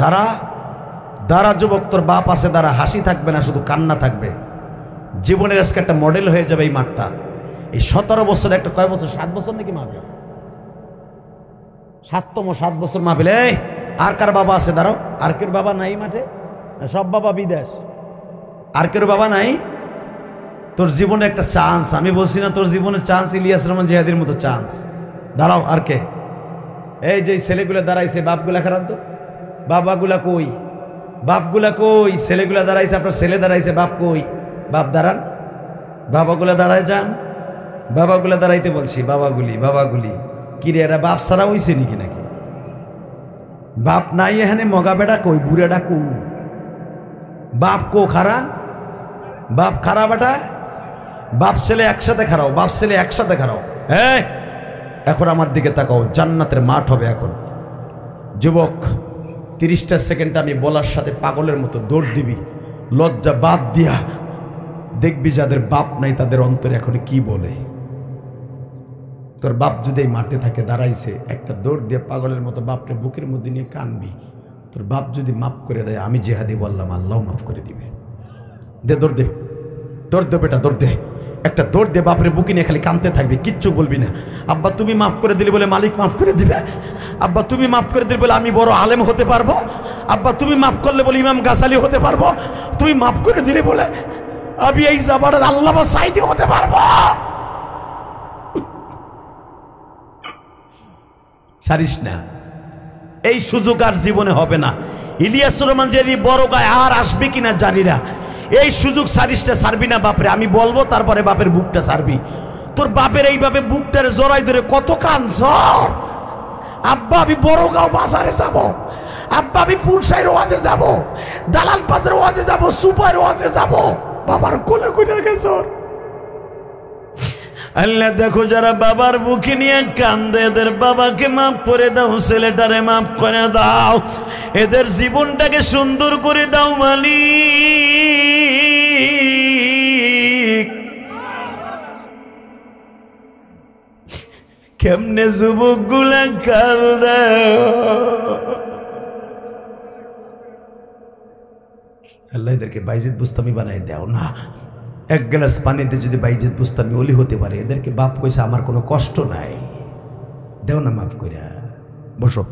দাঁড়া দাঁড়া যুবক, তোর বাপ আছে, দাঁড়া। হাসি থাকবে না, শুধু কান্না থাকবে। জীবনের আজকে একটা মডেল হয়ে যাবে এই মাঠটা। এই 17 বছর একটা কয় বছর 7 বছর নাকি মাহফিল 7 বছর মাহফিল। এই আর কার বাবা আছে দাঁড়াও, আর কেউ বাবা নাই মাঠে? সব বাবা বিদেশ, আর কেউ বাবা নাই? তোর জীবনে একটা চান্স, আমি বলছি না তোর জীবনে চান্স ইলিয়াস রহমান জিহাদির মতো চান্স। দাঁড়াও আর কে? এই যে ছেলেগুলা দাঁড়াইছে বাপগুলা খারাপ তো, বাবাগুলা কই? বাপগুলা কই? ছেলেগুলা দাঁড়াইছে, আপনার ছেলে দাঁড়াইছে, বাপ কই? বাপ দাঁড়ান, বাবাগুলা দাঁড়ায় যান, বাবাগুলা দাঁড়াইতে বলছি। বাবাগুলি কি রে, এরা বাপ ছাড়া হইছে নাকি? নাকি বাপ নাই এখানে? মগা বেড়া কই? বুড়েটা কু? বাপ কো খারান? বাপ খারা বেটা? বাপ ছেলে একসাথে খারাও, বাপ ছেলে একসাথে খারাও। হ্যাঁ এখন আমার দিকে তাকাও, জান্নাতের মাঠ হবে এখন। যুবক 30টা সেকেন্ড আমি বলার সাথে পাগলের মতো দৌড় দিবি, লজ্জা বাদ দিয়া দেখবি যাদের বাপ নাই তাদের অন্তরে এখন কি বলে। তোর বাপ যদি এই মাঠে থাকে দাঁড়াইছে, একটা দৌড় দিয়ে পাগলের মতো বাপরে বুকের মধ্যে নিয়ে কানবি। তোর বাপ যদি মাফ করে দেয়, আমি জিহাদি বললাম আল্লাহ মাফ করে দিবে। দে দৌড় দে, দৌড় দে বেটা, দৌড় দে, একটা দৌড় দে, বাপরে বুকে নিয়ে খালি কানতে থাকবি, কিচ্ছু বলবি না। আব্বা তুমি মাফ করে দিলে বলে মালিক মাফ করে দিবে। আব্বা তুমি মাফ করে দিলে বলে আমি বড় আলেম হতে পারবো। আব্বা তুমি মাফ করলে বলে ইমাম গাজালি হতে পারবো। তুমি মাফ করে দিলে বলে আমি এই জামানার আল্লামা সাঈদী হতে পারবো। ছাড়িস না, এই সুযোগ আর জীবনে হবে না। ইলিয়াস রহমান যদি বড় গায়ে আর আসবে কিনা জানি না, এই সুযোগ সারিসটা ছাড়বি না বাপরে, আমি বলবো তারপরে বাপের বুকটা ছাড়বি। তোর বাপের এইভাবে বুকটারে জড়াই ধরে কত কাঁদছ। আব্বা আমি বড়গাঁও বাজারে যাব, আব্বা আমি পুরসাইর ওয়াজে যাব, দালাল পাদের ওয়াজে যাব, সুপার ওয়াজে যাব, বাবার কোলে কইরা গেছ। আল্লাহ দেখো যারা বাবার বুকে নিয়ে কান্দে, এদের বাবাকে মাফ করে দাও, ছেলেটারে মাফ করে দাও, এদের জীবনটাকে সুন্দর করে দাও মালিক। কেমনে যুবক গুলা কান্দে, আল্লাহ এদেরকে বাইজিদ বুস্তামি বানাই দাও না। এক গ্লাস পানিতে যদি বাইজিদ বুস্তামি ওলি হতে পারে, এদেরকে বাপ কইছে আমার কোনো কষ্ট নাই, দেও না মাফ কইরা। বসো।